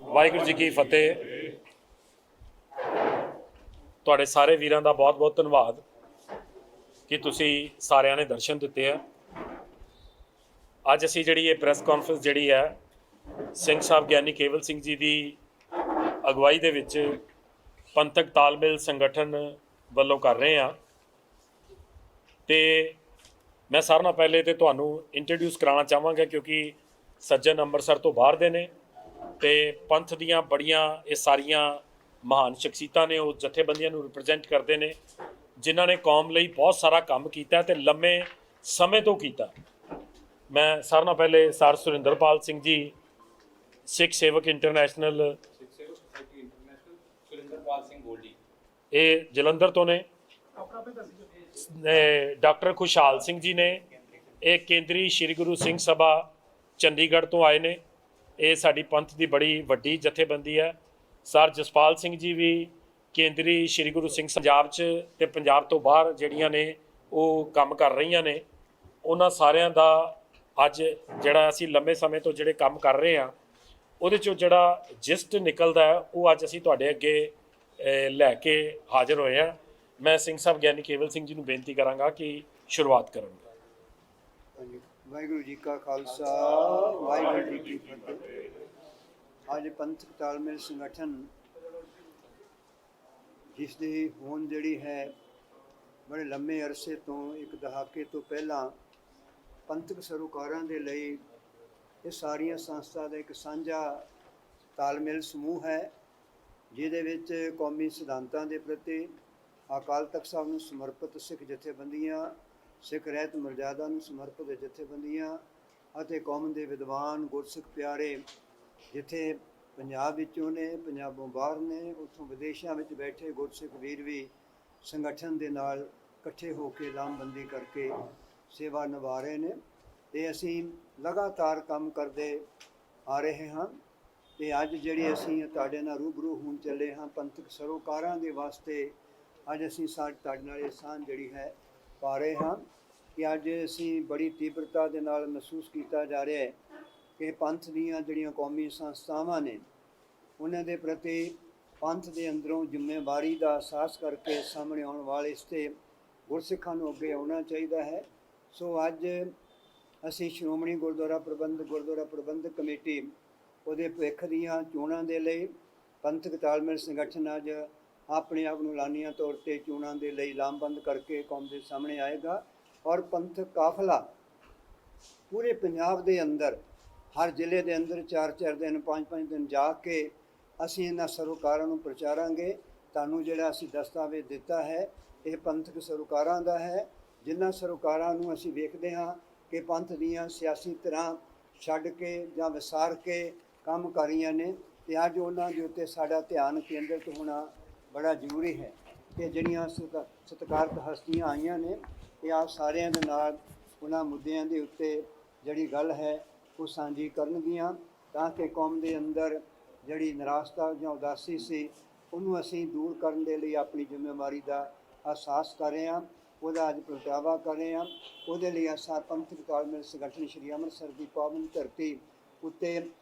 ਵਾਹਿਗੁਰੂ ਜੀ ਕੀ ਫਤਿਹ। ਤੁਹਾਡੇ ਸਾਰੇ ਵੀਰਾਂ ਦਾ ਬਹੁਤ-ਬਹੁਤ ਧੰਨਵਾਦ ਕਿ ਤੁਸੀਂ ਸਾਰਿਆਂ ਨੇ ਦਰਸ਼ਨ ਦਿੱਤੇ ਆ। ਅੱਜ ਅਸੀਂ ਜਿਹੜੀ ਇਹ ਪ੍ਰੈਸ ਕਾਨਫਰੰਸ ਜਿਹੜੀ ਹੈ ਸਿੰਘ ਸਾਹਿਬ ਗਿਆਨੀ ਕੇਵਲ ਸਿੰਘ ਜੀ ਦੀ ਅਗਵਾਈ ਦੇ ਵਿੱਚ ਪੰਥਕ ਤਾਲਮੇਲ ਸੰਗਠਨ ਵੱਲੋਂ ਕਰ ਰਹੇ ਹਾਂ। ਤੇ ਮੈਂ ਸਾਰਿਆਂ ਨਾਲੋਂ ਪਹਿਲੇ ਤੇ ਤੁਹਾਨੂੰ ਇੰਟਰੋਡਿਊਸ ਕਰਾਉਣਾ ਚਾਹਾਂਗਾ ਕਿਉਂਕਿ ਸੱਜਣ ਅੰਮ੍ਰਿਤਸਰ ਤੋਂ ਬਾਹਰ ਦੇ ਨੇ ਤੇ ਪੰਥ ਦੀਆਂ ਬੜੀਆਂ ਇਹ ਸਾਰੀਆਂ ਮਹਾਨ ਸ਼ਖਸੀਅਤਾਂ ਨੇ, ਉਹ ਜਥੇਬੰਦੀਆਂ ਨੂੰ ਰਿਪਰੈਜ਼ੈਂਟ ਕਰਦੇ ਨੇ ਜਿਨ੍ਹਾਂ ਨੇ ਕੌਮ ਲਈ ਬਹੁਤ ਸਾਰਾ ਕੰਮ ਕੀਤਾ ਤੇ ਲੰਮੇ ਸਮੇਂ ਤੋਂ ਕੀਤਾ। ਮੈਂ ਸਾਰਿਆਂ ਨਾਲੋਂ ਪਹਿਲੇ ਸਰ ਸੁਰਿੰਦਰਪਾਲ ਸਿੰਘ ਜੀ, ਸਿੱਖ ਸੇਵਕ ਇੰਟਰਨੈਸ਼ਨਲ ਸੁਰਿੰਦਰਪਾਲ ਸਿੰਘ ਗੋਲਡੀ, ਇਹ ਜਲੰਧਰ ਤੋਂ ਨੇ। ਡਾਕਟਰ ਖੁਸ਼ਹਾਲ ਸਿੰਘ ਜੀ ਨੇ, ਇਹ ਕੇਂਦਰੀ ਸ਼੍ਰੀ ਗੁਰੂ ਸਿੰਘ ਸਭਾ ਚੰਡੀਗੜ੍ਹ ਤੋਂ ਆਏ ਨੇ। ਇਹ ਸਾਡੀ ਪੰਥ ਦੀ ਬੜੀ ਵੱਡੀ ਜਥੇਬੰਦੀ ਹੈ। ਸਰ ਜਸਪਾਲ ਸਿੰਘ ਜੀ ਵੀ ਕੇਂਦਰੀ ਸ਼੍ਰੀ ਗੁਰੂ ਸਿੰਘ ਪੰਜਾਬ 'ਚ ਤੇ ਪੰਜਾਬ ਤੋਂ ਬਾਹਰ ਜਿਹੜੀਆਂ ਨੇ ਉਹ ਕੰਮ ਕਰ ਰਹੀਆਂ ਨੇ। ਉਹਨਾਂ ਸਾਰਿਆਂ ਦਾ ਅੱਜ ਜਿਹੜਾ ਅਸੀਂ ਲੰਮੇ ਸਮੇਂ ਤੋਂ ਜਿਹੜੇ ਕੰਮ ਕਰ ਰਹੇ ਹਾਂ ਉਹਦੇ 'ਚੋਂ ਜਿਹੜਾ ਜਿਸਟ ਨਿਕਲਦਾ ਉਹ ਅੱਜ ਅਸੀਂ ਤੁਹਾਡੇ ਅੱਗੇ ਲੈ ਕੇ ਹਾਜ਼ਰ ਹੋਏ ਹਾਂ। ਮੈਂ ਸਿੰਘ ਸਾਹਿਬ ਗਿਆਨੀ ਕੇਵਲ ਸਿੰਘ ਜੀ ਨੂੰ ਬੇਨਤੀ ਕਰਾਂਗਾ ਕਿ ਸ਼ੁਰੂਆਤ ਕਰਨਗੇ। ਵਾਹਿਗੁਰੂ ਜੀ ਕਾ ਖਾਲਸਾ, ਵਾਹਿਗੁਰੂ ਜੀ ਕੀ ਫਤਿਹ। ਅੱਜ ਪੰਥਕ ਤਾਲਮੇਲ ਸੰਗਠਨ ਜਿਸ ਦੀ ਹੋਂਦ ਜਿਹੜੀ ਹੈ ਬੜੇ ਲੰਮੇ ਅਰਸੇ ਤੋਂ, ਇੱਕ ਦਹਾਕੇ ਤੋਂ ਪਹਿਲਾਂ ਪੰਥਕ ਸਰੋਕਾਰਾਂ ਦੇ ਲਈ ਇਹ ਸਾਰੀਆਂ ਸੰਸਥਾ ਦਾ ਇੱਕ ਸਾਂਝਾ ਤਾਲਮੇਲ ਸਮੂਹ ਹੈ ਜਿਹਦੇ ਵਿੱਚ ਕੌਮੀ ਸਿਧਾਂਤਾਂ ਦੇ ਪ੍ਰਤੀ, ਅਕਾਲ ਤਖਤ ਸਾਹਿਬ ਨੂੰ ਸਮਰਪਿਤ ਸਿੱਖ ਜਥੇਬੰਦੀਆਂ, ਸਿੱਖ ਰਹਿਤ ਮਰਜ਼ਾਦਾ ਨੂੰ ਸਮਰਪਿਤ ਜਥੇਬੰਦੀਆਂ ਅਤੇ ਕੌਮ ਦੇ ਵਿਦਵਾਨ ਗੁਰਸਿੱਖ ਪਿਆਰੇ ਜਿੱਥੇ ਪੰਜਾਬ ਵਿੱਚੋਂ ਨੇ, ਪੰਜਾਬੋਂ ਬਾਹਰ ਨੇ, ਉੱਥੋਂ ਵਿਦੇਸ਼ਾਂ ਵਿੱਚ ਬੈਠੇ ਗੁਰਸਿੱਖ ਵੀਰ ਵੀ ਸੰਗਠਨ ਦੇ ਨਾਲ ਇਕੱਠੇ ਹੋ ਕੇ ਲਾਮਬੰਦੀ ਕਰਕੇ ਸੇਵਾ ਨਿਭਾ ਰਹੇ ਨੇ। ਅਤੇ ਅਸੀਂ ਲਗਾਤਾਰ ਕੰਮ ਕਰਦੇ ਆ ਰਹੇ ਹਾਂ ਅਤੇ ਅੱਜ ਜਿਹੜੇ ਅਸੀਂ ਤੁਹਾਡੇ ਨਾਲ ਰੂਬਰੂ ਹੋਣ ਚੱਲੇ ਹਾਂ ਪੰਥਕ ਸਰੋਕਾਰਾਂ ਦੇ ਵਾਸਤੇ, ਅੱਜ ਅਸੀਂ ਤੁਹਾਡੇ ਨਾਲ ਇਹ ਸਾਂਝ ਜਿਹੜੀ ਹੈ ਪਾ ਰਹੇ ਹਾਂ ਕਿ ਅੱਜ ਅਸੀਂ ਬੜੀ ਤੀਬਰਤਾ ਦੇ ਨਾਲ ਮਹਿਸੂਸ ਕੀਤਾ ਜਾ ਰਿਹਾ ਹੈ ਕਿ ਪੰਥ ਦੀਆਂ ਜਿਹੜੀਆਂ ਕੌਮੀ ਸੰਸਥਾਵਾਂ ਨੇ ਉਹਨਾਂ ਦੇ ਪ੍ਰਤੀ ਪੰਥ ਦੇ ਅੰਦਰੋਂ ਜ਼ਿੰਮੇਵਾਰੀ ਦਾ ਅਹਿਸਾਸ ਕਰਕੇ ਸਾਹਮਣੇ ਆਉਣ ਵਾਲੇ ਇਸ 'ਤੇ ਗੁਰਸਿੱਖਾਂ ਨੂੰ ਅੱਗੇ ਆਉਣਾ ਚਾਹੀਦਾ ਹੈ। ਸੋ ਅੱਜ ਅਸੀਂ ਸ਼੍ਰੋਮਣੀ ਗੁਰਦੁਆਰਾ ਪ੍ਰਬੰਧਕ ਕਮੇਟੀ ਉਹਦੇ ਭਵਿੱਖ ਦੀਆਂ ਚੋਣਾਂ ਦੇ ਲਈ ਪੰਥਕ ਤਾਲਮੇਲ ਸੰਗਠਨ ਅੱਜ ਆਪਣੇ ਆਪ ਨੂੰ ਲਾਨੀਆਂ ਤੌਰ 'ਤੇ ਚੋਣਾਂ ਦੇ ਲਈ ਲਾਮਬੰਦ ਕਰਕੇ ਕੌਮ ਦੇ ਸਾਹਮਣੇ ਆਏਗਾ ਔਰ ਪੰਥਕ ਕਾਫਲਾ ਪੂਰੇ ਪੰਜਾਬ ਦੇ ਅੰਦਰ ਹਰ ਜ਼ਿਲ੍ਹੇ ਦੇ ਅੰਦਰ 4-4 ਦਿਨ 5-5 ਦਿਨ ਜਾ ਕੇ ਅਸੀਂ ਇਹਨਾਂ ਸਰੋਕਾਰਾਂ ਨੂੰ ਪ੍ਰਚਾਰਾਂਗੇ। ਤੁਹਾਨੂੰ ਜਿਹੜਾ ਅਸੀਂ ਦਸਤਾਵੇਜ਼ ਦਿੱਤਾ ਹੈ ਇਹ ਪੰਥਕ ਸਰੋਕਾਰਾਂ ਦਾ ਹੈ, ਜਿਨ੍ਹਾਂ ਸਰੋਕਾਰਾਂ ਨੂੰ ਅਸੀਂ ਵੇਖਦੇ ਹਾਂ ਕਿ ਪੰਥ ਦੀਆਂ ਸਿਆਸੀ ਧਿਰਾਂ ਛੱਡ ਕੇ ਜਾਂ ਵਿਸਾਰ ਕੇ ਕੰਮ ਕਰ ਰਹੀਆਂ ਨੇ ਅਤੇ ਅੱਜ ਉਹਨਾਂ ਦੇ ਉੱਤੇ ਸਾਡਾ ਧਿਆਨ ਕੇਂਦਰਿਤ ਹੋਣਾ ਬੜਾ ਜ਼ਰੂਰੀ ਹੈ ਕਿ ਜਿਹੜੀਆਂ ਸਤਿਕਾਰਤ ਹਸਤੀਆਂ ਆਈਆਂ ਨੇ ਇਹ ਆਪ ਸਾਰਿਆਂ ਦੇ ਨਾਲ ਉਹਨਾਂ ਮੁੱਦਿਆਂ ਦੇ ਉੱਤੇ ਜਿਹੜੀ ਗੱਲ ਹੈ ਉਹ ਸਾਂਝੀ ਕਰਨਗੀਆਂ ਤਾਂ ਕਿ ਕੌਮ ਦੇ ਅੰਦਰ ਜਿਹੜੀ ਨਿਰਾਸ਼ਤਾ ਜਾਂ ਉਦਾਸੀ ਸੀ ਉਹਨੂੰ ਅਸੀਂ ਦੂਰ ਕਰਨ ਦੇ ਲਈ ਆਪਣੀ ਜ਼ਿੰਮੇਵਾਰੀ ਦਾ ਅਹਿਸਾਸ ਕਰ ਰਹੇ ਹਾਂ, ਉਹਦਾ ਅੱਜ ਪ੍ਰਗਟਾਵਾ ਕਰ ਰਹੇ ਹਾਂ। ਉਹਦੇ ਲਈ ਅਸਾਂ ਪੰਥਕ ਤਾਲਮੇਲ ਸੰਗਠਨ ਸ਼੍ਰੀ ਅੰਮ੍ਰਿਤਸਰ ਦੀ ਪਾਵਨ ਧਰਤੀ ਉੱਤੇ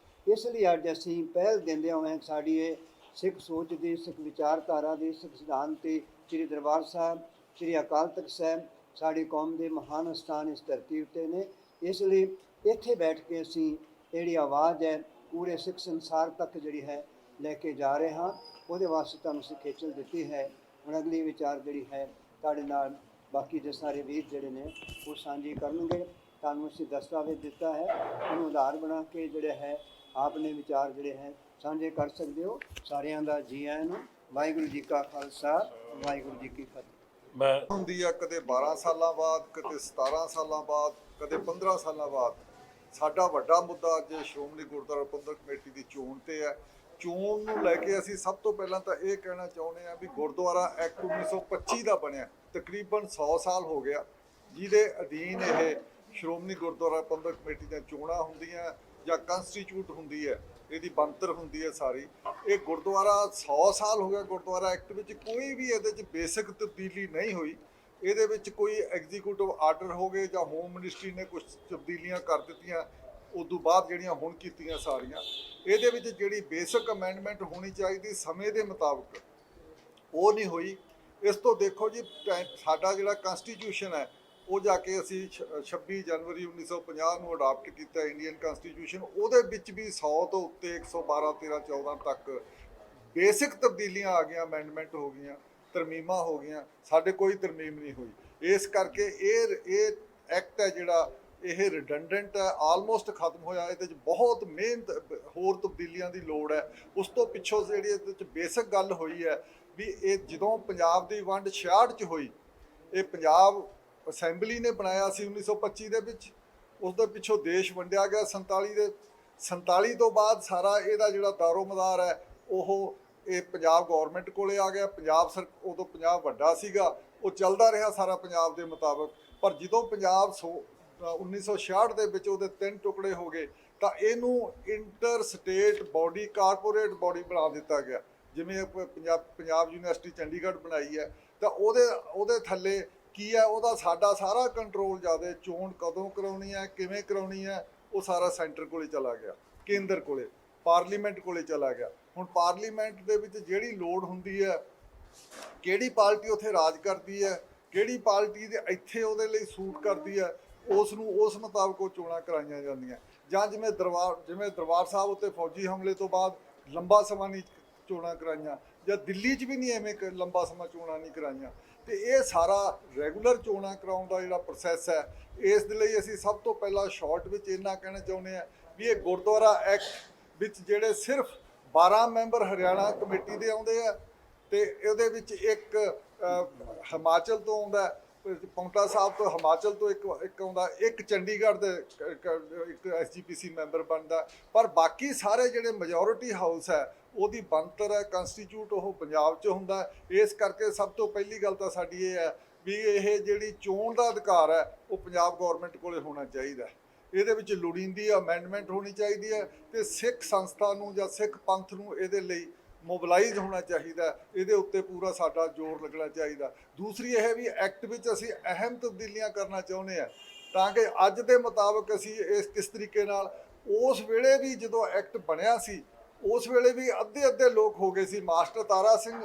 ਇਸ ਲਈ ਅੱਜ ਅਸੀਂ ਪਹਿਲ ਦਿੰਦੇ ਹੋਏ ਸਾਡੀ ਇਹ ਸਿੱਖ ਸੋਚ ਦੀ, ਸਿੱਖ ਵਿਚਾਰਧਾਰਾ ਦੀ, ਸਿੱਖ ਸਿਧਾਂਤ ਦੀ ਸ਼੍ਰੀ ਦਰਬਾਰ ਸਾਹਿਬ, ਸ਼੍ਰੀ ਅਕਾਲ ਤਖਤ ਸਾਹਿਬ ਸਾਡੀ ਕੌਮ ਦੇ ਮਹਾਨ ਸਥਾਨ ਇਸ ਧਰਤੀ ਉੱਤੇ ਨੇ। ਇਸ ਲਈ ਇੱਥੇ ਬੈਠ ਕੇ ਅਸੀਂ ਜਿਹੜੀ ਆਵਾਜ਼ ਹੈ ਪੂਰੇ ਸਿੱਖ ਸੰਸਾਰ ਤੱਕ ਜਿਹੜੀ ਹੈ ਲੈ ਕੇ ਜਾ ਰਹੇ ਹਾਂ। ਉਹਦੇ ਵਾਸਤੇ ਤੁਹਾਨੂੰ ਅਸੀਂ ਖੇਚਲ ਦਿੱਤੀ ਹੈ। ਹੁਣ ਅਗਲੀ ਵਿਚਾਰ ਜਿਹੜੀ ਹੈ ਤੁਹਾਡੇ ਨਾਲ ਬਾਕੀ ਦੇ ਸਾਰੇ ਵੀਰ ਜਿਹੜੇ ਨੇ ਉਹ ਸਾਂਝੀ ਕਰਨਗੇ। ਤੁਹਾਨੂੰ ਅਸੀਂ ਦਸਤਾਵੇਜ਼ ਦਿੱਤਾ ਹੈ, ਉਹਨੂੰ ਆਧਾਰ ਬਣਾ ਕੇ ਜਿਹੜੇ ਹੈ ਆਪਣੇ ਵਿਚਾਰ ਜਿਹੜੇ ਹੈ ਸਾਂਝੇ ਕਰ ਸਕਦੇ ਹੋ। ਸਾਰਿਆਂ ਦਾ ਜੀ ਆਇਆਂ ਨੂੰ। ਵਾਹਿਗੁਰੂ ਜੀ ਕਾ ਖਾਲਸਾ, ਵਾਹਿਗੁਰੂ ਜੀ ਕੀ ਫਤਿਹ। ਮੈਂ ਹੁੰਦੀ ਆ ਕਦੇ 12 ਸਾਲਾਂ ਬਾਅਦ, ਕਦੇ 17 ਸਾਲਾਂ ਬਾਅਦ, ਕਦੇ 15 ਸਾਲਾਂ ਬਾਅਦ। ਸਾਡਾ ਵੱਡਾ ਮੁੱਦਾ ਅੱਜ ਸ਼੍ਰੋਮਣੀ ਗੁਰਦੁਆਰਾ ਪ੍ਰਬੰਧਕ ਕਮੇਟੀ ਦੀ ਚੋਣ ਤੇ ਹੈ। ਚੋਣ ਨੂੰ ਲੈ ਕੇ ਅਸੀਂ ਸਭ ਤੋਂ ਪਹਿਲਾਂ ਤਾਂ ਇਹ ਕਹਿਣਾ ਚਾਹੁੰਦੇ ਹਾਂ ਵੀ ਗੁਰਦੁਆਰਾ ਐਕਟ 1925 ਦਾ ਬਣਿਆ, ਤਕਰੀਬਨ 100 ਸਾਲ ਹੋ ਗਿਆ, ਜਿਹਦੇ ਅਧੀਨ ਇਹ ਸ਼੍ਰੋਮਣੀ ਗੁਰਦੁਆਰਾ ਪ੍ਰਬੰਧਕ ਕਮੇਟੀ ਦੀਆਂ ਚੋਣਾਂ ਹੁੰਦੀਆਂ ਜਾਂ ਕੰਸਟੀਚਿਊਟ ਹੁੰਦੀ ਹੈ, ਇਹਦੀ ਬਣਤਰ ਹੁੰਦੀ ਹੈ ਸਾਰੀ। ਇਹ ਗੁਰਦੁਆਰਾ 100 ਸਾਲ ਹੋ ਗਿਆ ਗੁਰਦੁਆਰਾ ਐਕਟ ਵਿੱਚ ਕੋਈ ਵੀ ਇਹਦੇ 'ਚ ਬੇਸਿਕ ਤਬਦੀਲੀ ਨਹੀਂ ਹੋਈ। ਇਹਦੇ ਵਿੱਚ ਕੋਈ ਐਗਜ਼ੀਕਿਊਟਿਵ ਆਰਡਰ ਹੋ ਗਏ ਜਾਂ ਹੋਮ ਮਿਨਿਸਟਰੀ ਨੇ ਕੁਝ ਤਬਦੀਲੀਆਂ ਕਰ ਦਿੱਤੀਆਂ, ਉਦੋਂ ਬਾਅਦ ਜਿਹੜੀਆਂ ਹੁਣ ਕੀਤੀਆਂ ਸਾਰੀਆਂ, ਇਹਦੇ ਵਿੱਚ ਜਿਹੜੀ ਬੇਸਿਕ ਅਮੈਂਡਮੈਂਟ ਹੋਣੀ ਚਾਹੀਦੀ ਸਮੇਂ ਦੇ ਮੁਤਾਬਕ, ਉਹ ਨਹੀਂ ਹੋਈ। ਇਸ ਤੋਂ ਦੇਖੋ ਜੀ, ਸਾਡਾ ਜਿਹੜਾ ਕਨਸਟੀਟਿਊਸ਼ਨ ਹੈ ਉਹ ਜਾ ਕੇ ਅਸੀਂ 26 ਜਨਵਰੀ 1950 ਨੂੰ ਅਡਾਪਟ ਕੀਤਾ ਇੰਡੀਅਨ ਕਨਸਟੀਟਿਊਸ਼ਨ। ਉਹਦੇ ਵਿੱਚ ਵੀ 100 ਤੋਂ ਉੱਤੇ 112 13 14 ਤੱਕ ਬੇਸਿਕ ਤਬਦੀਲੀਆਂ ਆ ਗਈਆਂ, ਅਮੈਂਡਮੈਂਟ ਹੋ ਗਈਆਂ, ਤਰਮੀਮਾਂ ਹੋ ਗਈਆਂ। ਸਾਡੇ ਕੋਈ ਤਰਮੀਮ ਨਹੀਂ ਹੋਈ। ਇਸ ਕਰਕੇ ਇਹ ਐਕਟ ਹੈ ਜਿਹੜਾ ਇਹ ਰਿਡੰਡੈਂਟ ਹੈ, ਆਲਮੋਸਟ ਖਤਮ ਹੋਇਆ। ਇਹਦੇ 'ਚ ਬਹੁਤ ਮਿਹਨਤ, ਹੋਰ ਤਬਦੀਲੀਆਂ ਦੀ ਲੋੜ ਹੈ। ਉਸ ਤੋਂ ਪਿੱਛੋਂ ਜਿਹੜੀ ਇਹਦੇ 'ਚ ਬੇਸਿਕ ਗੱਲ ਹੋਈ ਹੈ ਵੀ ਇਹ ਜਦੋਂ ਪੰਜਾਬ ਦੀ ਵੰਡ 66 'ਚ ਹੋਈ, ਇਹ ਪੰਜਾਬ ਅਸੈਂਬਲੀ ਨੇ ਬਣਾਇਆ ਸੀ 1925 ਦੇ ਵਿੱਚ। ਉਸ ਦੇ ਪਿੱਛੋਂ ਦੇਸ਼ ਵੰਡਿਆ ਗਿਆ 47 ਤੋਂ ਬਾਅਦ ਸਾਰਾ ਇਹਦਾ ਜਿਹੜਾ ਦਾਰੋ-ਮਦਾਰ ਹੈ ਇਹ ਪੰਜਾਬ ਗੌਰਨਮੈਂਟ ਕੋਲੇ ਆ ਗਿਆ। ਉਦੋਂ ਪੰਜਾਬ ਵੱਡਾ ਸੀਗਾ, ਉਹ ਚੱਲਦਾ ਰਿਹਾ ਸਾਰਾ ਪੰਜਾਬ ਦੇ ਮੁਤਾਬਕ। ਪਰ ਜਦੋਂ ਪੰਜਾਬ 1966 ਦੇ ਵਿੱਚ ਉਹਦੇ 3 ਟੁਕੜੇ ਹੋ ਗਏ ਤਾਂ ਇਹਨੂੰ inter state body, corporate body ਬਣਾ ਦਿੱਤਾ ਗਿਆ। ਜਿਵੇਂ ਪੰਜਾਬ ਯੂਨੀਵਰਸਿਟੀ ਚੰਡੀਗੜ੍ਹ ਬਣਾਈ ਹੈ ਤਾਂ ਉਹਦੇ ਥੱਲੇ ਕੀ ਹੈ, ਉਹਦਾ ਸਾਡਾ ਸਾਰਾ ਕੰਟਰੋਲ ਜ਼ਿਆਦਾ, ਚੋਣ ਕਦੋਂ ਕਰਾਉਣੀ ਹੈ, ਕਿਵੇਂ ਕਰਾਉਣੀ ਹੈ, ਉਹ ਸਾਰਾ ਸੈਂਟਰ ਕੋਲੇ ਚਲਾ ਗਿਆ, ਕੇਂਦਰ ਕੋਲੇ, ਪਾਰਲੀਮੈਂਟ ਕੋਲੇ ਚਲਾ ਗਿਆ। ਹੁਣ ਪਾਰਲੀਮੈਂਟ ਦੇ ਵਿੱਚ ਜਿਹੜੀ ਲੋੜ ਹੁੰਦੀ ਹੈ, ਕਿਹੜੀ ਪਾਰਟੀ ਉੱਥੇ ਰਾਜ ਕਰਦੀ ਹੈ, ਕਿਹੜੀ ਪਾਰਟੀ ਦੇ ਇੱਥੇ ਉਹਦੇ ਲਈ ਸੂਟ ਕਰਦੀ ਹੈ, ਉਸ ਮੁਤਾਬਕ ਉਹ ਚੋਣਾਂ ਕਰਾਈਆਂ ਜਾਂਦੀਆਂ। ਜਾਂ ਜਿਵੇਂ ਦਰਬਾਰ ਸਾਹਿਬ ਉੱਤੇ ਫੌਜੀ ਹਮਲੇ ਤੋਂ ਬਾਅਦ ਲੰਬਾ ਸਮਾਂ ਨਹੀਂ ਚੋਣਾਂ ਕਰਾਈਆਂ, ਜਾਂ ਦਿੱਲੀ 'ਚ ਵੀ ਨਹੀਂ ਐਵੇਂ ਲੰਬਾ ਸਮਾਂ ਚੋਣਾਂ ਨਹੀਂ ਕਰਾਈਆਂ। ਤੇ ਇਹ ਸਾਰਾ ਰੈਗੂਲਰ ਚੋਣਾਂ ਕਰਾਉਣ ਦਾ ਜਿਹੜਾ ਪ੍ਰੋਸੈਸ ਹੈ, ਇਸ ਦੇ ਲਈ ਅਸੀਂ ਸਭ ਤੋਂ ਪਹਿਲਾਂ ਸ਼ਾਰਟ ਵਿੱਚ ਇੰਨਾ ਕਹਿਣਾ ਚਾਹੁੰਦੇ ਹਾਂ ਵੀ ਇਹ ਗੁਰਦੁਆਰਾ ਐਕਟ ਵਿੱਚ ਜਿਹੜੇ ਸਿਰਫ 12 ਮੈਂਬਰ ਹਰਿਆਣਾ ਕਮੇਟੀ ਦੇ ਆਉਂਦੇ ਆ, ਤੇ ਇਹਦੇ ਵਿੱਚ ਇੱਕ ਹਿਮਾਚਲ ਤੋਂ ਆਉਂਦਾ, ਪੌਂਟਾ ਸਾਹਿਬ ਤੋਂ ਹਿਮਾਚਲ ਤੋਂ ਇੱਕ ਆਉਂਦਾ, ਇੱਕ ਚੰਡੀਗੜ੍ਹ ਦੇ ਇੱਕ SGPC ਮੈਂਬਰ ਬਣਦਾ। ਪਰ ਬਾਕੀ ਸਾਰੇ ਜਿਹੜੇ ਮੈਜੋਰਿਟੀ ਹਾਊਸ ਹੈ ਉਹਦੀ ਬਣਤਰ ਹੈ, ਕੰਸਟੀਚਿਊਟ ਉਹ ਪੰਜਾਬ 'ਚ ਹੁੰਦਾ। ਇਸ ਕਰਕੇ ਸਭ ਤੋਂ ਪਹਿਲੀ ਗੱਲ ਤਾਂ ਸਾਡੀ ਇਹ ਹੈ ਵੀ ਇਹ ਜਿਹੜੀ ਚੋਣ ਦਾ ਅਧਿਕਾਰ ਹੈ ਉਹ ਪੰਜਾਬ ਗੌਰਨਮੈਂਟ ਕੋਲੇ ਹੋਣਾ ਚਾਹੀਦਾ। ਇਹਦੇ ਵਿੱਚ ਲੋੜੀਂਦੀ ਅਮੈਂਡਮੈਂਟ ਹੋਣੀ ਚਾਹੀਦੀ ਹੈ ਤੇ ਸਿੱਖ ਸੰਸਥਾ ਨੂੰ ਜਾਂ ਸਿੱਖ ਪੰਥ ਨੂੰ ਇਹਦੇ ਲਈ ਮੋਬਿਲਾਈਜ਼ ਹੋਣਾ ਚਾਹੀਦਾ, ਇਹਦੇ ਉੱਤੇ ਪੂਰਾ ਸਾਡਾ ਜ਼ੋਰ ਲੱਗਣਾ ਚਾਹੀਦਾ। ਦੂਸਰੀ ਇਹ ਵੀ ਐਕਟ ਵਿੱਚ ਅਸੀਂ ਅਹਿਮ ਤਬਦੀਲੀਆਂ ਕਰਨਾ ਚਾਹੁੰਦੇ ਹਾਂ ਤਾਂ ਕਿ ਅੱਜ ਦੇ ਮੁਤਾਬਕ ਅਸੀਂ ਕਿਸ ਤਰੀਕੇ ਨਾਲ, ਉਸ ਵੇਲੇ ਵੀ ਜਦੋਂ ਐਕਟ ਬਣਿਆ ਸੀ ਉਸ ਵੇਲੇ ਵੀ ਅੱਧੇ ਲੋਕ ਹੋ ਗਏ ਸੀ। ਮਾਸਟਰ ਤਾਰਾ ਸਿੰਘ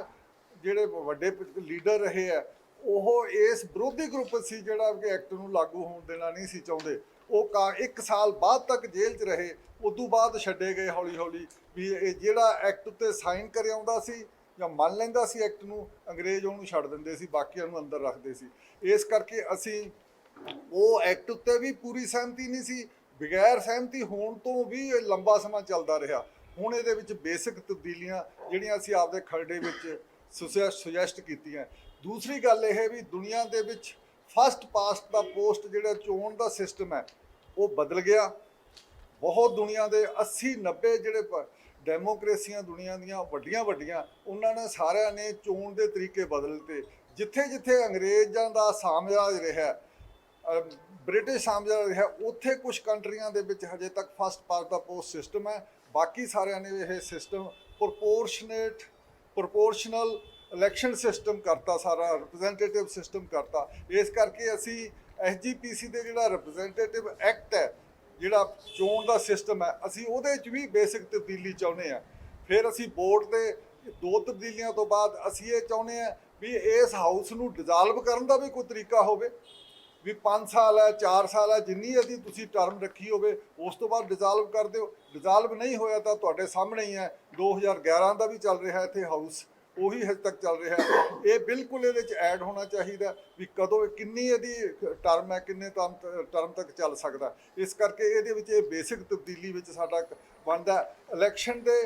ਜਿਹੜੇ ਵੱਡੇ ਲੀਡਰ ਰਹੇ ਆ, ਉਹ ਇਸ ਵਿਰੋਧੀ ਗਰੁੱਪ ਸੀ ਜਿਹੜਾ ਕਿ ਐਕਟ ਨੂੰ ਲਾਗੂ ਹੋਣ ਦੇਣਾ ਨਹੀਂ ਸੀ ਚਾਹੁੰਦੇ। ਉਹ 1 ਸਾਲ ਬਾਅਦ ਤੱਕ ਜੇਲ੍ਹ 'ਚ ਰਹੇ, ਉਦੋਂ ਬਾਅਦ ਛੱਡੇ ਗਏ ਹੌਲੀ ਵੀ ਇਹ ਜਿਹੜਾ ਐਕਟ ਉੱਤੇ ਸਾਈਨ ਕਰ ਆਉਂਦਾ ਸੀ ਜਾਂ ਮੰਨ ਲੈਂਦਾ ਸੀ ਐਕਟ ਨੂੰ, ਅੰਗਰੇਜ਼ ਉਹਨੂੰ ਛੱਡ ਦਿੰਦੇ ਸੀ, ਬਾਕੀਆਂ ਨੂੰ ਅੰਦਰ ਰੱਖਦੇ ਸੀ। ਇਸ ਕਰਕੇ ਅਸੀਂ ਉਹ ਐਕਟ ਉੱਤੇ ਵੀ ਪੂਰੀ ਸਹਿਮਤੀ ਨਹੀਂ ਸੀ, ਬਗੈਰ ਸਹਿਮਤੀ ਹੋਣ ਤੋਂ ਵੀ ਇਹ ਲੰਬਾ ਸਮਾਂ ਚੱਲਦਾ ਰਿਹਾ। ਹੁਣ ਇਹਦੇ ਵਿੱਚ ਬੇਸਿਕ ਤਬਦੀਲੀਆਂ ਜਿਹੜੀਆਂ ਅਸੀਂ ਆਪਦੇ ਖਰੜੇ ਵਿੱਚ ਸੁਜੈਸਟ ਕੀਤੀਆਂ। ਦੂਸਰੀ ਗੱਲ ਇਹ ਵੀ ਦੁਨੀਆ ਦੇ ਵਿੱਚ ਫਸਟ ਪਾਸਟ ਦਾ ਪੋਸਟ ਜਿਹੜਾ ਚੋਣ ਦਾ ਸਿਸਟਮ ਹੈ ਉਹ ਬਦਲ ਗਿਆ। ਬਹੁਤ ਦੁਨੀਆ ਦੇ 80-90 ਜਿਹੜੇ ਡੈਮੋਕ੍ਰੇਸੀਆਂ ਦੁਨੀਆ ਦੀਆਂ ਵੱਡੀਆਂ ਉਹਨਾਂ ਨੇ ਸਾਰਿਆਂ ਨੇ ਚੋਣ ਦੇ ਤਰੀਕੇ ਬਦਲ ਦਿੱਤੇ। ਜਿੱਥੇ ਅੰਗਰੇਜ਼ਾਂ ਦਾ ਸਾਮਰਾਜ ਰਿਹਾ, ਬ੍ਰਿਟਿਸ਼ ਸਾਮਰਾਜ ਰਿਹਾ, ਉੱਥੇ ਕੁਝ ਕੰਟਰੀਆਂ ਦੇ ਵਿੱਚ ਹਜੇ ਤੱਕ ਫਸਟ ਪਾਸਟ ਦਾ ਪੋਸਟ ਸਿਸਟਮ ਹੈ। ਬਾਕੀ ਸਾਰਿਆਂ ਨੇ ਇਹ ਸਿਸਟਮ ਪ੍ਰੋਪੋਰਸ਼ਨਲ ਇਲੈਕਸ਼ਨ ਸਿਸਟਮ ਕਰਤਾ, ਸਾਰਾ ਰਿਪਰੈਜ਼ੈਂਟੇਟਿਵ ਸਿਸਟਮ ਕਰਤਾ। ਇਸ ਕਰਕੇ ਅਸੀਂ SGPC ਦੇ ਜਿਹੜਾ ਰਿਪਰੈਜ਼ੈਂਟੇਟਿਵ ਐਕਟ ਹੈ, ਜਿਹੜਾ ਚੋਣ ਦਾ ਸਿਸਟਮ ਹੈ, ਅਸੀਂ ਉਹਦੇ 'ਚ ਵੀ ਬੇਸਿਕ ਤਬਦੀਲੀ ਚਾਹੁੰਦੇ ਹਾਂ। ਫਿਰ ਅਸੀਂ ਬੋਰਡ ਦੇ 2 ਤਬਦੀਲੀਆਂ ਤੋਂ ਬਾਅਦ ਅਸੀਂ ਇਹ ਚਾਹੁੰਦੇ ਹਾਂ ਵੀ ਇਸ ਹਾਊਸ ਨੂੰ ਡਿਜ਼ਾਲਵ ਕਰਨ ਦਾ ਵੀ ਕੋਈ ਤਰੀਕਾ ਹੋਵੇ, ਵੀ 5 ਸਾਲ ਹੈ, 4 ਸਾਲ ਹੈ, ਜਿੰਨੀ ਇਹਦੀ ਤੁਸੀਂ ਟਰਮ ਰੱਖੀ ਹੋਵੇ, ਉਸ ਤੋਂ ਬਾਅਦ ਡਿਜ਼ਾਲਵ ਕਰ ਦਿਓ। ਡਿਜ਼ਾਲਵ ਨਹੀਂ ਹੋਇਆ ਤਾਂ ਤੁਹਾਡੇ ਸਾਹਮਣੇ ਹੀ ਹੈ, 2011 ਦਾ ਵੀ ਚੱਲ ਰਿਹਾ ਇੱਥੇ ਹਾਊਸ, ਉਹੀ ਹਜੇ ਤੱਕ ਚੱਲ ਰਿਹਾ। ਇਹ ਬਿਲਕੁਲ ਇਹਦੇ 'ਚ ਐਡ ਹੋਣਾ ਚਾਹੀਦਾ ਵੀ ਕਦੋਂ ਕਿੰਨੀ ਇਹਦੀ ਟਰਮ ਹੈ, ਕਿੰਨੇ ਟਰਮ ਤੱਕ ਚੱਲ ਸਕਦਾ। ਇਸ ਕਰਕੇ ਇਹਦੇ ਵਿੱਚ ਇਹ ਬੇਸਿਕ ਤਬਦੀਲੀ ਵਿੱਚ ਸਾਡਾ ਬਣਦਾ ਇਲੈਕਸ਼ਨ ਦੇ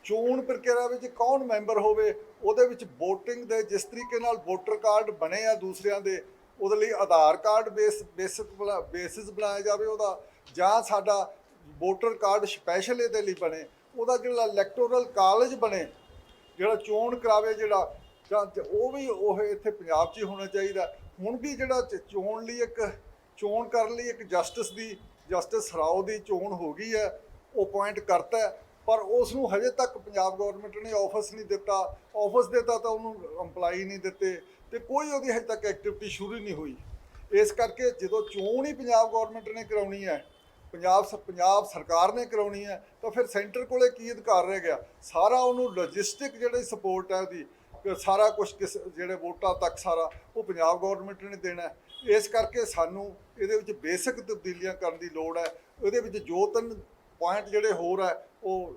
ਚੋਣ ਪ੍ਰਕਿਰਿਆ ਵਿੱਚ ਕੌਣ ਮੈਂਬਰ ਹੋਵੇ, ਉਹਦੇ ਵਿੱਚ VOTING ਦੇ ਜਿਸ ਤਰੀਕੇ ਨਾਲ ਵੋਟਰ ਕਾਰਡ ਬਣੇ ਆ ਦੂਸਰਿਆਂ ਦੇ, ਉਹਦੇ ਲਈ ਆਧਾਰ ਕਾਰਡ ਬੇਸਿਸ ਬਣਾਇਆ ਜਾਵੇ ਉਹਦਾ, ਜਾਂ ਸਾਡਾ ਵੋਟਰ ਕਾਰਡ ਸਪੈਸ਼ਲ ਇਹਦੇ ਲਈ ਬਣੇ, ਉਹਦਾ ਜਿਹੜਾ ਇਲੈਕਟੋਰਲ ਕਾਲਜ ਬਣੇ ਜਿਹੜਾ ਚੋਣ ਕਰਾਵੇ, ਜਿਹੜਾ ਜਾਂ ਉਹ ਵੀ ਉਹ ਇੱਥੇ ਪੰਜਾਬ 'ਚ ਹੀ ਹੋਣਾ ਚਾਹੀਦਾ। ਹੁਣ ਵੀ ਜਿਹੜਾ ਚੋਣ ਕਰਨ ਲਈ ਇੱਕ ਜਸਟਿਸ ਰਾਓ ਦੀ ਚੋਣ ਹੋ ਗਈ ਹੈ, ਉਹ ਅਪੁਆਇੰਟ ਕਰਤਾ, ਪਰ ਉਸ ਨੂੰ ਹਜੇ ਤੱਕ ਪੰਜਾਬ ਗੌਰਨਮੈਂਟ ਨੇ ਆਫਿਸ ਨਹੀਂ ਦਿੱਤਾ। ਆਫਿਸ ਦਿੱਤਾ ਤਾਂ ਉਹਨੂੰ ਇੰਪਲਾਈ ਨਹੀਂ ਦਿੱਤੇ, ਤੇ ਕੋਈ ਉਹਦੀ ਹਜੇ ਤੱਕ ਐਕਟੀਵਿਟੀ ਸ਼ੁਰੂ ਨਹੀਂ ਹੋਈ। ਇਸ ਕਰਕੇ ਜਦੋਂ ਚੋਣ ਹੀ ਪੰਜਾਬ ਗੌਰਨਮੈਂਟ ਨੇ ਕਰਾਉਣੀ ਹੈ, ਪੰਜਾਬ ਸਰਕਾਰ ਨੇ ਕਰਾਉਣੀ ਹੈ ਤਾਂ ਫਿਰ ਸੈਂਟਰ ਕੋਲੇ ਕੀ ਅਧਿਕਾਰ ਰਹਿ ਗਿਆ? ਸਾਰਾ ਉਹਨੂੰ ਲੌਜਿਸਟਿਕ ਜਿਹੜੀ ਸਪੋਰਟ ਹੈ ਉਹਦੀ ਸਾਰਾ ਕੁਝ ਜਿਹੜੇ ਵੋਟਾਂ ਤੱਕ ਸਾਰਾ ਉਹ ਪੰਜਾਬ ਗੌਰਮੈਂਟ ਨੇ ਦੇਣਾ ਹੈ। ਇਸ ਕਰਕੇ ਸਾਨੂੰ ਇਹਦੇ ਵਿੱਚ ਬੇਸਿਕ ਤਬਦੀਲੀਆਂ ਕਰਨ ਦੀ ਲੋੜ ਹੈ। ਉਹਦੇ ਵਿੱਚ ਜੋ ਤਿੰਨ ਪੁਆਇੰਟ ਜਿਹੜੇ ਹੋਰ ਹੈ ਉਹ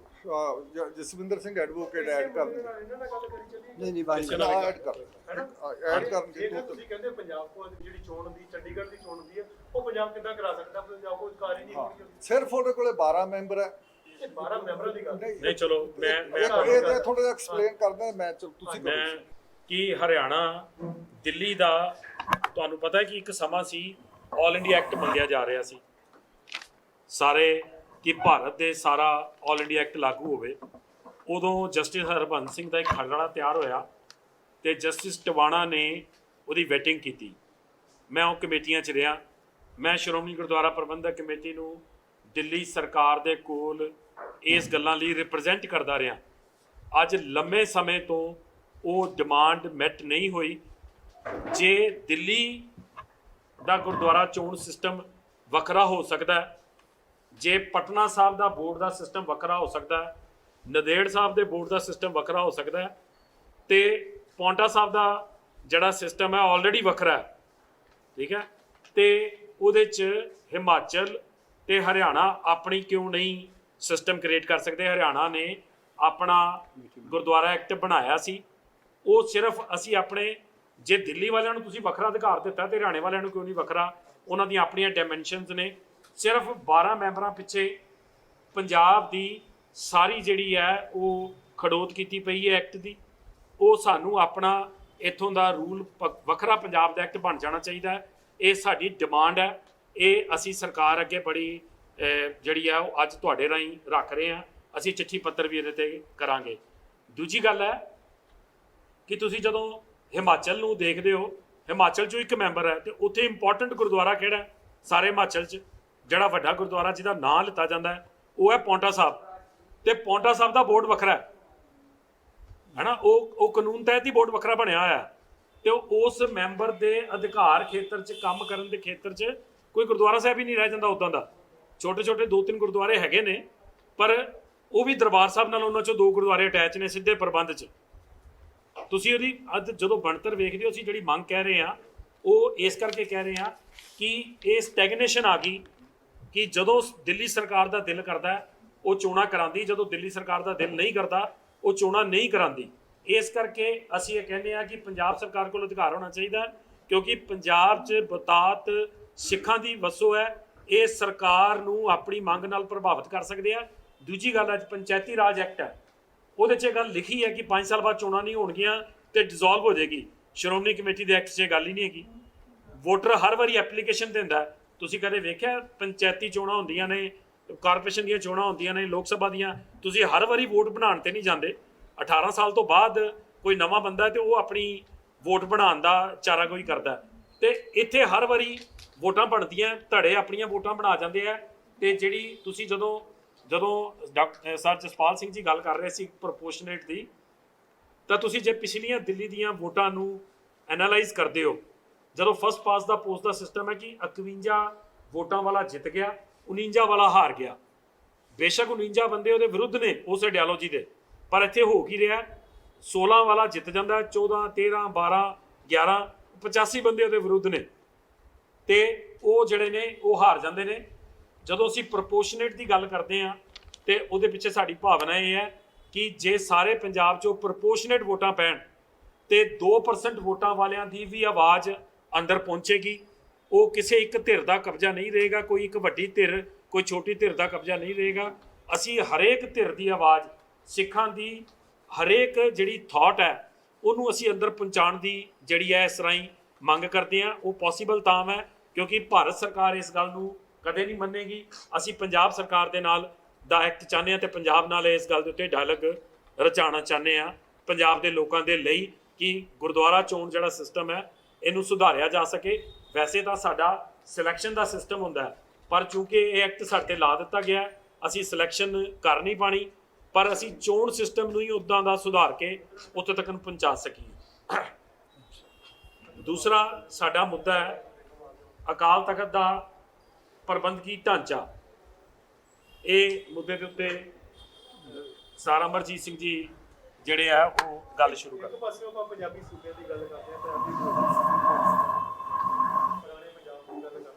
ਜਸਵਿੰਦਰ ਸਿੰਘ ਐਡਵੋਕੇਟ ਐਡ ਕਰ ਦਿੰਦੇ। ਨਹੀਂ ਬਾਈ ਐਡ ਕਰਨਗੇ ਦੋ ਤਿੰਨ। ਤੁਸੀਂ ਕਹਿੰਦੇ ਪੰਜਾਬ ਕੋਲ ਜਿਹੜੀ ਚੋਣ ਹੁੰਦੀ ਚੰਡੀਗੜ੍ਹ ਦੀ ਚੋਣ ਹੁੰਦੀ ਹੈ ਉਹ ਪੰਜਾਬ ਕਿੱਦਾਂ ਕਰਾ ਸਕਦਾ? ਪੰਜਾਬ ਕੋਲ ਅਧਿਕਾਰ ਹੀ ਨਹੀਂ ਹੋਣੀ। ਸਿਰਫ ਉਹਦੇ ਕੋਲੇ 12 ਮੈਂਬਰ ਹੈ। ਇਹ 12 ਮੈਂਬਰਾਂ ਦੀ ਗੱਲ ਨਹੀਂ ਚਲੋ ਮੈਂ ਇਹ ਥੋੜਾ ਜਿਹਾ ਐਕਸਪਲੇਨ ਕਰਦਾ ਮੈਂ, ਤੁਸੀਂ ਕਰੋ। ਮੈਂ ਕਿ ਹਰਿਆਣਾ ਦਿੱਲੀ ਦਾ ਤੁਹਾਨੂੰ ਪਤਾ ਹੈ ਕਿ ਇੱਕ ਸਮਾਂ ਸੀ ਆਲ ਇੰਡੀਆ ਐਕਟ ਮੰਗਿਆ ਜਾ ਰਿਹਾ ਸੀ ਸਾਰੇ ਕਿ ਭਾਰਤ ਦੇ ਸਾਰਾ ਆਲ ਇੰਡੀਆ ਐਕਟ ਲਾਗੂ ਹੋਵੇ। ਉਦੋਂ ਜਸਟਿਸ ਹਰਬੰਸ ਸਿੰਘ ਦਾ ਇੱਕ ਖਰੜਾ ਤਿਆਰ ਹੋਇਆ ਤੇ ਜਸਟਿਸ ਟਵਾਣਾ ਨੇ ਉਹਦੀ ਵੈਟਿੰਗ ਕੀਤੀ। ਮੈਂ ਉਹ ਕਮੇਟੀਆਂ 'ਚ ਰਿਹਾ। ਮੈਂ ਸ਼੍ਰੋਮਣੀ ਗੁਰਦੁਆਰਾ ਪ੍ਰਬੰਧਕ ਕਮੇਟੀ ਨੂੰ ਦਿੱਲੀ ਸਰਕਾਰ ਦੇ ਕੋਲ ਇਸ ਗੱਲਾਂ ਲਈ ਰਿਪਰੈਜ਼ੈਂਟ ਕਰਦਾ ਰਿਹਾ। ਅੱਜ ਲੰਮੇ ਸਮੇਂ ਤੋਂ ਉਹ ਡਿਮਾਂਡ ਮੈਟ ਨਹੀਂ ਹੋਈ। ਜੇ ਦਿੱਲੀ ਦਾ ਗੁਰਦੁਆਰਾ ਚੋਣ ਸਿਸਟਮ ਵੱਖਰਾ ਹੋ ਸਕਦਾ ਹੈ, ਜੇ ਪਟਨਾ ਸਾਹਿਬ ਦਾ ਬੋਰਡ ਦਾ ਸਿਸਟਮ ਵੱਖਰਾ ਹੋ ਸਕਦਾ ਹੈ, ਨੰਦੇੜ ਸਾਹਿਬ ਦੇ ਬੋਰਡ ਦਾ ਸਿਸਟਮ ਵੱਖਰਾ ਹੋ ਸਕਦਾ ਹੈ ਤੇ ਪੌਂਟਾ ਸਾਹਿਬ ਦਾ ਜਿਹੜਾ ਸਿਸਟਮ ਹੈ ਆਲਰੇਡੀ ਵੱਖਰਾ ਹੈ, ਠੀਕ ਹੈ, ਤੇ ਉਹਦੇ 'ਚ ਹਿਮਾਚਲ ਤੇ ਹਰਿਆਣਾ ਆਪਣੀ ਕਿਉਂ ਨਹੀਂ ਸਿਸਟਮ ਕ੍ਰੀਏਟ ਕਰ ਸਕਦੇ? ਹਰਿਆਣਾ ਨੇ ਆਪਣਾ ਗੁਰਦੁਆਰਾ ਐਕਟ ਬਣਾਇਆ ਸੀ। ਉਹ ਸਿਰਫ ਅਸੀਂ ਆਪਣੇ, ਜੇ ਦਿੱਲੀ ਵਾਲਿਆਂ ਨੂੰ ਤੁਸੀਂ ਵੱਖਰਾ ਅਧਿਕਾਰ ਦਿੱਤਾ ਤੇ ਹਰਿਆਣੇ ਵਾਲਿਆਂ ਨੂੰ ਕਿਉਂ ਨਹੀਂ ਵੱਖਰਾ? ਉਹਨਾਂ ਦੀਆਂ ਆਪਣੀਆਂ ਡਾਇਮੈਂਸ਼ਨਸ ਨੇ। ਸਿਰਫ 12 ਮੈਂਬਰਾਂ ਪਿੱਛੇ ਪੰਜਾਬ ਦੀ ਸਾਰੀ ਜਿਹੜੀ ਹੈ ਉਹ ਖੜੋਤ ਕੀਤੀ ਪਈ ਹੈ ਐਕਟ ਦੀ। ਉਹ ਸਾਨੂੰ ਆਪਣਾ ਇੱਥੋਂ ਦਾ ਰੂਲ ਵੱਖਰਾ ਪੰਜਾਬ ਦਾ ਐਕਟ ਬਣ ਜਾਣਾ ਚਾਹੀਦਾ ਹੈ। ਇਹ ਸਾਡੀ ਡਿਮਾਂਡ ਹੈ। ਇਹ ਅਸੀਂ ਸਰਕਾਰ ਅੱਗੇ ਬੜੀ ਜਿਹੜੀ ਹੈ ਉਹ ਅੱਜ ਤੁਹਾਡੇ ਰਾਹੀਂ ਰੱਖ ਰਹੇ ਹਾਂ। ਅਸੀਂ ਚਿੱਠੀ ਪੱਤਰ ਵੀ ਇਹਦੇ 'ਤੇ ਕਰਾਂਗੇ। ਦੂਜੀ ਗੱਲ ਹੈ ਕਿ ਤੁਸੀਂ ਜਦੋਂ ਹਿਮਾਚਲ ਨੂੰ ਦੇਖਦੇ ਹੋ, ਹਿਮਾਚਲ 'ਚੋਂ ਇੱਕ ਮੈਂਬਰ ਹੈ ਤੇ ਉੱਥੇ ਇੰਪੋਰਟੈਂਟ ਗੁਰਦੁਆਰਾ ਕਿਹੜਾ ਹੈ ਸਾਰੇ ਹਿਮਾਚਲ 'ਚ? ਜਿਹੜਾ ਵੱਡਾ ਗੁਰਦੁਆਰਾ ਜਿਹਦਾ ਨਾਂ ਲਿੱਤਾ ਜਾਂਦਾ ਹੈ ਉਹ ਹੈ ਪੌਂਟਾ ਸਾਹਿਬ, ਤੇ ਪੌਂਟਾ ਸਾਹਿਬ ਦਾ ਬੋਰਡ ਵੱਖਰਾ ਹੈ ਨਾ। ਉਹ ਕਾਨੂੰਨ ਤਹਿਤ ਹੀ ਬੋਰਡ ਵੱਖਰਾ ਬਣਿਆ ਹੋਇਆ ਤੇ ਉਸ ਮੈਂਬਰ ਦੇ ਅਧਿਕਾਰ ਖੇਤਰ 'ਚ ਕੰਮ ਕਰਨ ਦੇ ਖੇਤਰ 'ਚ ਕੋਈ ਗੁਰਦੁਆਰਾ ਸਾਹਿਬ ਹੀ ਨਹੀਂ ਰਹਿ ਜਾਂਦਾ। ਉੱਦਾਂ ਦਾ ਛੋਟੇ ਛੋਟੇ 2-3 ਗੁਰਦੁਆਰੇ ਹੈਗੇ ਨੇ, ਪਰ ਉਹ ਵੀ ਦਰਬਾਰ ਸਾਹਿਬ ਨਾਲ ਉਹਨਾਂ 'ਚੋਂ 2 ਗੁਰਦੁਆਰੇ ਅਟੈਚ ਨੇ ਸਿੱਧੇ ਪ੍ਰਬੰਧ 'ਚ। ਤੁਸੀਂ ਉਹਦੀ ਅੱਜ ਜਦੋਂ ਬਣਤਰ ਵੇਖਦੇ ਹੋ, ਅਸੀਂ ਜਿਹੜੀ ਮੰਗ ਕਹਿ ਰਹੇ ਹਾਂ ਉਹ ਇਸ ਕਰਕੇ ਕਹਿ ਰਹੇ ਹਾਂ ਕਿ ਇਹ ਸਟੈਗਨੇਸ਼ਨ ਆ ਗਈ ਕਿ ਜਦੋਂ ਦਿੱਲੀ ਸਰਕਾਰ ਦਾ ਦਿਲ ਕਰਦਾ ਉਹ ਚੋਣਾਂ ਕਰਾਉਂਦੀ, ਜਦੋਂ ਦਿੱਲੀ ਸਰਕਾਰ ਦਾ ਦਿਲ ਨਹੀਂ ਕਰਦਾ ਉਹ ਚੋਣਾਂ ਨਹੀਂ ਕਰਾਉਂਦੀ। ਇਸ ਕਰਕੇ ਅਸੀਂ ਇਹ ਕਹਿੰਦੇ ਹਾਂ ਕਿ ਪੰਜਾਬ ਸਰਕਾਰ ਕੋਲ ਅਧਿਕਾਰ ਹੋਣਾ ਚਾਹੀਦਾ, ਕਿਉਂਕਿ ਪੰਜਾਬ 'ਚ ਬਤਾਤ ਸਿੱਖਾਂ ਦੀ ਵਸੋਂ ਹੈ। ਇਹ ਸਰਕਾਰ ਨੂੰ ਆਪਣੀ ਮੰਗ ਨਾਲ ਪ੍ਰਭਾਵਿਤ ਕਰ ਸਕਦੇ ਆ। ਦੂਜੀ ਗੱਲ ਅੱਜ ਪੰਚਾਇਤੀ ਰਾਜ ਐਕਟ ਹੈ, ਉਹਦੇ 'ਚ ਇਹ ਗੱਲ ਲਿਖੀ ਹੈ ਕਿ 5 ਸਾਲ ਬਾਅਦ ਚੋਣਾਂ ਨਹੀਂ ਹੋਣਗੀਆਂ ਤੇ ਡਿਸੋਲਵ ਹੋ ਜਾਏਗੀ। ਸ਼੍ਰੋਮਣੀ ਕਮੇਟੀ ਦੇ ਐਕਟ 'ਚ ਇਹ ਗੱਲ ਹੀ ਨਹੀਂ ਹੈਗੀ। ਵੋਟਰ ਹਰ ਵਾਰੀ ਐਪਲੀਕੇਸ਼ਨ ਦਿੰਦਾ। ਤੁਸੀਂ ਕਦੇ ਵੇਖਿਆ ਪੰਚਾਇਤੀ ਚੋਣਾਂ ਹੁੰਦੀਆਂ ਨੇ, ਕਾਰਪੋਰੇਸ਼ਨ ਦੀਆਂ ਚੋਣਾਂ ਹੁੰਦੀਆਂ ਨੇ, ਲੋਕ ਸਭਾ ਦੀਆਂ, ਤੁਸੀਂ ਹਰ ਵਾਰੀ ਵੋਟ ਬਣਾਉਣ ਤੇ ਨਹੀਂ ਜਾਂਦੇ। 18 ਸਾਲ ਤੋਂ ਬਾਅਦ ਕੋਈ ਨਵਾਂ ਬੰਦਾ ਤੇ ਉਹ ਆਪਣੀ ਵੋਟ ਬਣਾਉਣ ਦਾ ਚਾਰਾਗੋਈ ਕਰਦਾ ਤੇ ਇੱਥੇ ਹਰ ਵਾਰੀ ਵੋਟਾਂ ਬਣਦੀਆਂ, ਧੜੇ ਆਪਣੀਆਂ ਵੋਟਾਂ ਬਣਾ ਜਾਂਦੇ ਆ। ਤੇ ਜਿਹੜੀ ਤੁਸੀਂ ਜਦੋਂ ਡਾਕਟਰ ਸਰ ਜਸਪਾਲ ਸਿੰਘ ਜੀ ਗੱਲ ਕਰ ਰਹੇ ਸੀ ਪ੍ਰੋਪੋਰਸ਼ਨੇਟ ਦੀ, ਤਾਂ ਤੁਸੀਂ ਜੇ ਪਿਛਲੀਆਂ ਦਿੱਲੀ ਦੀਆਂ ਵੋਟਾਂ ਨੂੰ ਐਨਾਲਾਈਜ਼ ਕਰਦੇ ਹੋ, ਜਦੋਂ ਫਸਟ ਪਾਸ ਦਾ ਪੋਸਟ ਦਾ ਸਿਸਟਮ ਹੈ ਕਿ 51 ਵੋਟਾਂ ਵਾਲਾ ਜਿੱਤ ਗਿਆ, 49 ਵਾਲਾ ਹਾਰ ਗਿਆ। ਬੇਸ਼ੱਕ 49 ਬੰਦੇ ਉਹਦੇ ਵਿਰੁੱਧ ਨੇ ਉਸ ਆਈਡੀਓਲੋਜੀ ਦੇ, ਪਰ ਇੱਥੇ ਹੋ ਕੀ ਰਿਹਾ? 16 ਵਾਲਾ ਜਿੱਤ ਜਾਂਦਾ, 14, 13, 12, 11, 85 ਬੰਦੇ ਉਹਦੇ ਵਿਰੁੱਧ ਨੇ ਤੇ ਉਹ ਜਿਹੜੇ ਨੇ ਉਹ ਹਾਰ ਜਾਂਦੇ ਨੇ। ਜਦੋਂ ਅਸੀਂ ਪ੍ਰੋਪੋਰਸ਼ਨੇਟ ਦੀ ਗੱਲ ਕਰਦੇ ਹਾਂ ਤੇ ਉਹਦੇ ਪਿੱਛੇ ਸਾਡੀ ਭਾਵਨਾ ਇਹ ਹੈ ਕਿ ਜੇ ਸਾਰੇ ਪੰਜਾਬ 'ਚੋਂ ਪ੍ਰੋਪੋਰਸ਼ਨੇਟ ਵੋਟਾਂ ਪੈਣ ਤੇ 2% ਵੋਟਾਂ ਵਾਲਿਆਂ ਦੀ ਵੀ ਆਵਾਜ਼ ਅੰਦਰ ਪਹੁੰਚੇਗੀ। ਉਹ ਕਿਸੇ ਇੱਕ ਧਿਰ ਦਾ ਕਬਜ਼ਾ ਨਹੀਂ ਰਹੇਗਾ, ਕੋਈ ਇੱਕ ਵੱਡੀ ਧਿਰ ਕੋਈ ਛੋਟੀ ਧਿਰ ਦਾ ਕਬਜ਼ਾ ਨਹੀਂ ਰਹੇਗਾ। ਅਸੀਂ ਹਰੇਕ ਧਿਰ ਦੀ ਆਵਾਜ਼, ਸਿੱਖਾਂ ਦੀ ਹਰੇਕ ਜਿਹੜੀ ਥਾਟ ਹੈ ਉਹਨੂੰ ਅਸੀਂ ਅੰਦਰ ਪਹੁੰਚਾਉਣ ਦੀ ਜਿਹੜੀ ਹੈ ਇਸ ਰਾਹੀਂ ਮੰਗ ਕਰਦੇ ਹਾਂ। ਉਹ ਪੋਸੀਬਲ ਤਾਂ ਹੈ ਕਿਉਂਕਿ ਭਾਰਤ ਸਰਕਾਰ ਇਸ ਗੱਲ ਨੂੰ ਕਦੇ ਨਹੀਂ ਮੰਨੇਗੀ। ਅਸੀਂ ਪੰਜਾਬ ਸਰਕਾਰ ਦੇ ਨਾਲ ਦਾ ਐਕਟ ਚਾਹੁੰਦੇ ਹਾਂ ਤੇ ਪੰਜਾਬ ਨਾਲ ਇਸ ਗੱਲ ਦੇ ਉੱਤੇ ਡਾਇਲੌਗ ਰਚਾਉਣਾ ਚਾਹੁੰਦੇ ਹਾਂ ਪੰਜਾਬ ਦੇ ਲੋਕਾਂ ਦੇ ਲਈ ਕਿ ਗੁਰਦੁਆਰਾ ਚੋਣ ਜਿਹੜਾ ਸਿਸਟਮ ਹੈ ਇਹਨੂੰ ਸੁਧਾਰਿਆ ਜਾ ਸਕੇ। ਵੈਸੇ ਤਾਂ ਸਾਡਾ ਸਿਲੈਕਸ਼ਨ ਦਾ ਸਿਸਟਮ ਹੁੰਦਾ ਹੈ, ਪਰ ਚੂੰਕਿ ਇਹ ਐਕਟ ਸਾਡੇ 'ਤੇ ਲਾ ਦਿੱਤਾ ਗਿਆ, ਅਸੀਂ ਸਿਲੈਕਸ਼ਨ ਕਰ ਨਹੀਂ ਪਾਣੀ, ਪਰ ਅਸੀਂ ਚੋਣ ਸਿਸਟਮ ਨੂੰ ਹੀ ਉੱਦਾਂ ਦਾ ਸੁਧਾਰ ਕੇ ਉੱਥੇ ਤੱਕ ਪਹੁੰਚਾ ਸਕੀਏ। ਦੂਸਰਾ ਸਾਡਾ ਮੁੱਦਾ ਹੈ ਅਕਾਲ ਤਖਤ ਦਾ ਪ੍ਰਬੰਧਕੀ ਢਾਂਚਾ। ਇਹ ਮੁੱਦੇ ਦੇ ਉੱਤੇ ਸਰ ਅਮਰਜੀਤ ਸਿੰਘ ਜੀ ਜਿਹੜੇ ਆ ਉਹ ਗੱਲ ਸ਼ੁਰੂ ਕਰ। ਇੱਕ ਪਾਸੇ ਆਪਾਂ ਪੰਜਾਬੀ ਸੂਬਿਆਂ ਦੀ ਗੱਲ ਕਰਦੇ ਹਾਂ, ਪੰਜਾਬੀ ਪੁਰਾਣੇ ਪੰਜਾਬ ਦੀ ਗੱਲ ਕਰਦੇ ਹਾਂ,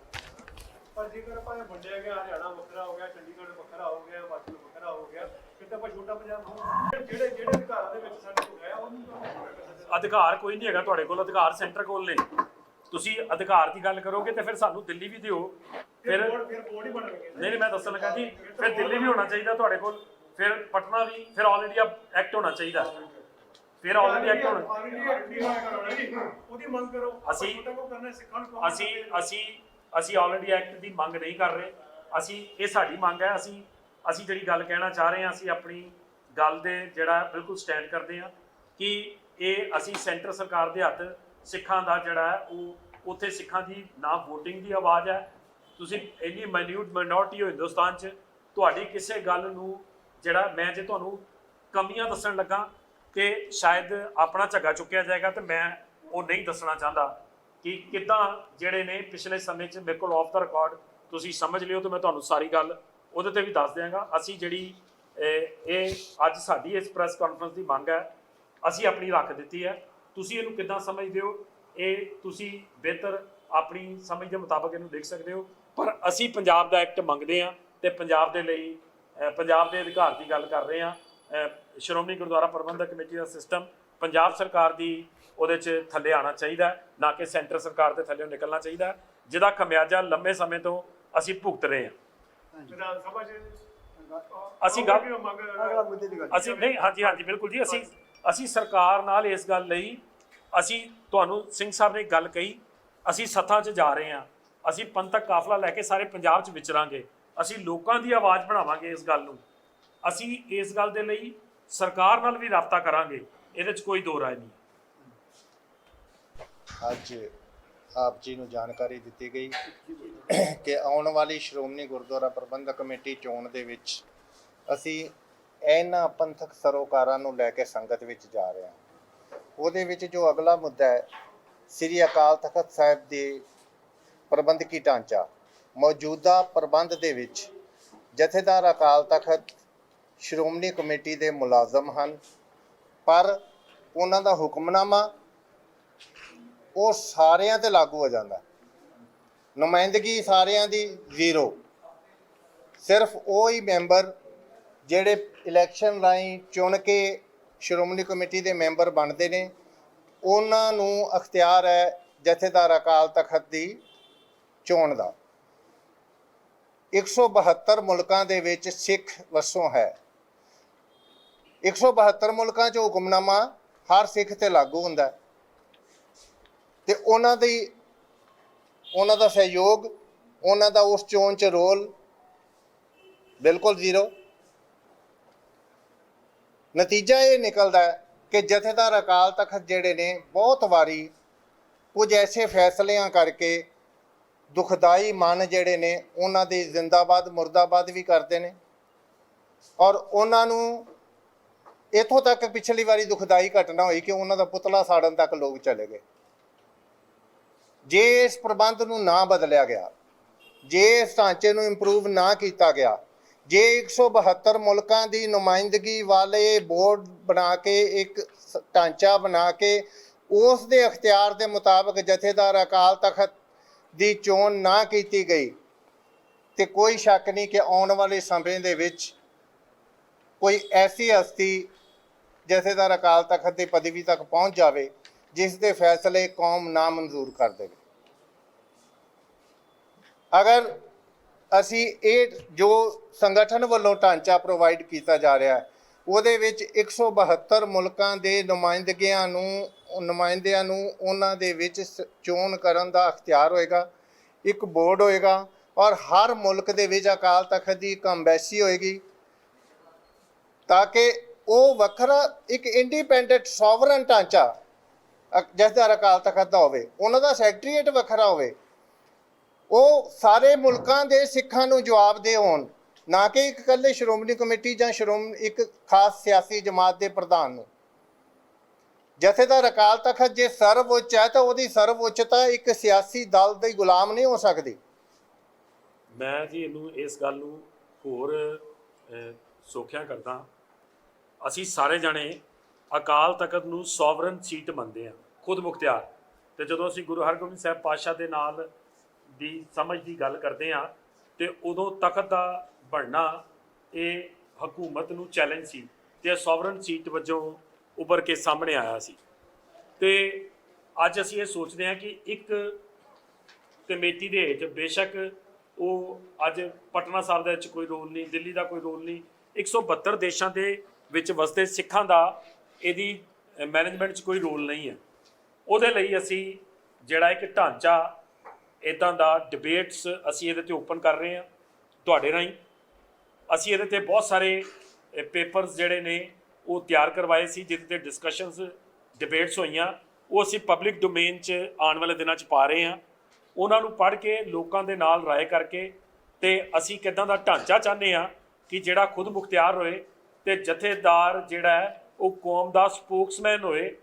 ਪਰ ਜੇਕਰ ਆਪਾਂ ਇਹ ਵੰਡਿਆ ਗਿਆ, ਹਰਿਆਣਾ ਵੱਖਰਾ ਹੋ ਗਿਆ, ਚੰਡੀਗੜ੍ਹ ਵੱਖਰਾ ਹੋ ਗਿਆ, ਹਿਮਾਚਲ ਵੱਖਰਾ ਹੋ ਗਿਆ, ਫਿਰ ਤਾਂ ਆਪਾਂ ਛੋਟਾ ਪੰਜਾਬ ਹੋ ਜਿਹੜੇ ਅਧਿਕਾਰਾਂ ਦੇ ਵਿੱਚ ਸਾਡੇ ਕੋਲ ਹੈ ਉਹਨੂੰ ਤਾਂ ਅਧਿਕਾਰ ਕੋਈ ਨਹੀਂ ਹੈਗਾ ਤੁਹਾਡੇ ਕੋਲ, ਅਧਿਕਾਰ ਸੈਂਟਰ ਕੋਲ ਨੇ। ਤੁਸੀਂ ਅਧਿਕਾਰ ਦੀ ਗੱਲ ਕਰੋਗੇ ਤੇ ਫਿਰ ਸਾਨੂੰ ਦਿੱਲੀ ਵੀ ਦਿਓ। ਫਿਰ ਬੋਰਡ ਹੀ ਬਣਨਗੇ। ਨਹੀਂ ਮੈਂ ਦੱਸਣ ਲੱਗਾ ਜੀ, ਫਿਰ ਦਿੱਲੀ ਵੀ ਹੋਣਾ ਚਾਹੀਦਾ ਤੁਹਾਡੇ ਕੋਲ, ਫਿਰ ਪਟਨਾ ਵੀ, ਫਿਰ ਆਲ ਇੰਡੀਆ ਐਕਟ ਹੋਣਾ ਚਾਹੀਦਾ, ਫਿਰ ਆਲ ਇੰਡੀਆ ਐਕਟ ਹੋਣਾ। ਉਹਦੀ ਮੰਗ ਕਰੋ। ਅਸੀਂ ਕਰਨਾ ਸਿੱਖਾਂ ਨੂੰ ਅਸੀਂ ਆਲ ਇੰਡੀਆ ਐਕਟ ਦੀ ਮੰਗ ਨਹੀਂ ਕਰ ਰਹੇ। ਇਹ ਸਾਡੀ ਮੰਗ ਹੈ। ਅਸੀਂ ਜਿਹੜੀ ਗੱਲ ਕਹਿਣਾ ਚਾਹ ਰਹੇ ਹਾਂ, ਅਸੀਂ ਆਪਣੀ ਗੱਲ ਦੇ ਜਿਹੜਾ ਬਿਲਕੁਲ ਸਟੈਂਡ ਕਰਦੇ ਹਾਂ ਕਿ ਇਹ ਅਸੀਂ ਸੈਂਟਰ ਸਰਕਾਰ ਦੇ ਹੱਥ ਸਿੱਖਾਂ ਦਾ ਜਿਹੜਾ ਹੈ ਉਹ ਉੱਥੇ ਸਿੱਖਾਂ ਦੀ ਨਾ ਵੋਟਿੰਗ ਦੀ ਆਵਾਜ਼ ਹੈ। ਤੁਸੀਂ ਇੰਨੀ ਮਾਈਨੋਰਟੀ ਹੋ ਹਿੰਦੁਸਤਾਨ 'ਚ, ਤੁਹਾਡੀ ਕਿਸੇ ਗੱਲ ਨੂੰ ਜਿਹੜਾ ਮੈਂ ਜੇ ਤੁਹਾਨੂੰ ਕਮੀਆਂ ਦੱਸਣ ਲੱਗਾ ਤੇ ਸ਼ਾਇਦ ਆਪਣਾ ਝੱਗਾ ਚੁੱਕਿਆ ਜਾਏਗਾ, ਤੇ ਮੈਂ ਉਹ ਨਹੀਂ ਦੱਸਣਾ ਚਾਹੁੰਦਾ ਕਿ ਕਿੱਦਾਂ ਜਿਹੜੇ ਨੇ ਪਿਛਲੇ ਸਮੇਂ 'ਚ ਮੇਰੇ ਕੋਲ ਆਫ ਦਾ ਰਿਕਾਰਡ ਤੁਸੀਂ ਸਮਝ ਲਿਓ, ਤੇ ਮੈਂ ਤੁਹਾਨੂੰ ਸਾਰੀ ਗੱਲ ਉਹਦੇ ਤੇ ਵੀ ਦੱਸ ਦਿਆਂਗਾ। ਅਸੀਂ ਜਿਹੜੀ ਇਹ ਅੱਜ ਸਾਡੀ ਇਸ ਪ੍ਰੈਸ ਕਾਨਫਰੰਸ ਦੀ ਮੰਗ ਹੈ, ਅਸੀਂ ਆਪਣੀ ਰੱਖ ਦਿੱਤੀ ਹੈ। ਤੁਸੀਂ ਇਹਨੂੰ ਕਿੱਦਾਂ ਸਮਝਦੇ ਹੋ, ਇਹ ਤੁਸੀਂ ਬਿਹਤਰ ਆਪਣੀ ਸਮਝ ਦੇ ਮੁਤਾਬਕ ਇਹਨੂੰ ਲਿਖ ਸਕਦੇ ਹੋ, ਪਰ ਅਸੀਂ ਪੰਜਾਬ ਦਾ ਐਕਟ ਮੰਗਦੇ ਹਾਂ ਤੇ ਪੰਜਾਬ ਦੇ ਲਈ ਪੰਜਾਬ ਦੇ ਅਧਿਕਾਰ ਦੀ ਗੱਲ ਕਰ ਰਹੇ ਹਾਂ। ਸ਼੍ਰੋਮਣੀ ਗੁਰਦੁਆਰਾ ਪ੍ਰਬੰਧਕ ਕਮੇਟੀ ਦਾ ਸਿਸਟਮ ਪੰਜਾਬ ਸਰਕਾਰ ਦੀ ਉਹਦੇ 'ਚ ਥੱਲੇ ਆਉਣਾ ਚਾਹੀਦਾ, ਨਾ ਕਿ ਸੈਂਟਰ ਸਰਕਾਰ ਦੇ ਥੱਲੇ ਨਿਕਲਣਾ ਚਾਹੀਦਾ, ਜਿਹਦਾ ਖਮਿਆਜਾ ਲੰਬੇ ਸਮੇਂ ਤੋਂ ਅਸੀਂ ਭੁਗਤ ਰਹੇ ਹਾਂ। ਵਿਧਾਨ ਸਭਾ 'ਚ ਅਸੀਂ ਗੱਲ ਅਗਲਾ ਮੁੱਦੇ ਦੀ ਗੱਲ ਅਸੀਂ ਨਹੀਂ, ਹਾਂਜੀ ਬਿਲਕੁਲ ਜੀ, ਅਸੀਂ ਸਰਕਾਰ ਨਾਲ ਇਸ ਗੱਲ ਲਈ, ਅਸੀਂ ਤੁਹਾਨੂੰ ਸਿੰਘ ਸਾਹਿਬ ਨੇ ਗੱਲ ਕਹੀ, ਅਸੀਂ ਸੱਥਾਂ 'ਚ ਜਾ ਰਹੇ ਹਾਂ, ਅਸੀਂ ਪੰਥਕ ਕਾਫਲਾ ਲੈ ਕੇ ਸਾਰੇ ਪੰਜਾਬ 'ਚ ਵਿਚਰਾਂਗੇ, ਅਸੀਂ ਲੋਕਾਂ ਦੀ ਆਵਾਜ਼ ਬਣਾਵਾਂਗੇ ਇਸ ਗੱਲ ਨੂੰ। ਅਸੀਂ ਇਸ ਗੱਲ ਦੇ ਲਈ ਸਰਕਾਰ ਨਾਲ ਵੀ ਰਾਬਤਾ ਕਰਾਂਗੇ, ਇਹਦੇ 'ਚ ਕੋਈ ਦੋ ਰਾਏ ਨਹੀਂ। ਅੱਜ ਆਪ ਜੀ ਨੂੰ ਜਾਣਕਾਰੀ ਦਿੱਤੀ ਗਈ ਕਿ ਆਉਣ ਵਾਲੀ ਸ਼੍ਰੋਮਣੀ ਗੁਰਦੁਆਰਾ ਪ੍ਰਬੰਧਕ ਕਮੇਟੀ ਚੋਣ ਦੇ ਵਿੱਚ ਅਸੀਂ ਇਹਨਾਂ ਪੰਥਕ ਸਰੋਕਾਰਾਂ ਨੂੰ ਲੈ ਕੇ ਸੰਗਤ ਵਿੱਚ ਜਾ ਰਹੇ ਹਾਂ। ਉਹਦੇ ਵਿੱਚ ਜੋ ਅਗਲਾ ਮੁੱਦਾ ਹੈ, ਸ੍ਰੀ ਅਕਾਲ ਤਖਤ ਸਾਹਿਬ ਦੇ ਪ੍ਰਬੰਧਕੀ ਢਾਂਚਾ, ਮੌਜੂਦਾ ਪ੍ਰਬੰਧ ਦੇ ਵਿੱਚ ਜਥੇਦਾਰ ਅਕਾਲ ਤਖਤ ਸ਼੍ਰੋਮਣੀ ਕਮੇਟੀ ਦੇ ਮੁਲਾਜ਼ਮ ਹਨ, ਪਰ ਉਹਨਾਂ ਦਾ ਹੁਕਮਨਾਮਾ ਉਹ ਸਾਰਿਆਂ ਤੇ ਲਾਗੂ ਹੋ ਜਾਂਦਾ। ਨੁਮਾਇੰਦਗੀ ਸਾਰਿਆਂ ਦੀ ਜ਼ੀਰੋ। ਸਿਰਫ ਉਹ ਹੀ ਮੈਂਬਰ ਜਿਹੜੇ ਇਲੈਕਸ਼ਨ ਰਾਹੀਂ ਚੁਣ ਕੇ ਸ਼੍ਰੋਮਣੀ ਕਮੇਟੀ ਦੇ ਮੈਂਬਰ ਬਣਦੇ ਨੇ, ਉਹਨਾਂ ਨੂੰ ਅਖਤਿਆਰ ਹੈ ਜਥੇਦਾਰ ਅਕਾਲ ਤਖਤ ਦੀ ਚੋਣ ਦਾ। 172 ਮੁਲਕਾਂ ਦੇ ਵਿੱਚ ਸਿੱਖ ਵਸੋਂ ਹੈ। 172 ਮੁਲਕਾਂ 'ਚ ਹੁਕਮਨਾਮਾ ਹਰ ਸਿੱਖ ਤੇ ਲਾਗੂ ਹੁੰਦਾ ਹੈ, ਤੇ ਉਹਨਾਂ ਦਾ ਸਹਿਯੋਗ, ਉਹਨਾਂ ਦਾ ਉਸ ਚੋਣ 'ਚ ਰੋਲ ਬਿਲਕੁਲ ਜ਼ੀਰੋ। ਨਤੀਜਾ ਇਹ ਨਿਕਲਦਾ ਹੈ ਕਿ ਜਥੇਦਾਰ ਅਕਾਲ ਤਖਤ ਜਿਹੜੇ ਨੇ ਬਹੁਤ ਵਾਰੀ ਕੁਝ ਐਸੇ ਫੈਸਲਿਆਂ ਕਰਕੇ ਦੁਖਦਾਈ ਮਨ ਜਿਹੜੇ ਨੇ ਉਹਨਾਂ ਦੇ ਜ਼ਿੰਦਾਬਾਦ ਮੁਰਦਾਬਾਦ ਵੀ ਕਰਦੇ ਨੇ, ਔਰ ਉਹਨਾਂ ਨੂੰ ਇੱਥੋਂ ਤੱਕ ਪਿਛਲੀ ਵਾਰੀ ਦੁਖਦਾਈ ਘਟਨਾ ਹੋਈ ਕਿ ਉਹਨਾਂ ਦਾ ਪੁਤਲਾ ਸਾੜਨ ਤੱਕ ਲੋਕ ਚਲੇ ਗਏ। ਜੇ ਇਸ ਪ੍ਰਬੰਧ ਨੂੰ ਨਾ ਬਦਲਿਆ ਗਿਆ, ਜੇ ਇਸ ਢਾਂਚੇ ਨੂੰ ਇੰਪਰੂਵ ਨਾ ਕੀਤਾ ਗਿਆ, ਜੇ 172 ਮੁਲਕਾਂ ਦੀ ਨੁਮਾਇੰਦਗੀ ਵਾਲੇ ਬੋਰਡ ਬਣਾ ਕੇ ਇੱਕ ਢਾਂਚਾ ਬਣਾ ਕੇ ਉਸ ਦੇ ਅਖਤਿਆਰ ਦੇ ਮੁਤਾਬਕ ਜਥੇਦਾਰ ਅਕਾਲ ਤਖਤ ਦੀ ਚੋਣ ਨਾ ਕੀਤੀ ਗਈ, ਤੇ ਕੋਈ ਸ਼ੱਕ ਨਹੀਂ ਕਿ ਆਉਣ ਵਾਲੇ ਸਮੇਂ ਦੇ ਵਿੱਚ ਕੋਈ ਐਸੀ ਹਸਤੀ ਜਥੇਦਾਰ ਅਕਾਲ ਤਖਤ ਦੀ ਪਦਵੀ ਤੱਕ ਪਹੁੰਚ ਜਾਵੇ ਜਿਸ ਦੇ ਫੈਸਲੇ ਕੌਮ ਨਾ ਮਨਜ਼ੂਰ ਕਰ ਦੇਵੇ। ਅਗਰ ਅਸੀਂ ਇਹ ਜੋ ਸੰਗਠਨ ਵੱਲੋਂ ਢਾਂਚਾ ਪ੍ਰੋਵਾਈਡ ਕੀਤਾ ਜਾ ਰਿਹਾ ਹੈ, ਉਹਦੇ ਵਿੱਚ 172 ਮੁਲਕਾਂ ਦੇ ਨੁਮਾਇੰਦਿਆਂ ਨੂੰ ਉਹਨਾਂ ਦੇ ਵਿੱਚ ਚੋਣ ਕਰਨ ਦਾ ਅਖਤਿਆਰ ਹੋਏਗਾ। ਇੱਕ ਬੋਰਡ ਹੋਏਗਾ, ਔਰ ਹਰ ਮੁਲਕ ਦੇ ਵਿੱਚ ਅਕਾਲ ਤਖਤ ਦੀ ਇੱਕ ਅੰਬੈਸੀ ਹੋਏਗੀ, ਤਾਂ ਕਿ ਉਹ ਵੱਖਰਾ ਇੱਕ ਇੰਡੀਪੈਂਡੈਂਟ ਸੋਵਰਨ ਢਾਂਚਾ ਜਥੇਦਾਰ ਅਕਾਲ ਤਖਤ ਦਾ ਹੋਵੇ, ਉਹਨਾਂ ਦਾ ਸੈਕਟਰੀਏਟ ਵੱਖਰਾ ਹੋਵੇ, ਉਹ ਸਾਰੇ ਮੁਲਕਾਂ ਦੇ ਸਿੱਖਾਂ ਨੂੰ ਜਵਾਬਦੇਹ ਹੋਣ, ਨਾ ਕਿ ਇੱਕ ਇਕੱਲੇ ਸ਼੍ਰੋਮਣੀ ਕਮੇਟੀ ਜਾਂ ਇੱਕ ਖਾਸ ਸਿਆਸੀ ਜਮਾਤ ਦੇ ਪ੍ਰਧਾਨ ਨੂੰ। ਜਥੇਦਾਰ ਅਕਾਲ ਤਖਤ ਜੇ ਸਰਵਉੱਚ ਹੈ ਤਾਂ ਉਹਦੀ ਸਰਵਉੱਚਤਾ ਇੱਕ ਸਿਆਸੀ ਦਲ ਦੇ ਗੁਲਾਮ ਨਹੀਂ ਹੋ ਸਕਦੀ। ਮੈਂ ਜੀ ਇਹਨੂੰ ਇਸ ਗੱਲ ਨੂੰ ਹੋਰ ਸੋਖਿਆ ਕਰਦਾ। ਅਸੀਂ ਸਾਰੇ ਜਾਣੇ ਅਕਾਲ ਤਖਤ ਨੂੰ ਸੋਵਰਨ ਸੀਟ ਮੰਨਦੇ ਹਾਂ, ਖੁਦ ਮੁਖਤਿਆਰ। ਤੇ ਜਦੋਂ ਅਸੀਂ ਗੁਰੂ ਹਰਗੋਬਿੰਦ ਸਾਹਿਬ ਪਾਤਸ਼ਾਹ ਦੇ ਨਾਲ ਦੀ ਸਮਝ ਦੀ ਗੱਲ ਕਰਦੇ ਹਾਂ ਤੇ ਉਦੋਂ ਤਖਤ ਦਾ ਬਣਨਾ ਇਹ ਹਕੂਮਤ ਨੂੰ ਚੈਲੰਜ ਸੀ ਤੇ ਸੋਵਰਨ ਸੀਟ ਵਜੋਂ ਉੱਭਰ ਕੇ ਸਾਹਮਣੇ ਆਇਆ ਸੀ। ਤੇ ਅੱਜ ਅਸੀਂ ਇਹ ਸੋਚਦੇ ਹਾਂ ਕਿ ਇੱਕ ਕਮੇਟੀ ਦੇ ਹੇਠ, ਬੇਸ਼ੱਕ ਉਹ ਅੱਜ ਪਟਨਾ ਸਾਹਿਬ ਦੇ ਵਿੱਚ ਕੋਈ ਰੋਲ ਨਹੀਂ, ਦਿੱਲੀ ਦਾ ਕੋਈ ਰੋਲ ਨਹੀਂ, 172 ਦੇਸ਼ਾਂ ਦੇ ਵਿੱਚ ਵਸਦੇ ਸਿੱਖਾਂ ਦਾ ਇਹਦੀ ਮੈਨੇਜਮੈਂਟ 'ਚ ਕੋਈ ਰੋਲ ਨਹੀਂ ਹੈ। ਉਹਦੇ ਲਈ ਅਸੀਂ ਜਿਹੜਾ ਇੱਕ ਢਾਂਚਾ ਇੱਦਾਂ ਦਾ ਡਿਬੇਟਸ ਅਸੀਂ ਇਹਦੇ 'ਤੇ ਓਪਨ ਕਰ ਰਹੇ ਹਾਂ ਤੁਹਾਡੇ ਰਾਹੀਂ। ਅਸੀਂ ਇਹਦੇ 'ਤੇ ਬਹੁਤ ਸਾਰੇ ਪੇਪਰਸ ਜਿਹੜੇ ਨੇ ਉਹ ਤਿਆਰ ਕਰਵਾਏ ਸੀ, ਜਿਹਦੇ 'ਤੇ ਡਿਸਕਸ਼ਨਸ ਡਿਬੇਟਸ ਹੋਈਆਂ। ਉਹ ਅਸੀਂ ਪਬਲਿਕ ਡੋਮੇਨ 'ਚ ਆਉਣ ਵਾਲੇ ਦਿਨਾਂ 'ਚ ਪਾ ਰਹੇ ਹਾਂ। ਉਹਨਾਂ ਨੂੰ ਪੜ੍ਹ ਕੇ ਲੋਕਾਂ ਦੇ ਨਾਲ ਰਾਏ ਕਰਕੇ ਤੇ ਅਸੀਂ ਕਿੱਦਾਂ ਦਾ ਢਾਂਚਾ ਚਾਹੁੰਦੇ ਹਾਂ ਕਿ ਜਿਹੜਾ ਖੁਦ ਮੁਖਤਿਆਰ ਹੋਏ ਤੇ ਜਥੇਦਾਰ ਜਿਹੜਾ ਹੈ ਉਹ ਕੌਮ ਦਾ ਸਪੋਕਸਮੈਨ ਹੋਏ,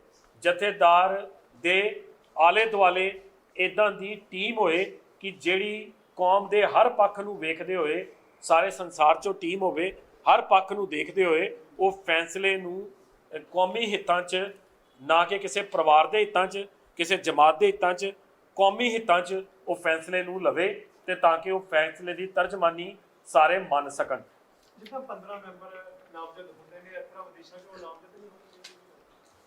ਜਥੇਦਾਰ ਦੇ ਆਲੇ ਦੁਆਲੇ ਇੱਦਾਂ ਦੀ ਟੀਮ ਹੋਏ ਕਿ ਜਿਹੜੀ ਕੌਮ ਦੇ ਹਰ ਪੱਖ ਨੂੰ ਵੇਖਦੇ ਹੋਏ, ਸਾਰੇ ਸੰਸਾਰ 'ਚੋਂ ਟੀਮ ਹੋਵੇ, ਹਰ ਪੱਖ ਨੂੰ ਦੇਖਦੇ ਹੋਏ ਉਹ ਫੈਸਲੇ ਨੂੰ ਕੌਮੀ ਹਿੱਤਾਂ 'ਚ, ਨਾ ਕਿ ਕਿਸੇ ਪਰਿਵਾਰ ਦੇ ਹਿੱਤਾਂ 'ਚ, ਕਿਸੇ ਜਮਾਤ ਦੇ ਹਿੱਤਾਂ 'ਚ, ਕੌਮੀ ਹਿੱਤਾਂ 'ਚ ਉਹ ਫੈਸਲੇ ਨੂੰ ਲਵੇ ਤੇ ਤਾਂ ਕਿ ਉਹ ਫੈਸਲੇ ਦੀ ਤਰਜਮਾਨੀ ਸਾਰੇ ਮੰਨ ਸਕਣ। ਜਿੱਦਾਂ 15 ਮੈਂਬਰ ਨਾਮਜ਼ਦ ਹੁੰਦੇ ਨੇ, ਇਸ ਤਰ੍ਹਾਂ ਵਿਦੇਸ਼ਾਂ 'ਚ ਉਹ ਨਾਮਜ਼ਦ ਨਹੀਂ ਹੁੰਦੇ।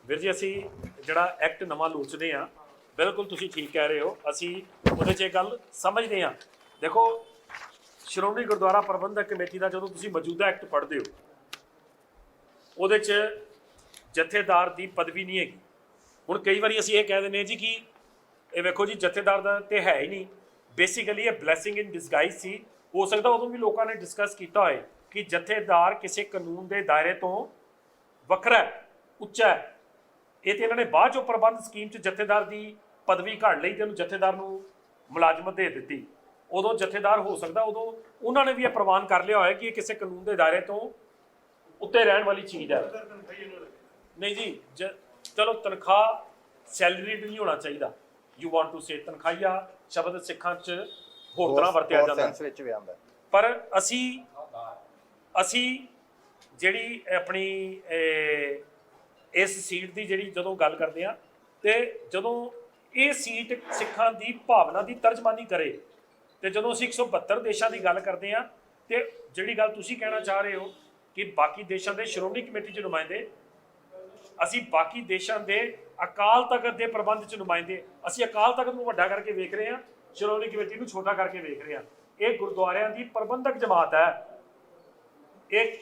ਵੀਰ ਜੀ ਅਸੀਂ ਜਿਹੜਾ ਐਕਟ ਨਵਾਂ ਲੋਚਦੇ ਹਾਂ, ਬਿਲਕੁਲ ਤੁਸੀਂ ਠੀਕ ਕਹਿ ਰਹੇ ਹੋ, ਅਸੀਂ ਉਹਦੇ 'ਚ ਇਹ ਗੱਲ ਸਮਝਦੇ ਹਾਂ। ਦੇਖੋ, ਸ਼੍ਰੋਮਣੀ ਗੁਰਦੁਆਰਾ ਪ੍ਰਬੰਧਕ ਕਮੇਟੀ ਦਾ ਜਦੋਂ ਤੁਸੀਂ ਮੌਜੂਦਾ ਐਕਟ ਪੜ੍ਹਦੇ ਹੋ, ਉਹਦੇ 'ਚ ਜਥੇਦਾਰ ਦੀ ਪਦਵੀ ਨਹੀਂ ਹੈਗੀ। ਹੁਣ ਕਈ ਵਾਰੀ ਅਸੀਂ ਇਹ ਕਹਿ ਦਿੰਦੇ ਹਾਂ ਜੀ ਕਿ ਇਹ ਵੇਖੋ ਜੀ ਜਥੇਦਾਰ ਦਾ ਤੇ ਹੈ ਹੀ ਨਹੀਂ, ਬੇਸਿਕਲੀ ਇਹ ਬਲੈਸਿੰਗ ਇਨ ਡਿਸਗਾਈਜ਼ ਸੀ। ਹੋ ਸਕਦਾ ਉਦੋਂ ਵੀ ਲੋਕਾਂ ਨੇ ਡਿਸਕਸ ਕੀਤਾ ਹੋਏ ਕਿ ਜਥੇਦਾਰ ਕਿਸੇ ਕਾਨੂੰਨ ਦੇ ਦਾਇਰੇ ਤੋਂ ਵੱਖਰਾ ਹੈ, ਉੱਚਾ ਹੈ। ਇਹ ਤੇ ਇਹਨਾਂ ਨੇ ਬਾਅਦ ਚੋਂ ਪ੍ਰਬੰਧ ਸਕੀਮ 'ਚ ਜਥੇਦਾਰ ਦੀ ਪਦਵੀ ਘੜ ਲਈ ਤੇ ਉਹਨੂੰ ਜਥੇਦਾਰ ਨੂੰ ਮੁਲਾਜ਼ਮਤ ਦੇ ਦਿੱਤੀ। ਉਦੋਂ ਜਥੇਦਾਰ ਹੋ ਸਕਦਾ ਉਦੋਂ ਉਹਨਾਂ ਨੇ ਵੀ ਇਹ ਪ੍ਰਵਾਨ ਕਰ ਲਿਆ ਹੋਇਆ ਕਿ ਇਹ ਕਿਸੇ ਕਾਨੂੰਨ ਦੇ ਦਾਇਰੇ ਤੋਂ ਉੱਤੇ ਰਹਿਣ ਵਾਲੀ ਚੀਜ਼ ਹੈ। ਨਹੀਂ ਜੀ, ਚਲੋ ਤਨਖਾਹ ਸੈਲਰੀਡ ਨਹੀਂ ਹੋਣਾ ਚਾਹੀਦਾ। ਯੂ ਵਾਂਟ ਟੂ ਸੇ ਤਨਖਾਹੀਆ ਸ਼ਬਦ ਸਿੱਖਾਂ 'ਚ ਹੋਰ ਤਰ੍ਹਾਂ ਵਰਤਿਆ ਜਾਂਦਾ ਸੈਂਸ ਵਿੱਚ ਵੀ ਆਉਂਦਾ। ਪਰ ਅਸੀਂ ਜਿਹੜੀ ਆਪਣੀ ਇਸ ਸੀਟ ਦੀ ਜਿਹੜੀ ਜਦੋਂ ਗੱਲ ਕਰਦੇ ਆ ਤੇ ਜਦੋਂ ਇਹ ਸੀਟ ਸਿੱਖਾਂ ਦੀ ਭਾਵਨਾ ਦੀ ਤਰਜਮਾਨੀ ਕਰੇ ਤੇ ਜਦੋਂ ਅਸੀਂ 172 ਦੇਸ਼ਾਂ ਦੀ ਗੱਲ ਕਰਦੇ ਆ ਤੇ ਜਿਹੜੀ ਗੱਲ ਤੁਸੀਂ ਕਹਿਣਾ ਚਾਹ ਰਹੇ ਹੋ ਕਿ ਬਾਕੀ ਦੇਸ਼ਾਂ ਦੇ ਸ਼੍ਰੋਮਣੀ ਕਮੇਟੀ 'ਚ ਨੁਮਾਇੰਦੇ, ਅਸੀਂ ਬਾਕੀ ਦੇਸ਼ਾਂ ਦੇ ਅਕਾਲ ਤਖਤ ਦੇ ਪ੍ਰਬੰਧ 'ਚ ਨੁਮਾਇੰਦੇ, ਅਸੀਂ ਅਕਾਲ ਤਖਤ ਨੂੰ ਵੱਡਾ ਕਰਕੇ ਵੇਖ ਰਹੇ ਹਾਂ, ਸ਼੍ਰੋਮਣੀ ਕਮੇਟੀ ਨੂੰ ਛੋਟਾ ਕਰਕੇ ਵੇਖ ਰਹੇ ਹਾਂ। ਇਹ ਗੁਰਦੁਆਰਿਆਂ ਦੀ ਪ੍ਰਬੰਧਕ ਜਮਾਤ ਹੈ। ਇਹ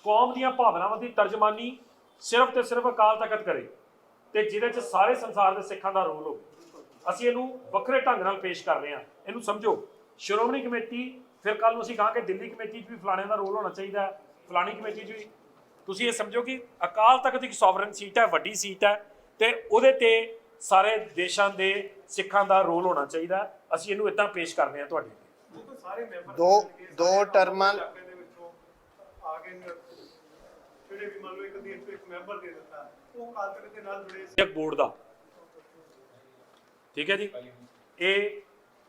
ਕੌਮ ਦੀਆਂ ਭਾਵਨਾਵਾਂ ਦੀ ਤਰਜਮਾਨੀ ਸਿਰਫ ਤੇ ਸਿਰਫ ਅਕਾਲ ਤਖਤ ਕਰੇ ਤੇ ਜਿਹਦੇ 'ਚ ਸਾਰੇ ਸੰਸਾਰ ਦੇ ਸਿੱਖਾਂ ਦਾ ਰੋਲ ਹੋਵੇ। ਅਸੀਂ ਇਹਨੂੰ ਵੱਖਰੇ ਢੰਗ ਨਾਲ ਪੇਸ਼ ਕਰ ਰਹੇ ਹਾਂ। ਇਹਨੂੰ ਸਮਝੋ, ਸ਼੍ਰੋਮਣੀ ਕਮੇਟੀ, ਫਿਰ ਕੱਲ ਨੂੰ ਅਸੀਂ ਕਹਾਂਗੇ ਦਿੱਲੀ ਕਮੇਟੀ 'ਚ ਵੀ ਫਲਾਣੇ ਦਾ ਰੋਲ ਹੋਣਾ ਚਾਹੀਦਾ, ਫਲਾਣੀ ਕਮੇਟੀ 'ਚ ਵੀ। ਤੁਸੀਂ ਇਹ ਸਮਝੋ ਕਿ ਅਕਾਲ ਤਖਤ ਇੱਕ ਸੋਵਰਨ ਸੀਟ ਹੈ, ਵੱਡੀ ਸੀਟ ਹੈ ਤੇ ਉਹਦੇ ਤੇ ਸਾਰੇ ਦੇਸ਼ਾਂ ਦੇ ਸਿੱਖਾਂ ਦਾ ਰੋਲ ਹੋਣਾ ਚਾਹੀਦਾ। ਅਸੀਂ ਇਹਨੂੰ ਇਦਾਂ ਪੇਸ਼ ਕਰਦੇ ਹਾਂ ਤੁਹਾਡੇ ਸਾਰੇ ਮੈਂਬਰ ਦੋ ਟਰਮਾਂ ਦੇ ਵਿੱਚੋਂ ਆ ਕੇ ਜਿਹੜੇ ਵੀ ਮੰਨ ਲਓ ਇੱਕ ਦੇਸ਼ ਤੋਂ ਇੱਕ ਮੈਂਬਰ ਦੇ ਦਿੱਤਾ, ਉਹ ਅਕਾਲ ਤਖਤ ਦੇ ਨਾਲ ਜੁੜੇ ਸਿੱਖ ਬੋਰਡ ਦਾ, ਠੀਕ ਹੈ ਜੀ।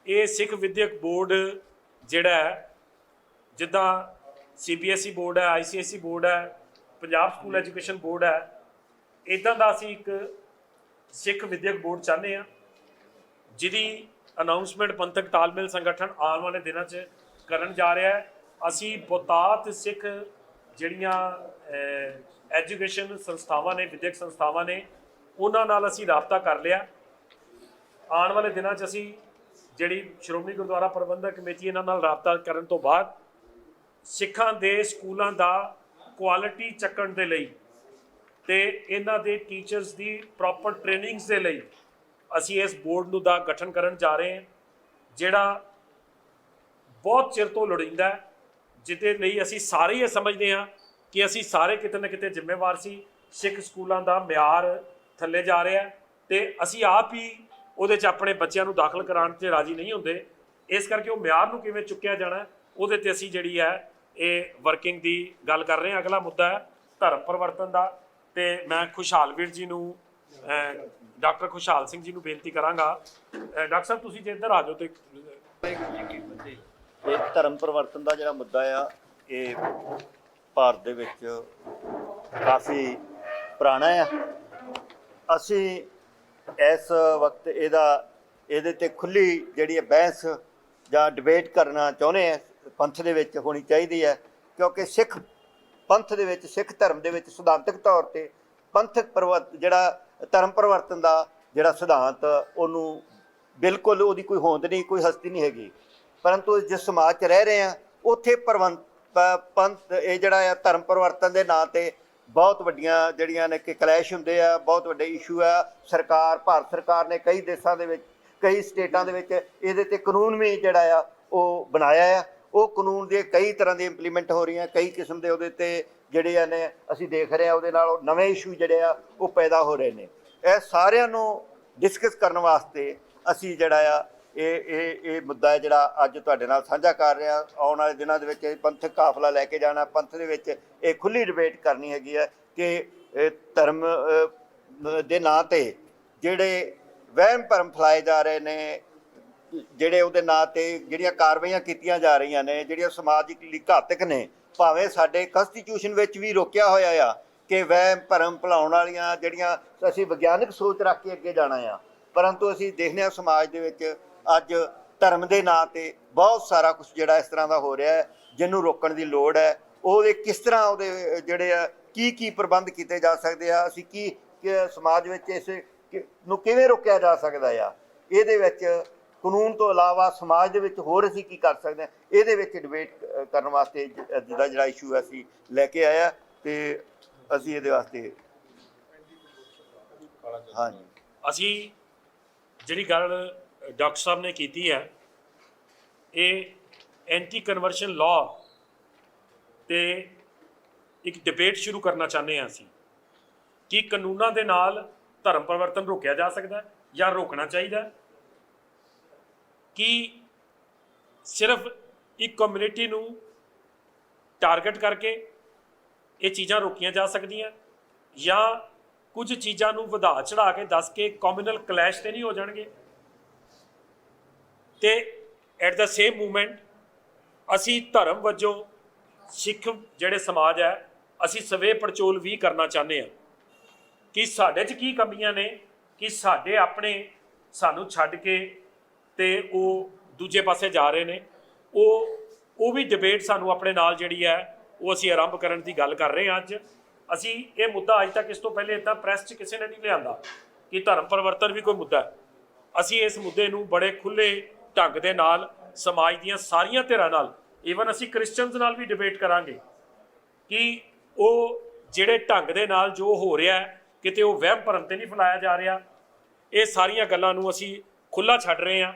ਇਹ ਸਿੱਖ ਵਿਦਿਅਕ ਬੋਰਡ ਜਿਹੜਾ ਹੈ, ਜਿੱਦਾਂ CBSE ਬੋਰਡ ਹੈ, ICSE ਬੋਰਡ ਹੈ, ਪੰਜਾਬ ਸਕੂਲ ਐਜੂਕੇਸ਼ਨ ਬੋਰਡ ਹੈ, ਇੱਦਾਂ ਦਾ ਅਸੀਂ ਇੱਕ ਸਿੱਖ ਵਿਦਿਅਕ ਬੋਰਡ ਚਾਹੁੰਦੇ ਹਾਂ ਜਿਹਦੀ ਅਨਾਉਂਸਮੈਂਟ ਪੰਥਕ ਤਾਲਮੇਲ ਸੰਗਠਨ ਆਉਣ ਵਾਲੇ ਦਿਨਾਂ 'ਚ ਕਰਨ ਜਾ ਰਿਹਾ ਹੈ। ਅਸੀਂ ਬਹੁਤਾਤ ਸਿੱਖ ਜਿਹੜੀਆਂ ਐਜੂਕੇਸ਼ਨ ਸੰਸਥਾਵਾਂ ਨੇ, ਵਿਦਿਅਕ ਸੰਸਥਾਵਾਂ ਨੇ, ਉਹਨਾਂ ਨਾਲ ਅਸੀਂ ਰਾਬਤਾ ਕਰ ਲਿਆ। ਆਉਣ ਵਾਲੇ ਦਿਨਾਂ 'ਚ ਅਸੀਂ ਜਿਹੜੀ ਸ਼੍ਰੋਮਣੀ ਗੁਰਦੁਆਰਾ ਪ੍ਰਬੰਧਕ ਕਮੇਟੀ ਇਹਨਾਂ ਨਾਲ ਰਾਬਤਾ ਕਰਨ ਤੋਂ ਬਾਅਦ ਸਿੱਖਾਂ ਦੇ ਸਕੂਲਾਂ ਦਾ ਕੁਆਲਿਟੀ ਚੱਕਣ ਦੇ ਲਈ ਤੇ ਇਹਨਾਂ ਦੇ ਟੀਚਰਸ ਦੀ ਪ੍ਰੋਪਰ ਟ੍ਰੇਨਿੰਗਸ ਦੇ ਲਈ ਅਸੀਂ ਇਸ ਬੋਰਡ ਨੂੰ ਦਾ ਗਠਨ ਕਰਨ ਜਾ ਰਹੇ ਹਾਂ, ਜਿਹੜਾ ਬਹੁਤ ਚਿਰ ਤੋਂ ਲੋੜੀਂਦਾ ਹੈ, ਜਿਹਦੇ ਲਈ ਅਸੀਂ ਸਾਰੇ ਇਹ ਸਮਝਦੇ ਹਾਂ ਕਿ ਅਸੀਂ ਸਾਰੇ ਕਿਤੇ ਨਾ ਕਿਤੇ ਜ਼ਿੰਮੇਵਾਰ ਸੀ। ਸਿੱਖ ਸਕੂਲਾਂ ਦਾ ਮਿਆਰ ਥੱਲੇ ਜਾ ਰਿਹਾ ਤੇ ਅਸੀਂ ਆਪ ਹੀ ਉਹਦੇ 'ਚ ਆਪਣੇ ਬੱਚਿਆਂ ਨੂੰ ਦਾਖਲ ਕਰਾਉਣ 'ਚ ਰਾਜ਼ੀ ਨਹੀਂ ਹੁੰਦੇ। ਇਸ ਕਰਕੇ ਉਹ ਮਿਆਰ ਨੂੰ ਕਿਵੇਂ ਚੁੱਕਿਆ ਜਾਣਾ, ਉਹਦੇ 'ਤੇ ਅਸੀਂ ਜਿਹੜੀ ਹੈ ਇਹ ਵਰਕਿੰਗ ਦੀ ਗੱਲ ਕਰ ਰਹੇ ਹਾਂ। ਅਗਲਾ ਮੁੱਦਾ ਹੈ ਧਰਮ ਪਰਿਵਰਤਨ ਦਾ, ਤੇ ਮੈਂ ਖੁਸ਼ਹਾਲ ਵੀਰ ਜੀ ਨੂੰ, ਡਾਕਟਰ ਖੁਸ਼ਹਾਲ ਸਿੰਘ ਜੀ ਨੂੰ ਬੇਨਤੀ ਕਰਾਂਗਾ। ਡਾਕਟਰ ਸਾਹਿਬ ਤੁਸੀਂ ਜੇ ਇੱਧਰ ਆ ਜਾਓ ਤੇ ਇਹ ਧਰਮ ਪਰਿਵਰਤਨ ਦਾ ਜਿਹੜਾ ਮੁੱਦਾ ਆ, ਇਹ ਭਾਰਤ ਦੇ ਵਿੱਚ ਕਾਫੀ ਪੁਰਾਣਾ ਆ। ਅਸੀਂ ਇਸ ਵਕਤ ਇਹਦੇ ਤੇ ਖੁੱਲੀ ਜਿਹੜੀ ਹੈ ਬਹਿਸ ਜਾਂ ਡਿਬੇਟ ਕਰਨਾ ਚਾਹੁੰਦੇ ਹਾਂ, ਪੰਥ ਦੇ ਵਿੱਚ ਹੋਣੀ ਚਾਹੀਦੀ ਹੈ, ਕਿਉਂਕਿ ਸਿੱਖ ਪੰਥ ਦੇ ਵਿੱਚ, ਸਿੱਖ ਧਰਮ ਦੇ ਵਿੱਚ ਸਿਧਾਂਤਕ ਤੌਰ ਤੇ ਪੰਥਕ ਜਿਹੜਾ ਧਰਮ ਪਰਿਵਰਤਨ ਦਾ ਜਿਹੜਾ ਸਿਧਾਂਤ, ਉਹਨੂੰ ਬਿਲਕੁਲ ਉਹਦੀ ਕੋਈ ਹੋਂਦ ਨਹੀਂ, ਕੋਈ ਹਸਤੀ ਨਹੀਂ ਹੈਗੀ। ਪਰੰਤੂ ਜਿਸ ਸਮਾਜ 'ਚ ਰਹਿ ਰਹੇ ਹਾਂ ਉੱਥੇ ਪੰਥ ਇਹ ਜਿਹੜਾ ਆ ਧਰਮ ਪਰਿਵਰਤਨ ਦੇ ਨਾਂ ਤੇ ਬਹੁਤ ਵੱਡੀਆਂ ਜਿਹੜੀਆਂ ਨੇ ਕਿ ਕਲੈਸ਼ ਹੁੰਦੇ ਆ, ਬਹੁਤ ਵੱਡੇ ਇਸ਼ੂ ਆ। ਭਾਰਤ ਸਰਕਾਰ ਨੇ ਕਈ ਦੇਸ਼ਾਂ ਦੇ ਵਿੱਚ, ਕਈ ਸਟੇਟਾਂ ਦੇ ਵਿੱਚ ਇਹਦੇ ਤੇ ਕਾਨੂੰਨ ਵੀ ਜਿਹੜਾ ਆ ਉਹ ਬਣਾਇਆ ਆ। ਉਹ ਕਾਨੂੰਨ ਦੇ ਕਈ ਤਰ੍ਹਾਂ ਦੀ ਇੰਪਲੀਮੈਂਟ ਹੋ ਰਹੀਆਂ, ਕਈ ਕਿਸਮ ਦੇ ਉਹਦੇ ਤੇ ਜਿਹੜੇ ਨੇ ਅਸੀਂ ਦੇਖ ਰਹੇ ਹਾਂ, ਉਹਦੇ ਨਾਲ ਉਹ ਨਵੇਂ ਇਸ਼ੂ ਜਿਹੜੇ ਆ ਉਹ ਪੈਦਾ ਹੋ ਰਹੇ ਨੇ। ਇਹ ਸਾਰਿਆਂ ਨੂੰ ਡਿਸਕਸ ਕਰਨ ਵਾਸਤੇ ਅਸੀਂ ਜਿਹੜਾ ਆ ਇਹ ਮੁੱਦਾ ਹੈ ਜਿਹੜਾ ਅੱਜ ਤੁਹਾਡੇ ਨਾਲ ਸਾਂਝਾ ਕਰ ਰਹੇ ਹਾਂ। ਆਉਣ ਵਾਲੇ ਦਿਨਾਂ ਦੇ ਵਿੱਚ ਪੰਥਕ ਕਾਫਲਾ ਲੈ ਕੇ ਜਾਣਾ, ਪੰਥ ਦੇ ਵਿੱਚ ਇਹ ਖੁੱਲ੍ਹੀ ਡਿਬੇਟ ਕਰਨੀ ਹੈਗੀ ਹੈ ਕਿ ਧਰਮ ਦੇ ਨਾਂ ਤੇ ਜਿਹੜੇ ਵਹਿਮ ਭਰਮ ਫੈਲਾਏ ਜਾ ਰਹੇ ਨੇ, ਜਿਹੜੇ ਉਹਦੇ ਨਾਂ ਤੇ ਜਿਹੜੀਆਂ ਕਾਰਵਾਈਆਂ ਕੀਤੀਆਂ ਜਾ ਰਹੀਆਂ ਨੇ, ਜਿਹੜੀਆਂ ਸਮਾਜਿਕ ਲਈ ਘਾਤਕ ਨੇ, ਭਾਵੇਂ ਸਾਡੇ ਕਨਸਟੀਟਿਊਸ਼ਨ ਵਿੱਚ ਵੀ ਰੋਕਿਆ ਹੋਇਆ ਆ ਕਿ ਵਹਿਮ ਭਰਮ ਫੈਲਾਉਣ ਵਾਲੀਆਂ ਜਿਹੜੀਆਂ ਅਸੀਂ ਵਿਗਿਆਨਕ ਸੋਚ ਰੱਖ ਕੇ ਅੱਗੇ ਜਾਣਾ ਆ, ਪਰੰਤੂ ਅਸੀਂ ਦੇਖਦੇ ਹਾਂ ਸਮਾਜ ਦੇ ਵਿੱਚ ਅੱਜ ਧਰਮ ਦੇ ਨਾਂ ਤੇ ਬਹੁਤ ਸਾਰਾ ਕੁਝ ਜਿਹੜਾ ਇਸ ਤਰ੍ਹਾਂ ਦਾ ਹੋ ਰਿਹਾ ਹੈ, ਜਿਹਨੂੰ ਰੋਕਣ ਦੀ ਲੋੜ ਹੈ। ਉਹਦੇ ਕਿਸ ਤਰ੍ਹਾਂ ਉਹਦੇ ਜਿਹੜੇ ਆ ਕੀ ਪ੍ਰਬੰਧ ਕੀਤੇ ਜਾ ਸਕਦੇ ਆ, ਅਸੀਂ ਕੀ ਸਮਾਜ ਵਿੱਚ ਇਸ ਨੂੰ ਕਿਵੇਂ ਰੋਕਿਆ ਜਾ ਸਕਦਾ ਆ, ਇਹਦੇ ਵਿੱਚ ਕਾਨੂੰਨ ਤੋਂ ਇਲਾਵਾ ਸਮਾਜ ਦੇ ਵਿੱਚ ਹੋਰ ਅਸੀਂ ਕੀ ਕਰ ਸਕਦੇ ਹਾਂ, ਇਹਦੇ ਵਿੱਚ ਡਿਬੇਟ ਕਰਨ ਵਾਸਤੇ ਅੱਜ ਦਾ ਜਿਹੜਾ ਇਸ਼ੂ ਅਸੀਂ ਲੈ ਕੇ ਆਇਆ ਤੇ ਅਸੀਂ ਇਹਦੇ ਵਾਸਤੇ ਹਾਂਜੀ ਅਸੀਂ ਜਿਹੜੀ ਗੱਲ ਡਾਕਟਰ ਸਾਹਿਬ ਨੇ ਕੀਤੀ ਹੈ, ਇਹ ਐਂਟੀ ਕਨਵਰਸ਼ਨ ਲਾਅ ਤੇ ਇੱਕ ਡਿਬੇਟ ਸ਼ੁਰੂ ਕਰਨਾ ਚਾਹੁੰਦੇ ਹਾਂ ਅਸੀਂ ਕਿ ਕਾਨੂੰਨਾਂ ਦੇ ਨਾਲ ਧਰਮ ਪਰਿਵਰਤਨ ਰੋਕਿਆ ਜਾ ਸਕਦਾ ਜਾਂ ਰੋਕਣਾ ਚਾਹੀਦਾ, ਕਿ ਸਿਰਫ ਇੱਕ ਕਮਿਊਨਿਟੀ ਨੂੰ ਟਾਰਗੇਟ ਕਰਕੇ ਇਹ ਚੀਜ਼ਾਂ ਰੋਕੀਆਂ ਜਾ ਸਕਦੀਆਂ, ਜਾਂ ਕੁਝ ਚੀਜ਼ਾਂ ਨੂੰ ਵਧਾ ਚੜਾ ਕੇ ਦੱਸ ਕੇ ਕਮਿਊਨਲ ਕਲੈਸ਼ ਤੇ ਨਹੀਂ ਹੋ ਜਾਣਗੇ। ਤੇ ਐਟ ਦਾ ਸੇਮ ਮੂਮੈਂਟ ਅਸੀਂ ਧਰਮ ਵਜੋਂ ਸਿੱਖ ਜਿਹੜੇ ਸਮਾਜ ਹੈ, ਅਸੀਂ ਸਵੇ ਪੜਚੋਲ ਵੀ ਕਰਨਾ ਚਾਹੁੰਦੇ ਹਾਂ ਕਿ ਸਾਡੇ 'ਚ ਕੀ ਕਮੀਆਂ ਨੇ, ਕਿ ਸਾਡੇ ਆਪਣੇ ਸਾਨੂੰ ਛੱਡ ਕੇ ਤੇ ਉਹ ਦੂਜੇ ਪਾਸੇ ਜਾ ਰਹੇ ਨੇ। ਉਹ ਵੀ ਡਿਬੇਟ ਸਾਨੂੰ ਆਪਣੇ ਨਾਲ ਜਿਹੜੀ ਹੈ ਉਹ ਅਸੀਂ ਆਰੰਭ ਕਰਨ ਦੀ ਗੱਲ ਕਰ ਰਹੇ ਹਾਂ। ਅੱਜ ਅਸੀਂ ਇਹ ਮੁੱਦਾ ਅੱਜ ਤੱਕ ਇਸ ਤੋਂ ਪਹਿਲੇ ਇੱਦਾਂ ਪ੍ਰੈਸ 'ਚ ਕਿਸੇ ਨੇ ਨਹੀਂ ਲਿਆਂਦਾ ਕਿ ਧਰਮ ਪਰਿਵਰਤਨ ਵੀ ਕੋਈ ਮੁੱਦਾ ਹੈ। ਅਸੀਂ ਇਸ ਮੁੱਦੇ ਨੂੰ ਬੜੇ ਖੁੱਲ੍ਹੇ ਢੰਗ ਦੇ ਨਾਲ ਸਮਾਜ ਦੀਆਂ ਸਾਰੀਆਂ ਧਿਰਾਂ ਨਾਲ, ਈਵਨ ਅਸੀਂ ਕ੍ਰਿਸਚਨਸ ਨਾਲ ਵੀ ਡਿਬੇਟ ਕਰਾਂਗੇ ਕਿ ਉਹ ਜਿਹੜੇ ਢੰਗ ਦੇ ਨਾਲ ਜੋ ਹੋ ਰਿਹਾ ਕਿਤੇ ਉਹ ਵਹਿਮ ਭਰਮ ਤੇ ਨਹੀਂ ਫੈਲਾਇਆ ਜਾ ਰਿਹਾ। ਇਹ ਸਾਰੀਆਂ ਗੱਲਾਂ ਨੂੰ ਅਸੀਂ ਖੁੱਲ੍ਹਾ ਛੱਡ ਰਹੇ ਹਾਂ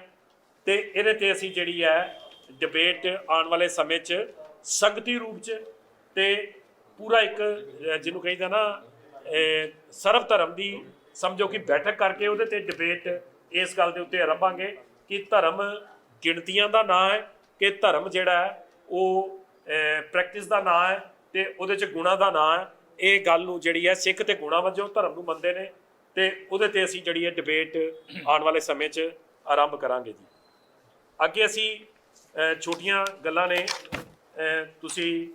ਤੇ ਇਹਦੇ ਤੇ ਅਸੀਂ ਜਿਹੜੀ ਹੈ ਡਿਬੇਟ ਆਉਣ ਵਾਲੇ ਸਮੇਂ 'ਚ ਸੰਗਤੀ ਰੂਪ 'ਚ ਤੇ ਪੂਰਾ ਇੱਕ ਜਿਹਨੂੰ ਕਹਿੰਦਾ ਨਾ ਸਰਬ ਧਰਮ ਦੀ ਸਮਝੋ ਕਿ ਬੈਠਕ ਕਰਕੇ ਉਹਦੇ ਤੇ ਡਿਬੇਟ ਇਸ ਗੱਲ ਦੇ ਉੱਤੇ ਆਰੰਭਾਂਗੇ ਕਿ ਧਰਮ ਗਿਣਤੀਆਂ ਦਾ ਨਾਂ ਹੈ ਕਿ ਧਰਮ ਜਿਹੜਾ ਹੈ ਉਹ ਪ੍ਰੈਕਟਿਸ ਦਾ ਨਾਂ ਹੈ ਤੇ ਉਹਦੇ 'ਚ ਗੁਣਾ ਦਾ ਨਾਂ ਹੈ। ਇਹ ਗੱਲ ਨੂੰ ਜਿਹੜੀ ਹੈ ਸਿੱਖ ਤੇ ਗੁਣਾ ਵਜੋਂ ਧਰਮ ਨੂੰ ਮੰਨਦੇ ਨੇ ਤੇ ਉਹਦੇ ਤੇ ਅਸੀਂ ਜਿਹੜੀ ਹੈ ਡਿਬੇਟ ਆਉਣ ਵਾਲੇ ਸਮੇਂ 'ਚ ਆਰੰਭ ਕਰਾਂਗੇ ਜੀ। ਅੱਗੇ ਅਸੀਂ ਛੋਟੀਆਂ ਗੱਲਾਂ ਨੇ, ਤੁਸੀਂ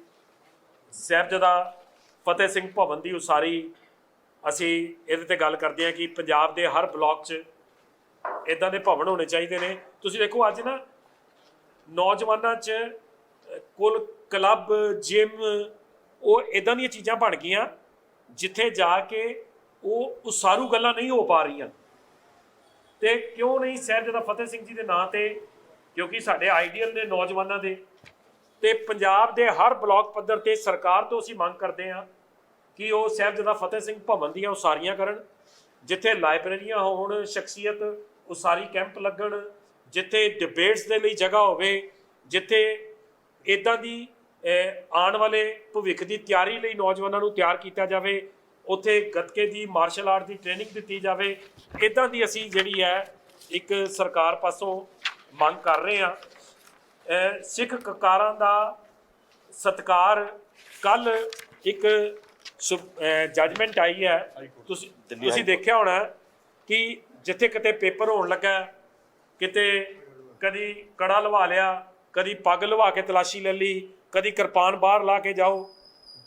ਸਾਹਿਬਜ਼ਾਦਾ ਫਤਿਹ ਸਿੰਘ ਭਵਨ ਦੀ ਉਸਾਰੀ, ਅਸੀਂ ਇਹਦੇ ਤੇ ਗੱਲ ਕਰਦੇ ਹਾਂ ਕਿ ਪੰਜਾਬ ਦੇ ਹਰ ਬਲਾਕ 'ਚ ਇੱਦਾਂ ਦੇ ਭਵਨ ਹੋਣੇ ਚਾਹੀਦੇ ਨੇ। ਤੁਸੀਂ ਦੇਖੋ ਅੱਜ ਨਾ ਨੌਜਵਾਨਾਂ 'ਚ ਕੁੱਲ ਕਲੱਬ, ਜਿਮ, ਉਹ ਇੱਦਾਂ ਦੀਆਂ ਚੀਜ਼ਾਂ ਬਣ ਗਈਆਂ ਜਿੱਥੇ ਜਾ ਕੇ ਉਹ ਉਸਾਰੂ ਗੱਲਾਂ ਨਹੀਂ ਹੋ ਪਾ ਰਹੀਆਂ। ਤੇ ਕਿਉਂ ਨਹੀਂ ਸਾਹਿਬਜ਼ਾਦਾ ਫਤਿਹ ਸਿੰਘ ਜੀ ਦੇ ਨਾਂ ਤੇ, ਕਿਉਂਕਿ ਸਾਡੇ ਆਈਡੀਅਲ ਨੇ ਨੌਜਵਾਨਾਂ ਦੇ, ਤੇ ਪੰਜਾਬ ਦੇ ਹਰ ਬਲਾਕ ਪੱਧਰ ਤੇ ਸਰਕਾਰ ਤੋਂ ਅਸੀਂ ਮੰਗ ਕਰਦੇ ਹਾਂ ਕਿ ਉਹ ਸਾਹਿਬਜ਼ਾਦਾ ਫਤਿਹ ਸਿੰਘ ਭਵਨ ਦੀਆਂ ਉਸਾਰੀਆਂ ਕਰਨ, ਜਿੱਥੇ ਲਾਇਬ੍ਰੇਰੀਆਂ ਹੋਣ, ਸ਼ਖਸੀਅਤ ਉਸਾਰੀ ਕੈਂਪ ਲੱਗਣ, ਜਿੱਥੇ ਡਿਬੇਟਸ ਦੇ ਲਈ ਜਗ੍ਹਾ ਹੋਵੇ, ਜਿੱਥੇ ਇੱਦਾਂ ਦੀ ਆਉਣ ਵਾਲੇ ਭਵਿੱਖ ਦੀ ਤਿਆਰੀ ਲਈ ਨੌਜਵਾਨਾਂ ਨੂੰ ਤਿਆਰ ਕੀਤਾ ਜਾਵੇ, ਉੱਥੇ ਗੱਤਕੇ ਦੀ, ਮਾਰਸ਼ਲ ਆਰਟ ਦੀ ਟ੍ਰੇਨਿੰਗ ਦਿੱਤੀ ਜਾਵੇ। ਇੱਦਾਂ ਦੀ ਅਸੀਂ ਜਿਹੜੀ ਹੈ ਇੱਕ ਸਰਕਾਰ ਪਾਸੋਂ ਮੰਗ ਕਰ ਰਹੇ ਹਾਂ। ਸਿੱਖ ਕਕਾਰਾਂ ਦਾ ਸਤਿਕਾਰ, ਕੱਲ ਇੱਕ ਜੱਜਮੈਂਟ ਆਈ ਹੈ, ਤੁਸੀਂ ਦੇਖਿਆ ਹੋਣਾ ਕਿ ਜਿੱਥੇ ਕਿਤੇ ਪੇਪਰ ਹੋਣ ਲੱਗਾ, ਕਿਤੇ ਕਦੀ ਕੜਾ ਲਵਾ ਲਿਆ, ਕਦੀ ਪੱਗ ਲਵਾ ਕੇ ਤਲਾਸ਼ੀ ਲੈ ਲਈ, ਕਦੀ ਕਿਰਪਾਨ ਬਾਹਰ ਲਾ ਕੇ ਜਾਓ।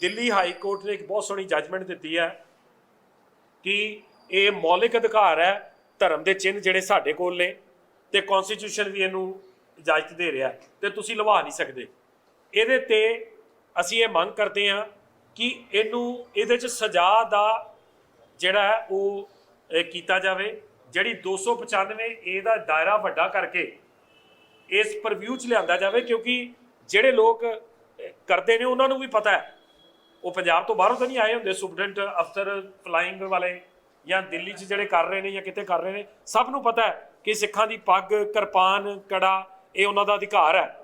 ਦਿੱਲੀ ਹਾਈ ਕੋਰਟ ਨੇ ਇੱਕ ਬਹੁਤ ਸੋਹਣੀ ਜੱਜਮੈਂਟ ਦਿੱਤੀ ਹੈ ਕਿ ਇਹ ਮੌਲਿਕ ਅਧਿਕਾਰ ਹੈ ਧਰਮ ਦੇ ਚਿੰਨ੍ਹ ਜਿਹੜੇ ਸਾਡੇ ਕੋਲ ਨੇ, ਤੇ ਕੌਨਸਟੀਟਿਊਸ਼ਨ ਵੀ ਇਹਨੂੰ ਇਜਾਜ਼ਤ ਦੇ ਰਿਹਾ, ਤੇ ਤੁਸੀਂ ਲਵਾ ਨਹੀਂ ਸਕਦੇ। ਇਹਦੇ ਤੇ ਅਸੀਂ ਇਹ ਮੰਗ ਕਰਦੇ ਹਾਂ ਕਿ ਇਹਦੇ 'ਚ ਸਜ਼ਾ ਦਾ ਜਿਹੜਾ ਹੈ ਉਹ ਕੀਤਾ ਜਾਵੇ। ਜਿਹੜੀ 295 ਇਹਦਾ ਦਾਇਰਾ ਵੱਡਾ ਕਰਕੇ ਇਸ ਪਰਵਿਊ 'ਚ ਲਿਆਂਦਾ ਜਾਵੇ, ਕਿਉਂਕਿ ਜਿਹੜੇ ਲੋਕ ਕਰਦੇ ਨੇ ਉਹਨਾਂ ਨੂੰ ਵੀ ਪਤਾ ਹੈ, ਉਹ ਪੰਜਾਬ ਤੋਂ ਬਾਹਰੋਂ ਤਾਂ ਨਹੀਂ ਆਏ ਹੁੰਦੇ। ਸੁਪਰਡੈਂਟ ਅਫਸਰ ਫਲਾਈਂਗ ਵਾਲੇ ਜਾਂ ਦਿੱਲੀ 'ਚ ਜਿਹੜੇ ਕਰ ਰਹੇ ਨੇ ਜਾਂ ਕਿਤੇ ਕਰ ਰਹੇ ਨੇ, ਸਭ ਨੂੰ ਪਤਾ ਹੈ ਕਿ ਸਿੱਖਾਂ ਦੀ ਪੱਗ, ਕਿਰਪਾਨ, ਕੜਾ ਇਹ ਉਹਨਾਂ ਦਾ ਅਧਿਕਾਰ ਹੈ।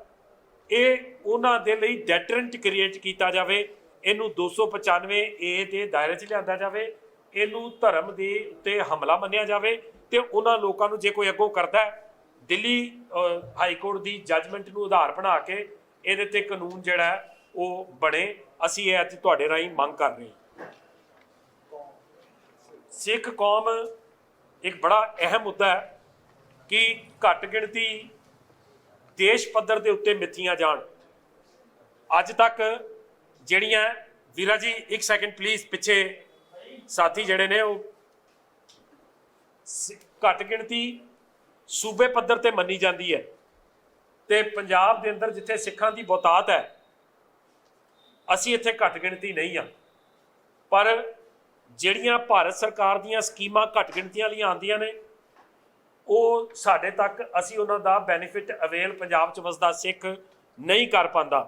ਇਹ ਉਹਨਾਂ ਦੇ ਲਈ ਡੈਟਰੈਂਟ ਕ੍ਰੀਏਟ ਕੀਤਾ ਜਾਵੇ। ਇਹਨੂੰ 295 ਏ ਦੇ ਦਾਇਰੇ 'ਚ ਲਿਆਂਦਾ ਜਾਵੇ। ਇਹਨੂੰ ਧਰਮ ਦੇ ਉੱਤੇ ਹਮਲਾ ਮੰਨਿਆ ਜਾਵੇ, ਤੇ ਉਹਨਾਂ ਲੋਕਾਂ ਨੂੰ ਜੇ ਕੋਈ ਅੱਗੋਂ ਕਰਦਾ ਹੈ, ਦਿੱਲੀ ਹਾਈ ਕੋਰਟ ਦੀ ਜੱਜਮੈਂਟ ਨੂੰ ਆਧਾਰ ਬਣਾ ਕੇ ਇਹਦੇ ਤੇ ਕਾਨੂੰਨ ਜਿਹੜਾ ਹੈ ਉਹ ਬਣੇ। ਅਸੀਂ ਇਹ ਅੱਜ ਤੁਹਾਡੇ ਰਾਹੀਂ ਮੰਗ ਕਰ ਰਹੇ ਹਾਂ। ਸਿੱਖ ਕੌਮ ਇੱਕ ਬੜਾ ਅਹਿਮ ਮੁੱਦਾ ਹੈ ਕਿ ਘੱਟ ਗਿਣਤੀ ਦੇਸ਼ ਪੱਧਰ ਦੇ ਉੱਤੇ ਮਿੱਥੀਆਂ ਜਾਣ। ਅੱਜ ਤੱਕ ਜਿਹੜੀਆਂ ਵੀਰਾ ਜੀ, ਇੱਕ ਸੈਕਿੰਡ ਪਲੀਜ਼, ਪਿੱਛੇ ਸਾਥੀ ਜਿਹੜੇ ਨੇ ਉਹ ਘੱਟ ਗਿਣਤੀ ਸੂਬੇ ਪੱਧਰ ਤੇ ਮੰਨੀ ਜਾਂਦੀ ਹੈ, ਤੇ ਪੰਜਾਬ ਦੇ ਅੰਦਰ ਜਿੱਥੇ ਸਿੱਖਾਂ ਦੀ ਬਹੁਤਾਤ ਹੈ, ਅਸੀਂ ਇੱਥੇ ਘੱਟ ਗਿਣਤੀ ਨਹੀਂ ਹਾਂ। ਪਰ ਜਿਹੜੀਆਂ ਭਾਰਤ ਸਰਕਾਰ ਦੀਆਂ ਸਕੀਮਾਂ ਘੱਟ ਗਿਣਤੀਆਂ ਲਈ ਆਉਂਦੀਆਂ ਨੇ, ਉਹ ਸਾਡੇ ਤੱਕ ਅਸੀਂ ਉਹਨਾਂ ਦਾ ਬੈਨੀਫਿਟ ਅਵੇਲ ਪੰਜਾਬ 'ਚ ਵਸਦਾ ਸਿੱਖ ਨਹੀਂ ਕਰ ਪਾਉਂਦਾ।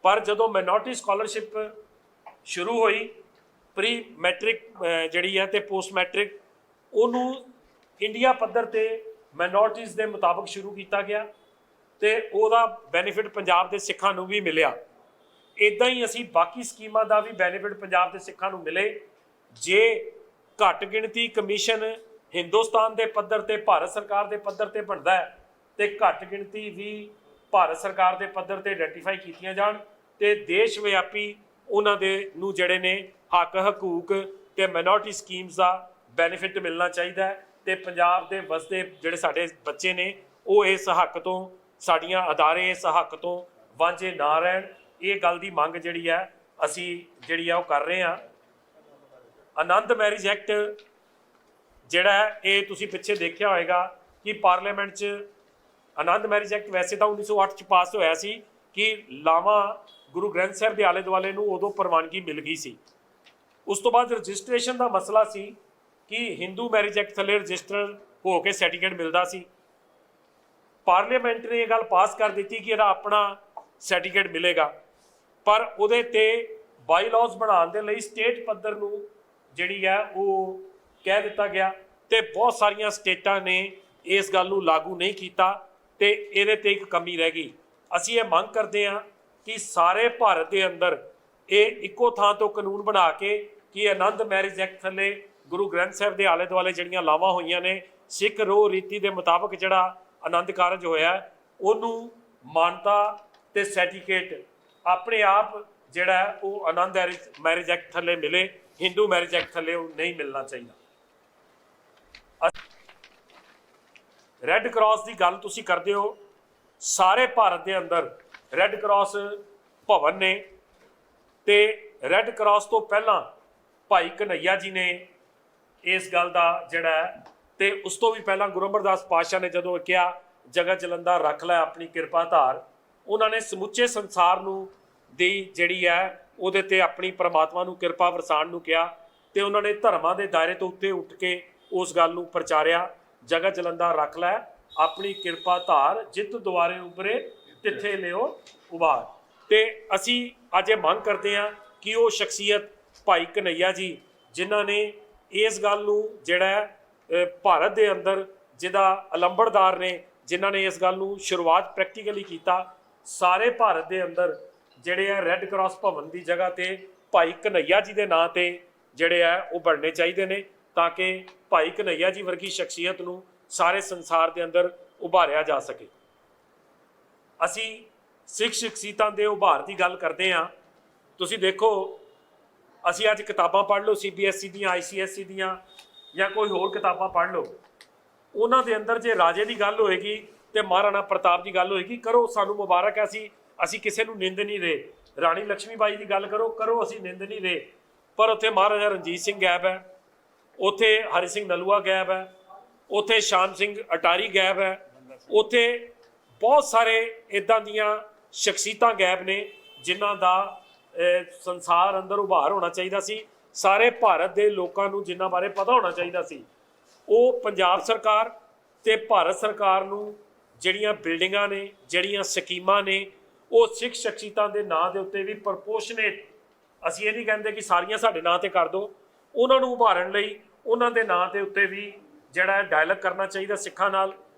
ਪਰ ਜਦੋਂ ਮਾਈਨੋਰਟੀ ਸਕਾਲਰਸ਼ਿਪ ਸ਼ੁਰੂ ਹੋਈ, ਪ੍ਰੀ ਮੈਟ੍ਰਿਕ ਜਿਹੜੀ ਹੈ ਤੇ ਪੋਸਟ ਮੈਟ੍ਰਿਕ, ਉਹਨੂੰ ਇੰਡੀਆ ਪੱਧਰ ਤੇ ਮਾਈਨੋਰਟੀਜ਼ ਦੇ ਮੁਤਾਬਕ ਸ਼ੁਰੂ ਕੀਤਾ ਗਿਆ, ਤੇ ਉਹਦਾ ਬੈਨੀਫਿਟ ਪੰਜਾਬ ਦੇ ਸਿੱਖਾਂ ਨੂੰ ਵੀ ਮਿਲਿਆ। ਇੱਦਾਂ ਹੀ ਅਸੀਂ ਬਾਕੀ ਸਕੀਮਾਂ ਦਾ ਵੀ ਬੈਨੀਫਿਟ ਪੰਜਾਬ ਦੇ ਸਿੱਖਾਂ ਨੂੰ ਮਿਲੇ। ਜੇ ਘੱਟ ਗਿਣਤੀ ਕਮਿਸ਼ਨ ਹਿੰਦੁਸਤਾਨ ਦੇ ਪੱਧਰ ਤੇ, ਭਾਰਤ ਸਰਕਾਰ ਦੇ ਪੱਧਰ ਤੇ ਬਣਦਾ ਹੈ, ਤੇ ਘੱਟ ਗਿਣਤੀ ਵੀ ਭਾਰਤ ਸਰਕਾਰ ਦੇ ਪੱਧਰ ਤੇ ਆਇਡੈਂਟੀਫਾਈ ਕੀਤੀਆਂ ਜਾਣ, ਤੇ ਦੇਸ਼ ਵਿਆਪੀ ਉਹਨਾਂ ਦੇ ਨੂੰ ਜਿਹੜੇ ਨੇ ਹੱਕ, ਹਕੂਕ ਤੇ ਮਾਈਨੋਰਟੀ ਸਕੀਮਸ ਦਾ ਬੈਨੀਫਿਟ ਮਿਲਣਾ ਚਾਹੀਦਾ ਹੈ। ਤੇ ਪੰਜਾਬ ਦੇ ਵਸਦੇ ਜਿਹੜੇ ਸਾਡੇ ਬੱਚੇ ਨੇ, ਉਹ ਇਸ ਹੱਕ ਤੋਂ, ਸਾਡੀਆਂ ਅਦਾਰੇ ਇਸ ਹੱਕ ਤੋਂ ਵਾਂਝੇ ਨਾ ਰਹਿਣ। ਇਹ ਗੱਲ ਦੀ ਮੰਗ ਜਿਹੜੀ ਹੈ ਅਸੀਂ ਜਿਹੜੀ ਆ ਉਹ ਕਰ ਰਹੇ ਹਾਂ। ਆਨੰਦ ਮੈਰਿਜ ਐਕਟ ਜਿਹੜਾ ਹੈ, ਇਹ ਤੁਸੀਂ ਪਿੱਛੇ ਦੇਖਿਆ ਹੋਏਗਾ ਕਿ ਪਾਰਲੀਮੈਂਟ 'ਚ ਆਨੰਦ ਮੈਰਿਜ ਐਕਟ ਵੈਸੇ ਤਾਂ 1908 'ਚ ਪਾਸ ਹੋਇਆ ਸੀ ਕਿ ਲਾਵਾਂ ਗੁਰੂ ਗ੍ਰੰਥ ਸਾਹਿਬ ਦੇ ਆਲੇ ਦੁਆਲੇ ਨੂੰ ਉਦੋਂ ਪ੍ਰਵਾਨਗੀ ਮਿਲ ਗਈ ਸੀ। ਉਸ ਤੋਂ ਬਾਅਦ ਰਜਿਸਟ੍ਰੇਸ਼ਨ ਦਾ ਮਸਲਾ ਸੀ ਕਿ ਹਿੰਦੂ ਮੈਰਿਜ ਐਕਟ ਥੱਲੇ ਰਜਿਸਟਰ ਹੋ ਕੇ ਸਰਟੀਫਿਕੇਟ ਮਿਲਦਾ ਸੀ। ਪਾਰਲੀਮੈਂਟ ਨੇ ਇਹ ਗੱਲ ਪਾਸ ਕਰ ਦਿੱਤੀ ਕਿ ਇਹਦਾ ਆਪਣਾ ਸਰਟੀਫਿਕੇਟ ਮਿਲੇਗਾ, ਪਰ ਉਹਦੇ ਤੇ ਬਾਈਲਾਜ਼ ਬਣਾਉਣ ਦੇ ਲਈ ਸਟੇਟ ਪੱਧਰ ਨੂੰ ਜਿਹੜੀ ਹੈ ਉਹ ਕਹਿ ਦਿੱਤਾ ਗਿਆ, ਤੇ ਬਹੁਤ ਸਾਰੀਆਂ ਸਟੇਟਾਂ ਨੇ ਇਸ ਗੱਲ ਨੂੰ ਲਾਗੂ ਨਹੀਂ ਕੀਤਾ, ਤੇ ਇਹਦੇ ਤੇ ਇੱਕ ਕਮੀ ਰਹਿ ਗਈ। ਅਸੀਂ ਇਹ ਮੰਗ ਕਰਦੇ ਹਾਂ ਕਿ ਸਾਰੇ ਭਾਰਤ ਦੇ ਅੰਦਰ ਇਹ ਇੱਕੋ ਥਾਂ ਤੋਂ ਕਾਨੂੰਨ ਬਣਾ ਕੇ ਕਿ ਆਨੰਦ ਮੈਰਿਜ ਐਕਟ ਥੱਲੇ ਗੁਰੂ ਗ੍ਰੰਥ ਸਾਹਿਬ ਦੇ ਆਲੇ ਦੁਆਲੇ ਜਿਹੜੀਆਂ ਲਾਵਾਂ ਹੋਈਆਂ ਨੇ, ਸਿੱਖ ਰੋਹ ਰੀਤੀ ਦੇ ਮੁਤਾਬਕ ਜਿਹੜਾ ਆਨੰਦ ਕਾਰਜ ਹੋਇਆ, ਉਹਨੂੰ ਮਾਨਤਾ ਤੇ ਸਰਟੀਫਿਕੇਟ ਆਪਣੇ ਆਪ ਜਿਹੜਾ ਹੈ ਉਹ ਆਨੰਦ ਮੈਰਿਜ ਐਕਟ ਥੱਲੇ ਮਿਲੇ, ਹਿੰਦੂ ਮੈਰਿਜ ਐਕਟ ਥੱਲੇ ਉਹ ਨਹੀਂ ਮਿਲਣਾ ਚਾਹੀਦਾ। ਰੈੱਡ ਕਰਾਸ ਦੀ ਗੱਲ ਤੁਸੀਂ ਕਰਦੇ ਹੋ, ਸਾਰੇ ਭਾਰਤ ਦੇ ਅੰਦਰ ਰੈੱਡ ਕਰਾਸ ਭਵਨ ਨੇ, ਤੇ ਰੈੱਡ ਕਰਾਸ ਤੋਂ ਪਹਿਲਾਂ ਭਾਈ ਕਨ੍ਹਈਆ ਜੀ ਨੇ ਇਸ ਗੱਲ ਦਾ ਜਿਹੜਾ ਹੈ, ਤੇ ਉਸ ਤੋਂ ਵੀ ਪਹਿਲਾਂ ਗੁਰੂ ਅਮਰਦਾਸ ਪਾਤਸ਼ਾਹ ਨੇ ਜਦੋਂ ਕਿਹਾ ਜਗਤ ਜਲੰਧਰ ਰੱਖ ਲੈ ਆਪਣੀ ਕਿਰਪਾ ਧਾਰ, ਉਹਨਾਂ ਨੇ ਸਮੁੱਚੇ ਸੰਸਾਰ ਨੂੰ ਦੀ ਜਿਹੜੀ ਹੈ ਉਹਦੇ ਤੇ ਆਪਣੀ ਪਰਮਾਤਮਾ ਨੂੰ ਕਿਰਪਾ ਵਰਸਾਉਣ ਨੂੰ ਕਿਹਾ, ਤੇ ਉਹਨਾਂ ਨੇ ਧਰਮਾਂ ਦੇ ਦਾਇਰੇ ਤੋਂ ਉੱਤੇ ਉੱਠ ਕੇ ਉਸ ਗੱਲ ਨੂੰ ਪ੍ਰਚਾਰਿਆ, ਜਗਤ ਜਲੰਧਰ ਰੱਖ ਲੈ ਆਪਣੀ ਕਿਰਪਾ ਧਾਰ, ਜਿੱਤ ਦੁਆਰੇ ਉਭਰੇ ਤਿੱਥੇ ਲਿਓ ਉਬਾਰ। ਤੇ ਅਸੀਂ ਅੱਜ ਇਹ ਮੰਗ ਕਰਦੇ ਹਾਂ ਕਿ ਉਹ ਸ਼ਖਸੀਅਤ ਭਾਈ ਕਨ੍ਹਈਆ ਜੀ, ਜਿਨ੍ਹਾਂ ਨੇ ਇਸ ਗੱਲ ਨੂੰ ਜਿਹੜਾ ਭਾਰਤ ਦੇ ਅੰਦਰ, ਜਿਹਦਾ ਅਲੰਬੜਦਾਰ ਨੇ, ਜਿਨ੍ਹਾਂ ਨੇ ਇਸ ਗੱਲ ਨੂੰ ਸ਼ੁਰੂਆਤ ਪ੍ਰੈਕਟੀਕਲੀ ਕੀਤਾ, ਸਾਰੇ ਭਾਰਤ ਦੇ ਅੰਦਰ ਜਿਹੜੇ ਆ ਰੈੱਡ ਕਰਾਸ ਭਵਨ ਦੀ ਜਗ੍ਹਾ ਤੇ ਭਾਈ ਕਨ੍ਹਈਆ ਜੀ ਦੇ ਨਾਂ ਤੇ ਜਿਹੜੇ ਆ ਉਹ ਬਣਨੇ ਚਾਹੀਦੇ ਨੇ, ਤਾਂ ਕਿ ਭਾਈ ਕਨ੍ਹਈਆ ਜੀ ਵਰਗੀ ਸ਼ਖਸੀਅਤ ਨੂੰ ਸਾਰੇ ਸੰਸਾਰ ਦੇ ਅੰਦਰ ਉਭਾਰਿਆ ਜਾ ਸਕੇ। ਅਸੀਂ ਸਿੱਖ ਸ਼ਖਸੀਅਤਾਂ ਦੇ ਉਭਾਰ ਦੀ ਗੱਲ ਕਰਦੇ ਹਾਂ। ਤੁਸੀਂ ਦੇਖੋ, ਅਸੀਂ ਅੱਜ ਕਿਤਾਬਾਂ ਪੜ੍ਹ ਲਓ CBSE ਦੀਆਂ, ICSE ਦੀਆਂ, ਜਾਂ ਕੋਈ ਹੋਰ ਕਿਤਾਬਾਂ ਪੜ੍ਹ ਲਓ, ਉਹਨਾਂ ਦੇ ਅੰਦਰ ਜੇ ਰਾਜੇ ਦੀ ਗੱਲ ਹੋਏਗੀ ਤੇ ਮਹਾਰਾਣਾ ਪ੍ਰਤਾਪ ਦੀ ਗੱਲ ਹੋਏਗੀ, ਕਰੋ, ਸਾਨੂੰ ਮੁਬਾਰਕ ਹੈ, ਅਸੀਂ ਅਸੀਂ ਕਿਸੇ ਨੂੰ ਨਿੰਦ ਨਹੀਂ ਰਹੇ। ਰਾਣੀ ਲక్ష్ਮੀ ਬਾਈ ਦੀ ਗੱਲ ਕਰੋ, ਅਸੀਂ ਨਿੰਦ ਨਹੀਂ ਰਹੇ। ਪਰ ਉੱਥੇ ਮਹਾਰਾਜਾ ਰਣਜੀਤ ਸਿੰਘ ਗਾਇਬ ਹੈ, ਉੱਥੇ ਹਰੀ ਸਿੰਘ ਨਲੂਆ ਗਾਇਬ ਹੈ, ਉੱਥੇ ਸ਼ਾਮ ਸਿੰਘ ਅਟਾਰੀ ਗਾਇਬ ਹੈ, ਉੱਥੇ ਬਹੁਤ ਸਾਰੇ ਇੱਦਾਂ ਦੀਆਂ ਸ਼ਖਸੀਅਤਾਂ ਗਾਇਬ ਨੇ ਜਿਨ੍ਹਾਂ ਦਾ ਸੰਸਾਰ ਅੰਦਰ ਉਭਾਰ ਹੋਣਾ ਚਾਹੀਦਾ ਸੀ। ਸਾਰੇ ਭਾਰਤ ਦੇ ਲੋਕਾਂ ਨੂੰ ਜਿਨ੍ਹਾਂ ਬਾਰੇ ਪਤਾ ਹੋਣਾ ਚਾਹੀਦਾ ਸੀ। ਉਹ ਪੰਜਾਬ ਸਰਕਾਰ ਤੇ ਭਾਰਤ ਸਰਕਾਰ ਨੂੰ ਜਿਹੜੀਆਂ ਬਿਲਡਿੰਗਾਂ ਨੇ, ਜਿਹੜੀਆਂ ਸਕੀਮਾਂ ਨੇ, ਉਹ ਸਿੱਖ ਸ਼ਖਸੀਅਤਾਂ ਦੇ ਨਾਂ ਦੇ ਉੱਤੇ ਵੀ ਪ੍ਰਪੋਰਸ਼ਨੇਟ, ਅਸੀਂ ਇਹ ਨਹੀਂ ਕਹਿੰਦੇ ਕਿ ਸਾਰੀਆਂ ਸਾਡੇ ਨਾਂ ਤੇ ਕਰ ਦਿਓ, ਉਹਨਾਂ ਨੂੰ ਉਭਾਰਨ ਲਈ ਉਹਨਾਂ ਦੇ ਨਾਂ ਦੇ ਉੱਤੇ ਵੀ ਜਿਹੜਾ ਡਾਇਲੌਗ ਕਰਨਾ ਚਾਹੀਦਾ ਸਿੱਖਾਂ ਨਾਲ,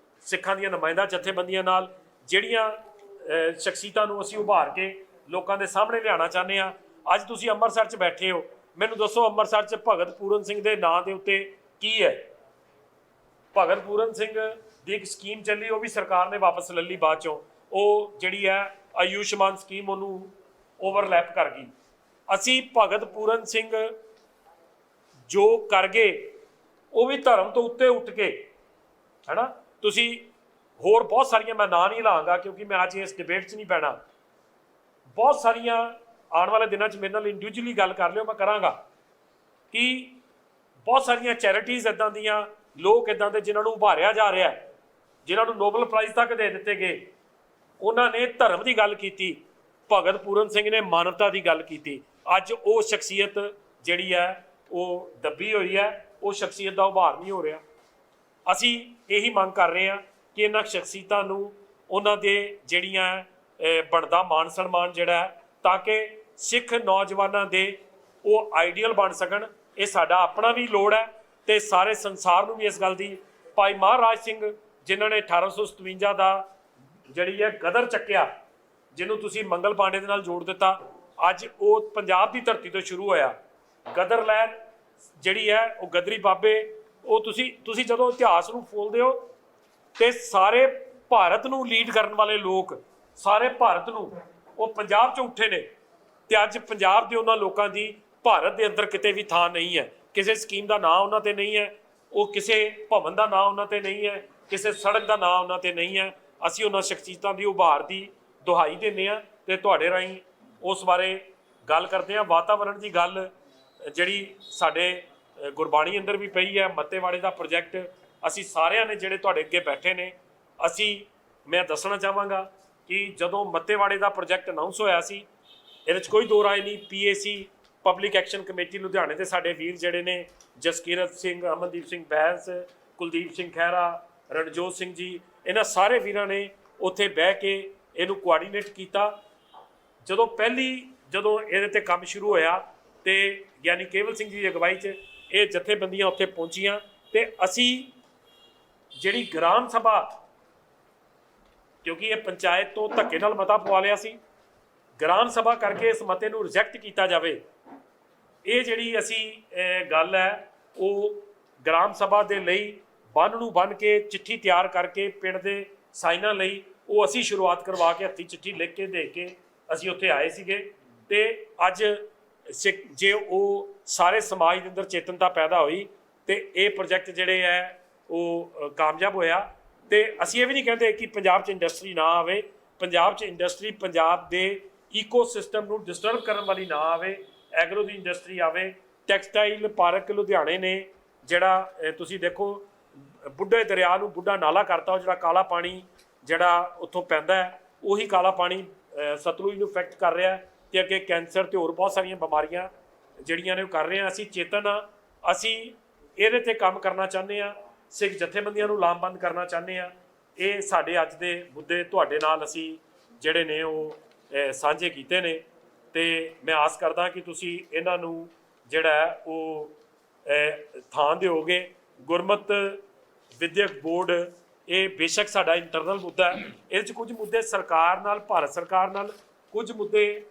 ਸਿੱਖਾਂ ਦੀਆਂ ਨੁਮਾਇੰਦਾ ਜਥੇਬੰਦੀਆਂ ਨਾਲ, ਜਿਹੜੀਆਂ ਸ਼ਖਸੀਅਤਾਂ ਨੂੰ ਅਸੀਂ ਉਭਾਰ ਕੇ ਲੋਕਾਂ ਦੇ ਸਾਹਮਣੇ ਲਿਆਉਣਾ ਚਾਹੁੰਦੇ ਹਾਂ। ਅੱਜ ਤੁਸੀਂ ਅੰਮ੍ਰਿਤਸਰ 'ਚ ਬੈਠੇ ਹੋ, ਮੈਨੂੰ ਦੱਸੋ ਅੰਮ੍ਰਿਤਸਰ 'ਚ ਭਗਤ ਪੂਰਨ ਸਿੰਘ ਦੇ ਨਾਂ ਦੇ ਉੱਤੇ ਕੀ ਹੈ? ਭਗਤ ਪੂਰਨ ਸਿੰਘ ਦੀ ਇੱਕ ਸਕੀਮ ਚੱਲੀ, ਉਹ ਵੀ ਸਰਕਾਰ ਨੇ ਵਾਪਸ ਲੈ ਲਈ ਬਾਅਦ 'ਚੋਂ। ਉਹ ਜਿਹੜੀ ਹੈ ਆਯੁਸ਼ਮਾਨ ਸਕੀਮ ਉਹਨੂੰ ਓਵਰਲੈਪ ਕਰ ਗਈ। ਅਸੀਂ ਭਗਤ ਪੂਰਨ ਸਿੰਘ ਜੋ ਕਰ ਗਏ ਉਹ ਵੀ ਧਰਮ ਤੋਂ ਉੱਤੇ ਉੱਠ ਕੇ, ਹੈ ਨਾ। ਤੁਸੀਂ ਹੋਰ ਬਹੁਤ ਸਾਰੀਆਂ, ਮੈਂ ਨਾਂ ਨਹੀਂ ਲਾਂਗਾ ਕਿਉਂਕਿ ਮੈਂ ਅੱਜ ਇਸ ਡਿਬੇਟ 'ਚ ਨਹੀਂ ਪੈਣਾ। ਬਹੁਤ ਸਾਰੀਆਂ ਆਉਣ ਵਾਲੇ ਦਿਨਾਂ 'ਚ ਮੇਰੇ ਨਾਲ ਇੰਡੀਵਿਜੂਅਲੀ ਗੱਲ ਕਰ ਲਿਓ, ਮੈਂ ਕਰਾਂਗਾ ਕਿ ਬਹੁਤ ਸਾਰੀਆਂ ਚੈਰਿਟੀਜ਼ ਇੱਦਾਂ ਦੀਆਂ, ਲੋਕ ਇੱਦਾਂ ਦੇ ਜਿਨ੍ਹਾਂ ਨੂੰ ਉਭਾਰਿਆ ਜਾ ਰਿਹਾ, ਜਿਨ੍ਹਾਂ ਨੂੰ ਨੋਬਲ ਪ੍ਰਾਈਜ਼ ਤੱਕ ਦੇ ਦਿੱਤੇ ਗਏ, ਉਹਨਾਂ ਨੇ ਧਰਮ ਦੀ ਗੱਲ ਕੀਤੀ। ਭਗਤ ਪੂਰਨ ਸਿੰਘ ਨੇ ਮਾਨਵਤਾ ਦੀ ਗੱਲ ਕੀਤੀ। ਅੱਜ ਉਹ ਸ਼ਖਸੀਅਤ ਜਿਹੜੀ ਹੈ ਉਹ ਦੱਬੀ ਹੋਈ ਹੈ, ਉਹ ਸ਼ਖਸੀਅਤ ਦਾ ਉਭਾਰ ਨਹੀਂ ਹੋ ਰਿਹਾ। ਅਸੀਂ ਇਹੀ ਮੰਗ ਕਰ ਰਹੇ ਹਾਂ ਕਿ ਇਹਨਾਂ ਸ਼ਖਸੀਅਤਾਂ ਨੂੰ ਉਹਨਾਂ ਦੇ ਜਿਹੜੀਆਂ ਬਣਦਾ ਮਾਨ ਸਨਮਾਨ ਜਿਹੜਾ ਹੈ, ਤਾਂ ਕਿ ਸਿੱਖ ਨੌਜਵਾਨਾਂ ਦੇ ਉਹ ਆਈਡੀਅਲ ਬਣ ਸਕਣ। ਇਹ ਸਾਡਾ ਆਪਣਾ ਵੀ ਲੋੜ ਹੈ ਤੇ ਸਾਰੇ ਸੰਸਾਰ ਨੂੰ ਵੀ ਇਸ ਗੱਲ ਦੀ। ਭਾਈ ਮਹਾਰਾਜ ਸਿੰਘ ਜਿਨ੍ਹਾਂ ਨੇ 1857 ਦਾ ਜਿਹੜੀ ਹੈ ਗਦਰ ਚੱਕਿਆ, ਜਿਹਨੂੰ ਤੁਸੀਂ ਮੰਗਲ ਪਾਂਡੇ ਦੇ ਨਾਲ ਜੋੜ ਦਿੱਤਾ, ਅੱਜ ਉਹ ਪੰਜਾਬ ਦੀ ਧਰਤੀ ਤੋਂ ਸ਼ੁਰੂ ਹੋਇਆ। ਗਦਰ ਲਹਿਰ ਜਿਹੜੀ ਹੈ ਉਹ ਗਦਰੀ ਬਾਬੇ, ਉਹ ਤੁਸੀਂ ਜਦੋਂ ਇਤਿਹਾਸ ਨੂੰ ਫੋਲਦੇ ਹੋ ਤੇ ਸਾਰੇ ਭਾਰਤ ਨੂੰ ਲੀਡ ਕਰਨ ਵਾਲੇ ਲੋਕ, ਸਾਰੇ ਭਾਰਤ ਨੂੰ, ਉਹ ਪੰਜਾਬ 'ਚੋਂ ਉੱਠੇ ਨੇ। ਤੇ ਅੱਜ ਪੰਜਾਬ ਦੇ ਉਹਨਾਂ ਲੋਕਾਂ ਦੀ ਭਾਰਤ ਦੇ ਅੰਦਰ ਕਿਤੇ ਵੀ ਥਾਂ ਨਹੀਂ ਹੈ। ਕਿਸੇ ਸਕੀਮ ਦਾ ਨਾਂ ਉਹਨਾਂ ਤੇ ਨਹੀਂ ਹੈ, ਉਹ ਕਿਸੇ ਭਵਨ ਦਾ ਨਾਂ ਉਹਨਾਂ ਤੇ ਨਹੀਂ ਹੈ, ਕਿਸੇ ਸੜਕ ਦਾ ਨਾਂ ਉਹਨਾਂ ਤੇ ਨਹੀਂ ਹੈ। ਅਸੀਂ ਉਹਨਾਂ ਸ਼ਖਸੀਅਤਾਂ ਦੀ ਉਭਾਰ ਦੀ ਦੁਹਾਈ ਦਿੰਦੇ ਹਾਂ ਤੇ ਤੁਹਾਡੇ ਰਾਹੀਂ ਉਸ ਬਾਰੇ ਗੱਲ ਕਰਦੇ ਹਾਂ। ਵਾਤਾਵਰਣ ਦੀ ਗੱਲ ਜਿਹੜੀ ਸਾਡੇ ਗੁਰਬਾਣੀ ਅੰਦਰ ਵੀ ਪਈ ਹੈ, ਮੱਤੇਵਾੜੇ ਦਾ ਪ੍ਰੋਜੈਕਟ, ਅਸੀਂ ਸਾਰਿਆਂ ਨੇ ਜਿਹੜੇ ਤੁਹਾਡੇ ਅੱਗੇ ਬੈਠੇ ਨੇ, ਮੈਂ ਦੱਸਣਾ ਚਾਹਾਂਗਾ ਕਿ ਜਦੋਂ ਮੱਤੇਵਾੜੇ ਦਾ ਪ੍ਰੋਜੈਕਟ ਅਨਾਉਂਸ ਹੋਇਆ ਸੀ, ਇਹਦੇ 'ਚ ਕੋਈ ਦੋ ਰਾਏ ਨਹੀਂ। PAC ਪਬਲਿਕ ਐਕਸ਼ਨ ਕਮੇਟੀ ਲੁਧਿਆਣੇ ਦੇ ਸਾਡੇ ਵੀਰ ਜਿਹੜੇ ਨੇ, ਜਸਕੀਰਤ ਸਿੰਘ, ਅਮਨਦੀਪ ਸਿੰਘ ਬੈਂਸ, ਕੁਲਦੀਪ ਸਿੰਘ ਖਹਿਰਾ, ਰਣਜੋਤ ਸਿੰਘ ਜੀ, ਇਹਨਾਂ ਸਾਰੇ ਵੀਰਾਂ ਨੇ ਉੱਥੇ ਬਹਿ ਕੇ ਇਹਨੂੰ ਕੋਆਰਡੀਨੇਟ ਕੀਤਾ। ਜਦੋਂ ਇਹਦੇ ਤੇ ਕੰਮ ਸ਼ੁਰੂ ਹੋਇਆ ਤੇ ਗਿਆਨੀ ਕੇਵਲ ਸਿੰਘ ਜੀ ਦੀ ਅਗਵਾਈ 'ਚ ਇਹ ਜਥੇਬੰਦੀਆਂ ਉੱਥੇ ਪਹੁੰਚੀਆਂ ਤੇ ਅਸੀਂ ਜਿਹੜੀ ਗ੍ਰਾਮ ਸਭਾ, ਕਿਉਂਕਿ ਇਹ ਪੰਚਾਇਤ ਤੋਂ ਧੱਕੇ ਨਾਲ ਮਤਾ ਪਵਾ ਲਿਆ ਸੀ, ਗ੍ਰਾਮ ਸਭਾ ਕਰਕੇ ਇਸ ਮਤੇ ਨੂੰ ਰਿਜੈਕਟ ਕੀਤਾ ਜਾਵੇ। ਇਹ ਜਿਹੜੀ ਅਸੀਂ ਗੱਲ ਹੈ ਉਹ ਗ੍ਰਾਮ ਸਭਾ ਦੇ ਲਈ ਬੰਨ ਨੂੰ ਬੰਨ ਕੇ ਚਿੱਠੀ ਤਿਆਰ ਕਰਕੇ ਪਿੰਡ ਦੇ ਸਾਈਨਾਂ ਲਈ ਉਹ ਅਸੀਂ ਸ਼ੁਰੂਆਤ ਕਰਵਾ ਕੇ ਹੱਥੀਂ ਚਿੱਠੀ ਲਿਖ ਕੇ ਦੇ ਕੇ ਅਸੀਂ ਉੱਥੇ ਆਏ ਸੀਗੇ। ਤੇ ਅੱਜ ਜੇ ਉਹ ਸਾਰੇ ਸਮਾਜ ਦੇ ਅੰਦਰ ਚੇਤਨਤਾ ਪੈਦਾ ਹੋਈ ਤੇ ਇਹ ਪ੍ਰੋਜੈਕਟ ਜਿਹੜੇ ਹੈ ਉਹ ਕਾਮਯਾਬ ਹੋਇਆ। ਤੇ ਅਸੀਂ ਇਹ ਵੀ ਨਹੀਂ ਕਹਿੰਦੇ ਕਿ ਪੰਜਾਬ 'ਚ ਇੰਡਸਟਰੀ ਨਾ ਆਵੇ। ਪੰਜਾਬ 'ਚ ਇੰਡਸਟਰੀ, ਪੰਜਾਬ ਦੇ ਈਕੋਸਿਸਟਮ ਨੂੰ ਡਿਸਟਰਬ ਕਰਨ ਵਾਲੀ ਨਾ ਆਵੇ। ਐਗਰੋ ਦੀ ਇੰਡਸਟਰੀ ਆਵੇ। ਟੈਕਸਟਾਈਲ ਪਾਰਕ ਲੁਧਿਆਣੇ ਨੇ ਜਿਹੜਾ ਤੁਸੀਂ ਦੇਖੋ ਬੁੱਢੇ ਦਰਿਆ ਨੂੰ ਬੁੱਢਾ ਨਾਲਾ ਕਰਤਾ। ਉਹ ਜਿਹੜਾ ਕਾਲਾ ਪਾਣੀ ਜਿਹੜਾ ਉੱਥੋਂ ਪੈਂਦਾ ਹੈ, ਉਹੀ ਕਾਲਾ ਪਾਣੀ ਸਤਲੁਜ ਨੂੰ ਇਫੈਕਟ ਕਰ ਰਿਹਾ ਤੇ ਅੱਗੇ ਕੈਂਸਰ ਤੇ ਹੋਰ ਬਹੁਤ ਸਾਰੀਆਂ ਬਿਮਾਰੀਆਂ ਜਿਹੜੀਆਂ ਨੇ ਉਹ ਕਰ ਰਹੇ ਹਾਂ। ਅਸੀਂ ਚੇਤਨ ਹਾਂ, ਅਸੀਂ ਇਹਦੇ ਤੇ ਕੰਮ ਕਰਨਾ ਚਾਹੁੰਦੇ ਹਾਂ, ਸਿੱਖ ਜਥੇਬੰਦੀਆਂ ਨੂੰ ਲਾਮਬੰਦ ਕਰਨਾ ਚਾਹੁੰਦੇ ਹਾਂ। ਇਹ ਸਾਡੇ ਅੱਜ ਦੇ ਮੁੱਦੇ ਤੁਹਾਡੇ ਨਾਲ ਅਸੀਂ ਜਿਹੜੇ ਨੇ ਉਹ ਸਾਂਝੇ ਕੀਤੇ ਨੇ ਤੇ ਮੈਂ ਆਸ ਕਰਦਾ ਕਿ ਤੁਸੀਂ ਇਹਨਾਂ ਨੂੰ ਜਿਹੜਾ ਉਹ ਥਾਂ ਦਿਓਗੇ। ਗੁਰਮਤ ਵਿਦਿਅਕ ਬੋਰਡ ਇਹ ਬੇਸ਼ੱਕ ਸਾਡਾ ਇੰਟਰਨਲ ਮੁੱਦਾ ਹੈ। ਇਹਦੇ 'ਚ ਕੁਝ ਮੁੱਦੇ ਸਰਕਾਰ ਨਾਲ, ਭਾਰਤ ਸਰਕਾਰ ਨਾਲ, ਕੁਝ ਮੁੱਦੇ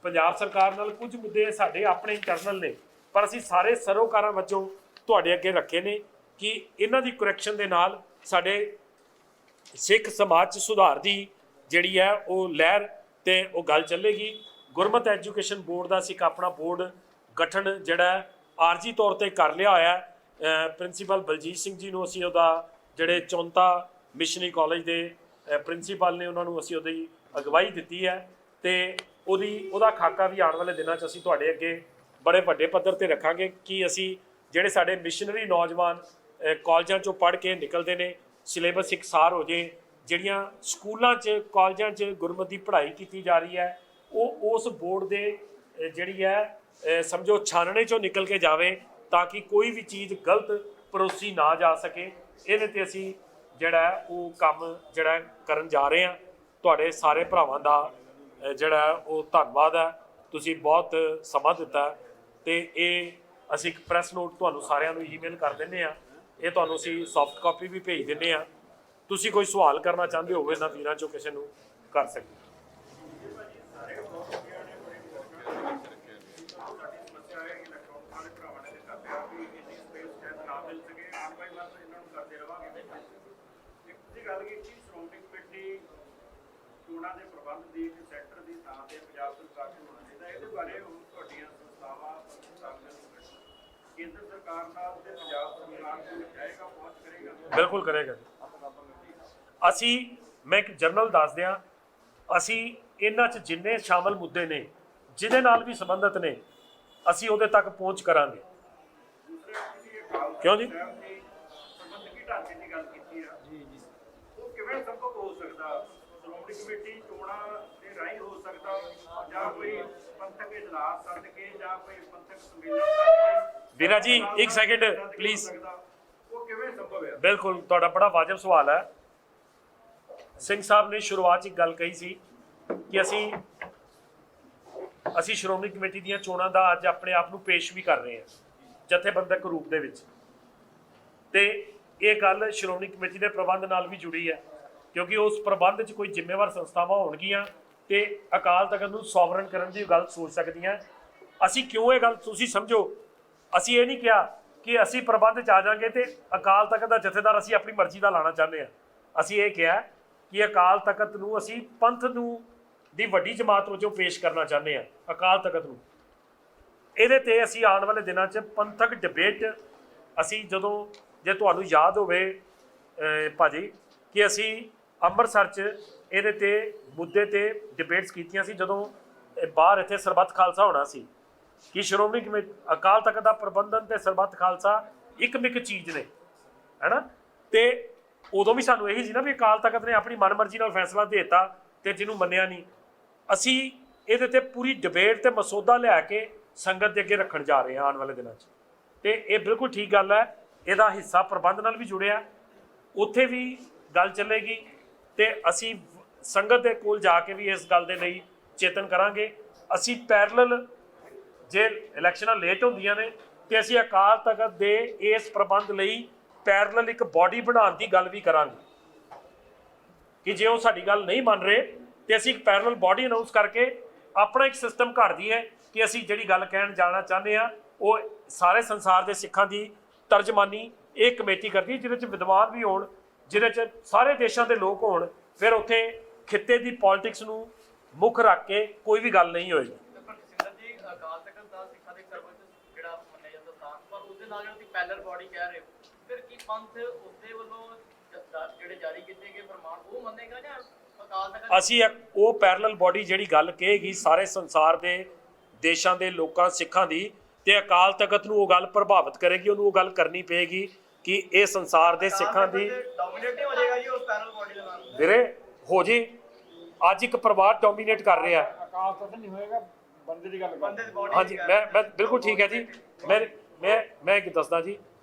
ਪੰਜਾਬ ਸਰਕਾਰ ਨਾਲ, ਕੁਝ ਮੁੱਦੇ ਸਾਡੇ ਆਪਣੇ ਇੰਟਰਨਲ ਨੇ, ਪਰ ਅਸੀਂ ਸਾਰੇ ਸਰੋਕਾਰਾਂ ਵਜੋਂ ਤੁਹਾਡੇ ਅੱਗੇ ਰੱਖੇ ਨੇ ਕਿ ਇਹਨਾਂ ਦੀ ਕਰੈਕਸ਼ਨ ਦੇ ਨਾਲ ਸਾਡੇ ਸਿੱਖ ਸਮਾਜ 'ਚ ਸੁਧਾਰ ਦੀ ਜਿਹੜੀ ਹੈ ਉਹ ਲਹਿਰ ਤੇ ਉਹ ਗੱਲ ਚੱਲੇਗੀ। ਗੁਰਮਤ ਐਜੂਕੇਸ਼ਨ ਬੋਰਡ ਦਾ ਅਸੀਂ ਇੱਕ ਆਪਣਾ ਬੋਰਡ ਗਠਨ ਜਿਹੜਾ ਆਰਜੀ ਤੌਰ ਤੇ ਕਰ ਲਿਆ ਹੋਇਆ। ਪ੍ਰਿੰਸੀਪਲ ਬਲਜੀਤ ਸਿੰਘ ਜੀ ਨੂੰ ਅਸੀਂ ਉਹਦਾ ਜਿਹੜੇ ਚੌਂਤਾ ਮਿਸ਼ਨਰੀ ਕਾਲਜ ਦੇ ਪ੍ਰਿੰਸੀਪਲ ਨੇ ਉਹਨਾਂ ਨੂੰ ਅਸੀਂ ਉਹਦੀ ਅਗਵਾਈ ਦਿੱਤੀ ਹੈ ਤੇ ਉਹਦਾ ਖਾਕਾ ਵੀ ਆਉਣ ਵਾਲੇ ਦਿਨਾਂ 'ਚ ਅਸੀਂ ਤੁਹਾਡੇ ਅੱਗੇ ਬੜੇ ਵੱਡੇ ਪੱਧਰ ਤੇ ਰੱਖਾਂਗੇ ਕਿ ਅਸੀਂ ਜਿਹੜੇ ਸਾਡੇ ਮਿਸ਼ਨਰੀ ਨੌਜਵਾਨ ਕਾਲਜਾਂ 'ਚੋਂ ਪੜ੍ਹ ਕੇ ਨਿਕਲਦੇ ਨੇ, ਸਿਲੇਬਸ ਇਕਸਾਰ ਹੋ ਜੇ, ਜਿਹੜੀਆਂ ਸਕੂਲਾਂ 'ਚ ਕਾਲਜਾਂ 'ਚ ਗੁਰਮਤਿ ਦੀ ਪੜ੍ਹਾਈ ਕੀਤੀ ਜਾ ਰਹੀ ਹੈ ਉਹ ਉਸ ਬੋਰਡ ਦੇ ਜਿਹੜੀ ਹੈ ਸਮਝੋ ਛਾਨਣੇ 'ਚੋਂ ਨਿਕਲ ਕੇ ਜਾਵੇ ਤਾਂ ਕਿ ਕੋਈ ਵੀ ਚੀਜ਼ ਗਲਤ ਪਰੋਸੀ ਨਾ ਜਾ ਸਕੇ। ਇਹਦੇ ਤੇ ਅਸੀਂ ਜਿਹੜਾ ਉਹ ਕੰਮ ਜਿਹੜਾ ਕਰਨ ਜਾ ਰਹੇ ਹਾਂ। ਤੁਹਾਡੇ ਸਾਰੇ ਭਰਾਵਾਂ ਦਾ ਜਿਹੜਾ ਉਹ ਧੰਨਵਾਦ ਹੈ, ਤੁਸੀਂ ਬਹੁਤ ਸਮਾਂ ਦਿੱਤਾ ਤੇ ਇਹ ਅਸੀਂ ਇੱਕ ਪ੍ਰੈਸ ਨੋਟ ਤੁਹਾਨੂੰ ਸਾਰਿਆਂ ਨੂੰ ਈਮੇਲ ਕਰ ਦਿੰਦੇ ਹਾਂ, ਇਹ ਤੁਹਾਨੂੰ ਅਸੀਂ ਸੌਫਟ ਕਾਪੀ ਵੀ ਭੇਜ ਦਿੰਦੇ ਹਾਂ। ਤੁਸੀਂ ਕੋਈ ਸਵਾਲ ਕਰਨਾ ਚਾਹੁੰਦੇ ਹੋਵੇ ਨਾ ਵੀਰਾਂ ਚੋਂ ਕਿਸੇ ਨੂੰ ਕਰ ਸਕਦੇ। ਗੱਲ ਕੀਤੀ ਸ਼੍ਰੋਮਣੀ ਕਮੇਟੀ ਚੋਣਾਂ ਦੇ ਪ੍ਰਬੰਧ ਦੀ ਸੈਕਟਰ ਦੀ ਥਾਂ ਤੇ ਪੰਜਾਬ ਸਰਕਾਰ ਨੂੰ ਹੋਣਾ ਚਾਹੀਦਾ, ਇਹਦੇ ਬਾਰੇ ਹੁਣ ਤੁਹਾਡੀਆਂ ਸੰਸਥਾਵਾਂ ਕੇਂਦਰ ਸਰਕਾਰ ਨਾਲ ਤੇ ਪੰਜਾਬ ਸਰਕਾਰ ਨੂੰ ਜਾਏਗਾ, ਪਹੁੰਚ ਕਰੇਗਾ? ਬਿਲਕੁਲ ਕਰੇਗਾ। ਅਸੀਂ ਮੈਂ ਇੱਕ ਜਰਨਲ ਦੱਸ ਦਿਆਂ, ਅਸੀਂ ਇਹਨਾਂ 'ਚ ਜਿੰਨੇ ਸ਼ਾਮਲ ਮੁੱਦੇ ਨੇ ਜਿਹਦੇ ਨਾਲ ਵੀ ਸੰਬੰਧਿਤ ਨੇ ਅਸੀਂ ਉਹਦੇ ਤੱਕ ਪਹੁੰਚ ਕਰਾਂਗੇ। ਕਿਉਂ ਜੀ? ਪ੍ਰਬੰਧਕੀ ਢਾਂਚੇ ਦੀ ਗੱਲ ਕੀਤੀ ਆ ਉਹ ਕਿਵੇਂ ਸੰਭਵ ਹੋ ਸਕਦਾ? ਸ਼੍ਰੋਮਣੀ ਕਮੇਟੀ ਚੋਣਾਂ ਦੇ ਰਾਹੀਂ ਹੋ ਸਕਦਾ ਜਾਂ ਕੋਈ ਪੰਥਕ ਇਜਲਾਸ ਸੱਦ ਕੇ ਜਾਂ ਕੋਈ ਪੰਥਕ ਸੰਮੇਲਨ ਸੱਦ ਕੇ? ਵੀਰਾ ਜੀ ਇੱਕ ਸੈਕਿੰਡ ਪਲੀਜ਼। ਉਹ ਕਿਵੇਂ ਸੰਭਵ ਹੈ? ਬਿਲਕੁਲ ਤੁਹਾਡਾ ਬੜਾ ਵਾਜਬ ਸਵਾਲ ਹੈ। ਸਿੰਘ ਸਾਹਿਬ ਨੇ ਸ਼ੁਰੂਆਤ 'ਚ ਇੱਕ ਗੱਲ ਕਹੀ ਸੀ ਕਿ ਅਸੀਂ ਸ਼੍ਰੋਮਣੀ ਕਮੇਟੀ ਦੀਆਂ ਚੋਣਾਂ ਦਾ ਅੱਜ ਆਪਣੇ ਆਪ ਨੂੰ ਪੇਸ਼ ਵੀ ਕਰ ਰਹੇ ਹਾਂ ਜਥੇਬੰਦਕ ਰੂਪ ਦੇ ਵਿੱਚ, ਤੇ ਇਹ ਗੱਲ ਸ਼੍ਰੋਮਣੀ ਕਮੇਟੀ ਦੇ ਪ੍ਰਬੰਧ ਨਾਲ ਵੀ ਜੁੜੀ ਹੈ ਕਿਉਂਕਿ ਉਸ ਪ੍ਰਬੰਧ 'ਚ ਕੋਈ ਜ਼ਿੰਮੇਵਾਰ ਸੰਸਥਾਵਾਂ ਹੋਣਗੀਆਂ ਤੇ ਅਕਾਲ ਤਖਤ ਨੂੰ ਸੋਵਰਨ ਕਰਨ ਦੀ ਗੱਲ ਸੋਚ ਸਕਦੀਆਂ। ਅਸੀਂ ਕਿਉਂ ਇਹ ਗੱਲ ਤੁਸੀਂ ਸਮਝੋ, ਅਸੀਂ ਇਹ ਨਹੀਂ ਕਿਹਾ ਕਿ ਅਸੀਂ ਪ੍ਰਬੰਧ 'ਚ ਆ ਜਾਵਾਂਗੇ ਤੇ ਅਕਾਲ ਤਖਤ ਦਾ ਜਥੇਦਾਰ ਅਸੀਂ ਆਪਣੀ ਮਰਜ਼ੀ ਦਾ ਲਾਣਾ ਚਾਹੁੰਦੇ ਹਾਂ। ਅਸੀਂ ਇਹ ਕਿਹਾ ਕਿ ਅਕਾਲ ਤਖਤ ਨੂੰ ਅਸੀਂ ਪੰਥ ਨੂੰ ਦੀ ਵੱਡੀ ਜਮਾਤ ਵਜੋਂ ਪੇਸ਼ ਕਰਨਾ ਚਾਹੁੰਦੇ ਹਾਂ ਅਕਾਲ ਤਖਤ ਨੂੰ। ਇਹਦੇ ਤੇ ਅਸੀਂ ਆਉਣ ਵਾਲੇ ਦਿਨਾਂ 'ਚ ਪੰਥਕ ਡਿਬੇਟ ਅਸੀਂ ਜੇ ਤੁਹਾਨੂੰ ਯਾਦ ਹੋਵੇ ਭਾਜੀ ਕਿ ਅਸੀਂ ਅੰਮ੍ਰਿਤਸਰ 'ਚ ਇਹਦੇ ਤੇ ਮੁੱਦੇ ਤੇ ਡਿਬੇਟਸ ਕੀਤੀਆਂ ਸੀ ਜਦੋਂ ਬਾਹਰ ਇੱਥੇ ਸਰਬੱਤ ਖਾਲਸਾ ਹੋਣਾ ਸੀ ਕਿ ਸ਼੍ਰੋਮਣੀ ਕਮੇਟੀ ਅਕਾਲ ਤਖਤ ਦਾ ਪ੍ਰਬੰਧਨ ਤੇ ਸਰਬੱਤ ਖਾਲਸਾ ਇੱਕ ਮਿੱਕ ਚੀਜ਼ ਨੇ, ਹੈ ਨਾ। ਤੇ ਉਦੋਂ ਵੀ ਸਾਨੂੰ ਇਹੀ ਸੀ ਨਾ ਵੀ ਅਕਾਲ ਤਖਤ ਨੇ ਆਪਣੀ ਮਨਮਰਜ਼ੀ ਨਾਲ ਫੈਸਲਾ ਦੇ ਦਿੱਤਾ ਤੇ ਜਿਹਨੂੰ ਮੰਨਿਆ ਨਹੀਂ। ਅਸੀਂ ਇਹਦੇ ਤੇ ਪੂਰੀ ਡਿਬੇਟ ਤੇ ਮਸੌਦਾ ਲਿਆ ਕੇ ਸੰਗਤ ਦੇ ਅੱਗੇ ਰੱਖਣ ਜਾ ਰਹੇ ਹਾਂ ਆਉਣ ਵਾਲੇ ਦਿਨਾਂ 'ਚ, ਤੇ ਇਹ ਬਿਲਕੁਲ ਠੀਕ ਗੱਲ ਹੈ। ਇਹਦਾ ਹਿੱਸਾ ਪ੍ਰਬੰਧ ਨਾਲ ਵੀ ਜੁੜਿਆ, ਉੱਥੇ ਵੀ ਗੱਲ ਚੱਲੇਗੀ ਤੇ ਅਸੀਂ ਸੰਗਤ ਦੇ ਕੋਲ ਜਾ ਕੇ ਵੀ ਇਸ ਗੱਲ ਦੇ ਲਈ ਚੇਤਨ ਕਰਾਂਗੇ। ਅਸੀਂ ਪੈਰਲਲ ਜੇ ਇਲੈਕਸ਼ਨਾਂ ਲੇਟ ਹੁੰਦੀਆਂ ਨੇ ਤੇ ਅਸੀਂ ਅਕਾਲ ਤਖਤ ਦੇ ਇਸ ਪ੍ਰਬੰਧ ਲਈ ਪੈਰਲਲ ਇੱਕ ਬਾਡੀ ਬਣਾਉਣ ਦੀ ਗੱਲ ਵੀ ਕਰਾਂਗੇ ਕਿ ਜੇ ਉਹ ਸਾਡੀ ਗੱਲ ਨਹੀਂ ਮੰਨ ਰਹੇ ਤੇ ਅਸੀਂ ਇੱਕ ਪੈਰਲਲ ਬਾਡੀ ਅਨਾਉਂਸ ਕਰਕੇ ਆਪਣਾ ਇੱਕ ਸਿਸਟਮ ਘੜ ਦਈਏ ਕਿ ਅਸੀਂ ਜਿਹੜੀ ਗੱਲ ਕਹਿਣ ਜਾਣਾ ਚਾਹੁੰਦੇ ਹਾਂ ਉਹ ਸਾਰੇ ਸੰਸਾਰ ਦੇ ਸਿੱਖਾਂ ਦੀ ਤਰਜਮਾਨੀ ਇਹ ਕਮੇਟੀ ਕਰਦੀ ਜਿਹਦੇ 'ਚ ਵਿਦਵਾਨ ਵੀ ਹੋਣ, ਜਿਹਦੇ 'ਚ ਸਾਰੇ ਦੇਸ਼ਾਂ ਦੇ ਲੋਕ ਹੋਣ। ਫਿਰ ਉੱਥੇ ਖਿੱਤੇ ਦੀ ਪੋਲਿਟਿਕਸ ਨੂੰ ਮੁੱਖ ਰੱਖ ਕੇ ਕੋਈ ਵੀ ਗੱਲ ਨਹੀਂ ਹੋਏਗੀ। ਅਕਾਲ ਤਖਤ ਦਾ ਸਿੱਖਾਂ ਦੇ ਸਰਵਉੱਚ ਜਿਹੜਾ ਮੰਨਿਆ ਜਾਂਦਾ ਸਥਾਨ, ਪਰ ਉਹਦੇ ਨਾਲ ਜਿਹੜੀ ਪੈਰਲਲ ਬਾਡੀ ਕਹਿ ਰਹੇ ਹੋ, ਫਿਰ ਕੀ ਪੰਥ ਉਸਦੇ ਵੱਲੋਂ ਜਿਹੜੇ ਜਾਰੀ ਕੀਤੇ ਗਏ ਫਰਮਾਨ ਉਹ ਮੰਨੇਗਾ ਜਾਂ ਅਕਾਲ ਤਖਤ? ਅਸੀਂ ਉਹ ਪੈਰਲਲ ਬਾਡੀ ਜਿਹੜੀ ਗੱਲ ਕਹੇਗੀ ਸਾਰੇ ਸੰਸਾਰ ਦੇ ਦੇਸ਼ਾਂ ਦੇ ਲੋਕਾਂ ਸਿੱਖਾਂ ਦੀ, ਤੇ ਅਕਾਲ ਤਖਤ ਨੂੰ ਉਹ ਗੱਲ ਪ੍ਰਭਾਵਿਤ ਕਰੇਗੀ, ਉਹਨੂੰ ਉਹ ਗੱਲ ਕਰਨੀ ਪਏਗੀ ਕਿ ਇਹ ਸੰਸਾਰ ਦੇ ਸਿੱਖਾਂ ਦੀ ਡੋਮੀਨੇਟ ਹੋ ਜਾਏਗਾ ਜੀ ਉਸ ਪੈਰਲਲ ਬਾਡੀ ਦੇ ਨਾਲ। ਵੀਰੇ ਹੋ ਜੇ ਅੱਜ ਇੱਕ ਪਰਿਵਾਰ ਡੋਮੀਨੇਟ ਕਰ ਰਿਹਾ। ਅਕਾਲ ਤਖਤ ਨਹੀਂ ਹੋਏਗਾ, ਬੰਦੇ ਦੀ ਗੱਲ ਬੰਦੇ ਦੀ ਬਾਡੀ। ਹਾਂਜੀ ਮੈਂ ਬਿਲਕੁਲ ਠੀਕ ਹੈ ਜੀ। ਮੈਂ ਇੱਕ ਦੱਸਦਾ ਜੀ,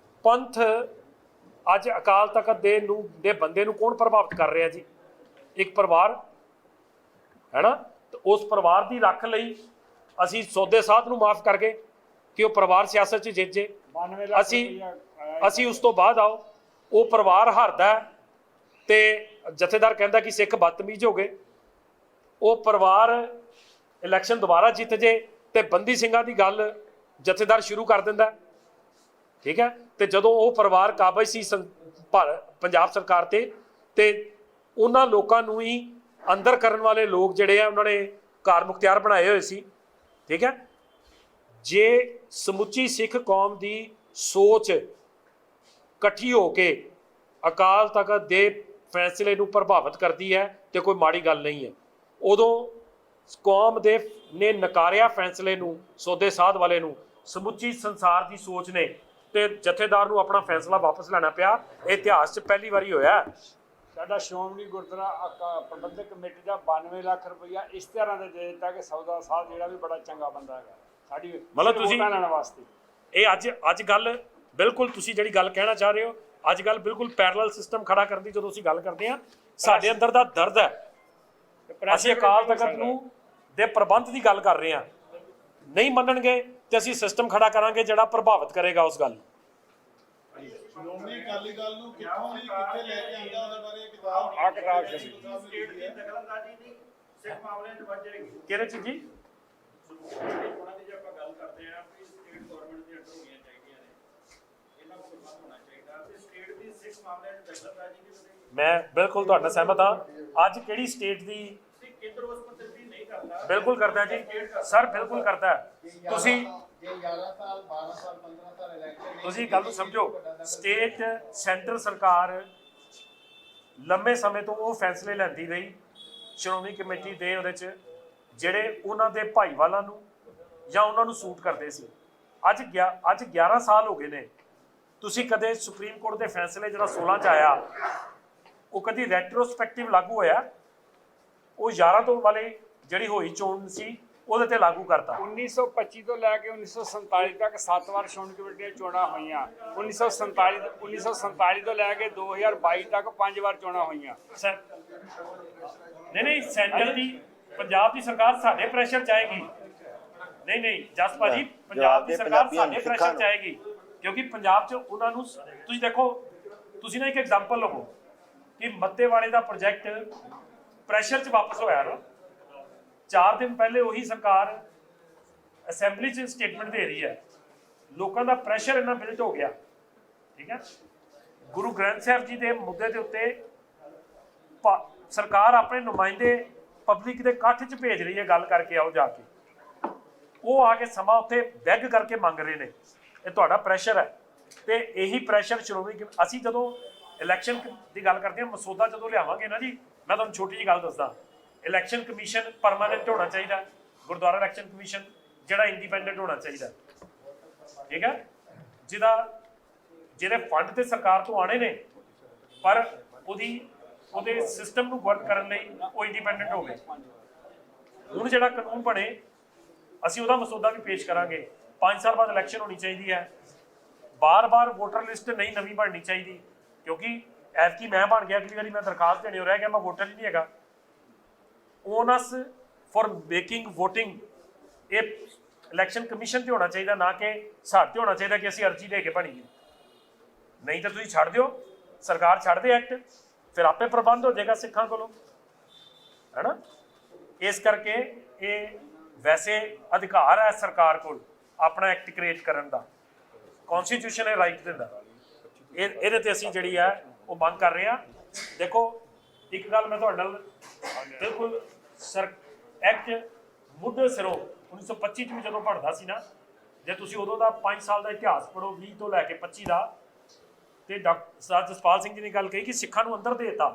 ਪੰਥ ਅੱਜ ਅਕਾਲ ਤਖਤ ਦੇ ਬੰਦੇ ਨੂੰ ਕੌਣ ਪ੍ਰਭਾਵਿਤ ਕਰ ਰਿਹਾ ਜੀ? ਇੱਕ ਪਰਿਵਾਰ, ਹੈ ਨਾ। ਤੇ ਉਸ ਪਰਿਵਾਰ ਦੀ ਰੱਖ ਲਈ ਅਸੀਂ ਸੌਦੇ ਸਾਧ ਨੂੰ ਮਾਫ ਕਰ ਗਏ ਕਿ ਉਹ ਪਰਿਵਾਰ ਸਿਆਸਤ 'ਚ ਜਿੱਤ ਜੇ। ਅਸੀਂ ਉਸ ਤੋਂ ਬਾਅਦ ਆਓ ਉਹ ਪਰਿਵਾਰ ਹਾਰਦਾ ਤੇ ਜਥੇਦਾਰ ਕਹਿੰਦਾ ਕਿ ਸਿੱਖ ਬਦਤਮੀਜ਼ ਹੋ ਗਏ। ਉਹ ਪਰਿਵਾਰ ਇਲੈਕਸ਼ਨ ਦੁਬਾਰਾ ਜਿੱਤ ਜੇ ਤੇ ਬੰਦੀ ਸਿੰਘਾਂ ਦੀ ਗੱਲ ਜਥੇਦਾਰ ਸ਼ੁਰੂ ਕਰ ਦਿੰਦਾ, ਠੀਕ ਹੈ। ਤੇ ਜਦੋਂ ਉਹ ਪਰਿਵਾਰ ਕਾਬਜ ਸੀ ਪੰਜਾਬ ਸਰਕਾਰ ਤੇ ਉਹਨਾਂ ਲੋਕਾਂ ਨੂੰ ਹੀ ਅੰਦਰ ਕਰਨ ਵਾਲੇ ਲੋਕ ਜਿਹੜੇ ਆ ਉਹਨਾਂ ਨੇ ਘਰ ਮੁਖਤਿਆਰ ਬਣਾਏ ਹੋਏ ਸੀ, ਠੀਕ ਹੈ। ਜੇ ਸਮੁੱਚੀ ਸਿੱਖ ਕੌਮ ਦੀ ਸੋਚ ਇਕੱਠੀ ਹੋ ਕੇ ਅਕਾਲ ਤਖਤ ਦੇ ਫੈਸਲੇ ਨੂੰ ਪ੍ਰਭਾਵਿਤ ਕਰਦੀ ਹੈ ਤੇ ਕੋਈ ਮਾੜੀ ਗੱਲ ਨਹੀਂ ਹੈ। ਉਦੋਂ ਕੌਮ ਦੇ ਨੇ ਨਕਾਰਿਆ ਫੈਸਲੇ ਨੂੰ, ਸੌਦੇ ਸਾਧ ਵਾਲੇ ਨੂੰ, ਸਮੁੱਚੀ ਸੰਸਾਰ ਦੀ ਸੋਚ ਨੇ, ਤੇ ਜਥੇਦਾਰ ਨੂੰ ਆਪਣਾ ਫੈਸਲਾ ਵਾਪਸ ਲੈਣਾ ਪਿਆ। ਇਹ ਇਤਿਹਾਸ 'ਚ ਪਹਿਲੀ ਵਾਰੀ ਹੋਇਆ। ਸਾਡਾ ਸ਼੍ਰੋਮਣੀ ਗੁਰਦੁਆਰਾ ਪ੍ਰਬੰਧਕ ਕਮੇਟੀ ਦਾ 92 ਲੱਖ ਰੁਪਈਆ ਇਸ ਤਰ੍ਹਾਂ ਦੇ ਦਿੱਤਾ ਕਿ ਸੌਦਾ ਸਾਧ ਜਿਹੜਾ ਵੀ ਬੜਾ ਚੰਗਾ ਬੰਦਾ ਹੈਗਾ ਸਾਡੀ ਮਤਲਬ ਤੁਸੀਂ ਵੋਟਾਂ ਲੈਣ ਵਾਸਤੇ। ਇਹ ਅੱਜ ਗੱਲ ਬਿਲਕੁਲ ਤੁਸੀਂ ਜਿਹੜੀ ਗੱਲ ਕਹਿਣਾ ਚਾਹ ਰਹੇ ਹੋ, ਅੱਜ ਗੱਲ ਬਿਲਕੁਲ ਪੈਰਲਲ ਸਿਸਟਮ ਖੜਾ ਕਰਨ ਦੀ ਜਦੋਂ ਅਸੀਂ ਗੱਲ ਕਰਦੇ ਹਾਂ, ਸਾਡੇ ਅੰਦਰ ਦਾ ਦਰਦ ਹੈ। ਅਸੀਂ ਅਕਾਲ ਤਖਤ ਨੂੰ ਦੇ ਪ੍ਰਬੰਧ ਦੀ ਗੱਲ ਕਰ ਰਹੇ ਹਾਂ। ਨਹੀਂ ਮੰਨਣਗੇ ਤੇ ਅਸੀਂ ਸਿਸਟਮ ਖੜਾ ਕਰਾਂਗੇ ਜਿਹੜਾ ਪ੍ਰਭਾਵਿਤ ਕਰੇਗਾ ਉਸ ਗੱਲ ਨੂੰ। ਸ਼੍ਰੋਮਣੀ ਅਕਾਲੀ ਦਲ ਨੂੰ ਕਿੱਥੋਂ ਦੀ ਕਿੱਥੇ ਲੈ ਕੇ ਆਂਦਾ ਉਹਦੇ ਬਾਰੇ ਕਿਤਾਬ ਆਹ ਕਿਤਾਬ ਛਪੀ। ਸਟੇਟ ਦੀ ਦਖਲਅੰਦਾਜ਼ੀ ਨਹੀਂ ਸਿੱਖ ਮਾਮਲਿਆਂ 'ਚ ਵੱਧ ਜਾਏਗੀ। ਕਿਹੜੇ 'ਚ ਜੀ? ਉਹਨਾਂ ਦੀ ਜੇ ਆਪਾਂ ਗੱਲ ਕਰਦੇ ਆ ਵੀ ਸਟੇਟ ਗਵਰਨਮੈਂਟ ਦੇ ਅੰਡਰ ਹੋਣੀਆਂ ਚਾਹੀਦੀਆਂ ਨੇ, ਇਹਨਾਂ ਕੋਲ ਪ੍ਰਬੰਧ ਹੋਣਾ ਚਾਹੀਦਾ ਤੇ ਸਟੇਟ ਦੀ ਸਿੱਖ ਮਾਮਲਿਆਂ 'ਚ ਦਖਲਅੰਦਾਜ਼ੀ ਨਹੀਂ ਵਧੇਗੀ। ਮੈਂ ਬਿਲਕੁਲ ਤੁਹਾਡੇ ਨਾਲ ਸਹਿਮਤ ਹਾਂ। ਅੱਜ ਕਿਹੜੀ ਸਟੇਟ ਦੀ? ਕੇਂਦਰ ਉਸ ਪਰ ਤਰਜੀਹ ਨਹੀਂ ਕਰਦਾ। ਬਿਲਕੁਲ ਕਰਦਾ ਜੀ ਸਰ, ਬਿਲਕੁਲ ਕਰਦਾ। ਤੁਸੀਂ ਜੇ 11 ਸਾਲ 12 ਸਾਲ 15 ਸਾਲ ਇਲੈਕਸ਼ਨ ਤੁਸੀਂ ਗੱਲ ਨੂੰ ਸਮਝੋ। ਸਟੇਟ ਸੈਂਟਰ ਸਰਕਾਰ ਲੰਮੇ ਸਮੇਂ ਤੋਂ ਉਹ ਫੈਸਲੇ ਲੈਂਦੀ ਰਹੀ ਸ਼੍ਰੋਮਣੀ ਕਮੇਟੀ ਦੇ ਉਹਦੇ 'ਚ ਜਿਹੜੇ ਉਹਨਾਂ ਦੇ ਭਾਈਵਾਲਾਂ ਨੂੰ ਜਾਂ ਉਹਨਾਂ ਨੂੰ ਸੂਟ ਕਰਦੇ ਸੀ। ਅੱਜ 11 ਸਾਲ ਹੋ ਗਏ ਨੇ। ਤੁਸੀਂ ਕਦੇ ਸੁਪਰੀਮ ਕੋਰਟ ਦੇ ਫੈਸਲੇ ਜਿਹੜਾ 16 'ਚ ਆਇਆ ਉਹ ਕਦੀ ਰੈਟਰੋਸਪੈਕਟਿਵ ਲਾਗੂ ਹੋਇਆ? ਉਹ 11 ਤੋਂ ਵਾਲੇ ਜਿਹੜੀ ਹੋਈ ਚੋਣ ਸੀ ਉਹਦੇ ਤੇ ਲਾਗੂ ਕਰਤਾ। 1925 ਤੋਂ ਲੈ ਕੇ 1947 ਤੱਕ 7 ਵਾਰ ਸ਼੍ਰੋਮਣੀ ਕਮੇਟੀ ਦੀਆਂ ਚੋਣਾਂ ਹੋਈਆਂ। 1947 ਤੋਂ ਲੈ ਕੇ 2022 ਤੱਕ 5 ਵਾਰ ਚੋਣਾਂ ਹੋਈਆਂ। ਨਹੀਂ ਸੈਂਟਰ ਦੀ ਪੰਜਾਬ ਦੀ ਸਰਕਾਰ ਸਾਡੇ ਪ੍ਰੈਸ਼ਰ ਚ ਆਏਗੀ। ਨਹੀਂ ਜਸ ਭਾਜੀ, ਪੰਜਾਬ ਦੀ ਸਰਕਾਰ ਸਾਡੇ ਪ੍ਰੈਸ਼ਰ ਚ ਆਏਗੀ ਕਿਉਂਕਿ ਪੰਜਾਬ 'ਚ ਉਹਨਾਂ ਨੂੰ ਤੁਸੀਂ ਦੇਖੋ, ਤੁਸੀਂ ਨਾ ਇੱਕ ਐਗਜ਼ਾਮਪਲ ਲਵੋ ਕਿ ਮੱਤੇਵਾੜੇ ਦਾ ਪ੍ਰੋਜੈਕਟ ਪ੍ਰੈਸ਼ਰ 'ਚ ਵਾਪਸ ਹੋਇਆ ਨਾ। 4 ਦਿਨ ਪਹਿਲੇ ਉਹੀ ਸਰਕਾਰ ਅਸੈਂਬਲੀ 'ਚ ਸਟੇਟਮੈਂਟ ਦੇ ਰਹੀ ਹੈ। ਲੋਕਾਂ ਦਾ ਪ੍ਰੈਸ਼ਰ ਇੰਨਾ ਬਿਲਟ ਹੋ ਗਿਆ। ਠੀਕ ਹੈ, ਗੁਰੂ ਗ੍ਰੰਥ ਸਾਹਿਬ ਜੀ ਦੇ ਮੁੱਦੇ ਦੇ ਉੱਤੇ ਸਰਕਾਰ ਆਪਣੇ ਨੁਮਾਇੰਦੇ ਪਬਲਿਕ ਦੇ ਇਕੱਠ 'ਚ ਭੇਜ ਰਹੀ ਹੈ, ਗੱਲ ਕਰਕੇ ਆਓ ਜਾ ਕੇ। ਉਹ ਆ ਕੇ ਸਮਾਂ ਉੱਥੇ ਬੈਗ ਕਰਕੇ ਮੰਗ ਰਹੇ ਨੇ। ਇਹ ਤੁਹਾਡਾ ਪ੍ਰੈਸ਼ਰ ਹੈ ਤੇ ਇਹੀ ਪ੍ਰੈਸ਼ਰ ਸ਼੍ਰੋਮਣੀ ਅਸੀਂ ਜਦੋਂ ਇਲੈਕਸ਼ਨ ਦੀ ਗੱਲ ਕਰਦੇ ਹਾਂ, ਮਸੌਦਾ ਜਦੋਂ ਲਿਆਵਾਂਗੇ ਨਾ ਜੀ, ਮੈਂ ਤੁਹਾਨੂੰ ਛੋਟੀ ਜਿਹੀ ਗੱਲ ਦੱਸਦਾ। ਇਲੈਕਸ਼ਨ ਕਮਿਸ਼ਨ ਪਰਮਾਨੈਂਟ ਹੋਣਾ ਚਾਹੀਦਾ, ਗੁਰਦੁਆਰਾ ਇਲੈਕਸ਼ਨ ਕਮਿਸ਼ਨ ਜਿਹੜਾ ਇੰਡੀਪੈਂਡੈਂਟ ਹੋਣਾ ਚਾਹੀਦਾ। ਠੀਕ ਹੈ, ਜਿਹਦੇ ਫੰਡ ਤੇ ਸਰਕਾਰ ਤੋਂ ਆਣੇ ਨੇ ਪਰ ਉਹਦੇ ਸਿਸਟਮ ਨੂੰ ਵਰਕ ਕਰਨ ਲਈ ਉਹ ਇੰਡੀਪੈਂਡੈਂਟ ਹੋਵੇ। ਹੁਣ ਜਿਹੜਾ ਕਾਨੂੰਨ ਬਣੇ ਅਸੀਂ ਉਹਦਾ ਮਸੌਦਾ ਵੀ ਪੇਸ਼ ਕਰਾਂਗੇ। 5 ਸਾਲ ਬਾਅਦ ਇਲੈਕਸ਼ਨ ਹੋਣੀ ਚਾਹੀਦੀ ਹੈ। ਬਾਰ-ਬਾਰ ਵੋਟਰ ਲਿਸਟ ਨਹੀਂ ਨਵੀਂ ਬਣਨੀ ਚਾਹੀਦੀ ਕਿਉਂਕਿ ਐਤਕੀ ਮੈਂ ਬਣ ਗਿਆ, ਅਗਲੀ ਵਾਰੀ ਮੈਂ ਦਰਖਾਸਤ ਦੇਣੀ ਹੋ ਰਹਿ ਗਿਆ, ਮੈਂ ਵੋਟਰ ਹੀ ਨਹੀਂ ਹੈਗਾ। ਓਨਸ ਫॉर ਮੇਕਿੰਗ ਵੋਟਿੰਗ ਇਹ ਇਲੈਕਸ਼ਨ ਕਮਿਸ਼ਨ ਤੇ ਹੋਣਾ ਚਾਹੀਦਾ, ਨਾ ਕਿ ਸਾਡੇ ਤੇ ਹੋਣਾ ਚਾਹੀਦਾ ਕਿ ਅਸੀਂ ਅਰਜ਼ੀ ਦੇ ਕੇ ਬਣੀਏ। ਨਹੀਂ ਤਾਂ ਤੁਸੀਂ ਛੱਡ ਦਿਓ, ਸਰਕਾਰ ਛੱਡ ਦੇ ਐਕਟ, ਫਿਰ ਆਪੇ ਪ੍ਰਬੰਧ ਹੋ ਜਾਏਗਾ ਸਿੱਖਾਂ ਕੋਲੋਂ, ਹੈ ਨਾ। ਇਸ ਕਰਕੇ ਇਹ ਵੈਸੇ ਅਧਿਕਾਰ ਹੈ ਸਰਕਾਰ ਕੋਲ ਆਪਣਾ ਐਕਟ ਕ੍ਰੀਏਟ ਕਰਨ ਦਾ, ਕਨਸਟੀਟਿਊਸ਼ਨ ਇਹ ਰਾਈਟ ਦਿੰਦਾ। ਇਹਦੇ ਤੇ ਅਸੀਂ ਜਿਹੜੀ ਹੈ ਉਹ ਮੰਗ ਕਰ ਰਹੇ ਹਾਂ। ਦੇਖੋ ਇੱਕ ਗੱਲ ਮੈਂ ਤੁਹਾਡੇ ਨਾਲ ਬਿਲਕੁਲ ਐਕਟ ਮੁੱਢੇ ਸਿਰੋਂ 1925 ਚ ਵੀ ਜਦੋਂ ਪੜ੍ਹਦਾ ਸੀ ਨਾ, ਜੇ ਤੁਸੀਂ ਉਦੋਂ ਦਾ 5 ਸਾਲ ਦਾ ਇਤਿਹਾਸ ਪੜ੍ਹੋ 20 ਤੋਂ ਲੈ ਕੇ 25 ਦਾ, ਤੇ ਡਾਕਟਰ ਸਰਦਾਰ ਜਸਪਾਲ ਸਿੰਘ ਜੀ ਨੇ ਗੱਲ ਕਹੀ ਕਿ ਸਿੱਖਾਂ ਨੂੰ ਅੰਦਰ ਦੇਤਾ।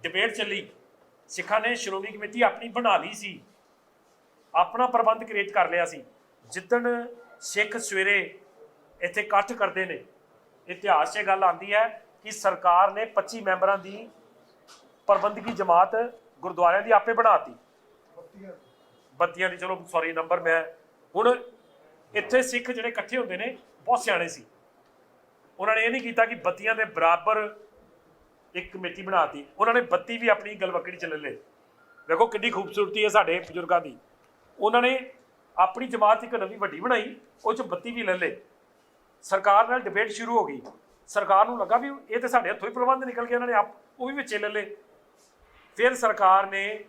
ਡਿਬੇਟ ਚੱਲੀ, ਸਿੱਖਾਂ ਨੇ ਸ਼੍ਰੋਮਣੀ ਕਮੇਟੀ ਆਪਣੀ ਬਣਾ ਲਈ ਸੀ, ਆਪਣਾ ਪ੍ਰਬੰਧ ਕ੍ਰੀਏਟ ਕਰ ਲਿਆ ਸੀ। ਜਿੱਦਣ ਸਿੱਖ ਸਵੇਰੇ ਇੱਥੇ ਇਕੱਠ ਕਰਦੇ ਨੇ, ਇਤਿਹਾਸ 'ਚ ਗੱਲ ਆਉਂਦੀ ਹੈ ਕਿ ਸਰਕਾਰ ਨੇ 25 ਮੈਂਬਰਾਂ ਦੀ ਪ੍ਰਬੰਧਕੀ ਜਮਾਤ ਗੁਰਦੁਆਰਿਆਂ ਦੀ ਆਪੇ ਬਣਾਤੀ। ਬੱਤੀਆਂ ਦੀ, ਚਲੋ ਸੌਰੀ ਨੰਬਰ ਮੈਂ ਹੁਣ ਇੱਥੇ ਸਿੱਖ ਜਿਹੜੇ ਇਕੱਠੇ ਹੁੰਦੇ ਨੇ ਬਹੁਤ ਸਿਆਣੇ ਸੀ। ਉਹਨਾਂ ਨੇ ਇਹ ਨਹੀਂ ਕੀਤਾ ਕਿ ਬੱਤੀਆਂ ਦੇ ਬਰਾਬਰ ਇੱਕ ਕਮੇਟੀ ਬਣਾਤੀ, ਉਹਨਾਂ ਨੇ ਬੱਤੀ ਵੀ ਆਪਣੀ ਗਲਵੱਕੜੀ 'ਚ ਲੈ ਲਏ। ਵੇਖੋ ਕਿੰਨੀ ਖੂਬਸੂਰਤੀ ਹੈ ਸਾਡੇ ਬਜ਼ੁਰਗਾਂ ਦੀ। ਉਹਨਾਂ ਨੇ ਆਪਣੀ ਜਮਾਤ ਇੱਕ ਨਵੀਂ ਵੱਡੀ ਬਣਾਈ, ਉਹ 'ਚ ਬੱਤੀ ਵੀ ਲੈ ਲਏ। ਸਰਕਾਰ ਨਾਲ ਡਿਬੇਟ ਸ਼ੁਰੂ ਹੋ ਗਈ। ਸਰਕਾਰ ਨੂੰ ਲੱਗਾ ਵੀ ਇਹ ਤਾਂ ਸਾਡੇ ਹੱਥੋਂ ਹੀ ਪ੍ਰਬੰਧ ਨਿਕਲ ਗਿਆ, ਇਹਨਾਂ ਨੇ ਉਹ ਵੀ ਵਿੱਚੇ ਲੈ ਲਏ। ਫਿਰ ਸਰਕਾਰ ਨੇ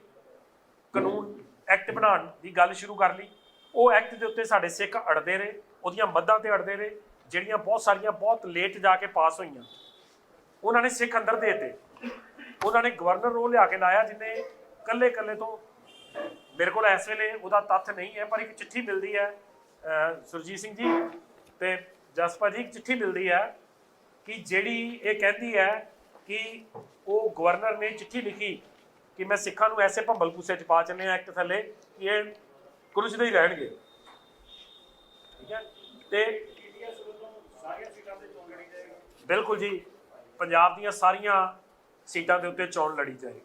ਕਾਨੂੰਨ ਐਕਟ ਬਣਾਉਣ ਦੀ ਗੱਲ ਸ਼ੁਰੂ ਕਰ ਲਈ। ਉਹ ਐਕਟ ਦੇ ਉੱਤੇ ਸਾਡੇ ਸਿੱਖ ਅੜਦੇ ਰਹੇ, ਉਹਦੀਆਂ ਮੱਦਾਂ ਤੇ ਅੜਦੇ ਰਹੇ, ਜਿਹੜੀਆਂ ਬਹੁਤ ਸਾਰੀਆਂ ਬਹੁਤ ਲੇਟ ਜਾ ਕੇ ਪਾਸ ਹੋਈਆਂ। ਉਹਨਾਂ ਨੇ ਸਿੱਖ ਅੰਦਰ ਦੇ ਦਿੱਤੇ। ਉਹਨਾਂ ਨੇ ਗਵਰਨਰ ਰੋਲ ਲਿਆ ਕੇ ਲਾਇਆ, ਜਿਹਨੇ ਕੱਲੇ ਤੋਂ, ਮੇਰੇ ਕੋਲ ਇਸ ਵੇਲੇ ਉਹਦਾ ਤੱਥ ਨਹੀਂ ਹੈ, ਪਰ ਇੱਕ ਚਿੱਠੀ ਮਿਲਦੀ ਹੈ ਸੁਰਜੀਤ ਸਿੰਘ ਜੀ ਤੇ ਜਸਪਾ ਜੀ, ਇੱਕ ਚਿੱਠੀ ਮਿਲਦੀ ਹੈ ਕਿ ਜਿਹੜੀ ਇਹ ਕਹਿੰਦੀ ਹੈ ਕਿ ਉਹ ਗਵਰਨਰ ਨੇ ਚਿੱਠੀ ਲਿਖੀ ਕਿ ਮੈਂ ਸਿੱਖਾਂ ਨੂੰ ਐਸੇ ਭੰਬਲ ਭੂਸੇ 'ਚ ਪਾ ਚੱਲੇ ਐਕਟ ਥੱਲੇ ਕਿ ਇਹ ਕੁਰਜਦੇ ਹੀ ਰਹਿਣਗੇ। ਠੀਕ ਹੈ, ਤੇ ਬਿਲਕੁਲ ਜੀ, ਪੰਜਾਬ ਦੀਆਂ ਸਾਰੀਆਂ ਸੀਟਾਂ ਦੇ ਉੱਤੇ ਚੋਣ ਲੜੀ ਜਾਏਗੀ।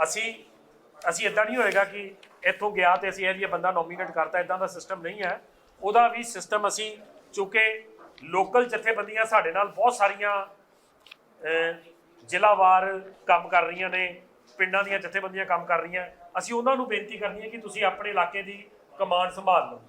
ਅਸੀਂ ਇਦਾਂ ਨਹੀਂ ਹੋਏਗਾ ਕਿ ਇੱਥੋਂ ਗਿਆ ਤੇ ਅਸੀਂ ਇਹ ਜਿਹੇ ਬੰਦਾ ਨੋਮੀਨੇਟ ਕਰਤਾ, ਇਦਾਂ ਦਾ ਸਿਸਟਮ ਨਹੀਂ ਹੈ। ਉਹਦਾ ਵੀ ਸਿਸਟਮ ਅਸੀਂ, ਚੂँਕਿ ਲੋਕਲ ਜਥੇਬੰਦੀਆਂ ਸਾਡੇ ਨਾਲ ਬਹੁਤ ਸਾਰੀਆਂ ਜ਼ਿਲ੍ਹਾਵਾਰ ਕੰਮ ਕਰ ਰਹੀਆਂ ਨੇ, ਪਿੰਡਾਂ ਦੀਆਂ ਜਥੇਬੰਦੀਆਂ ਕੰਮ ਕਰ ਰਹੀਆਂ, ਅਸੀਂ ਉਹਨਾਂ ਨੂੰ ਬੇਨਤੀ ਕਰਨੀ ਹੈ ਕਿ ਤੁਸੀਂ ਆਪਣੇ ਇਲਾਕੇ ਦੀ ਕਮਾਂਡ ਸੰਭਾਲ ਲਓ।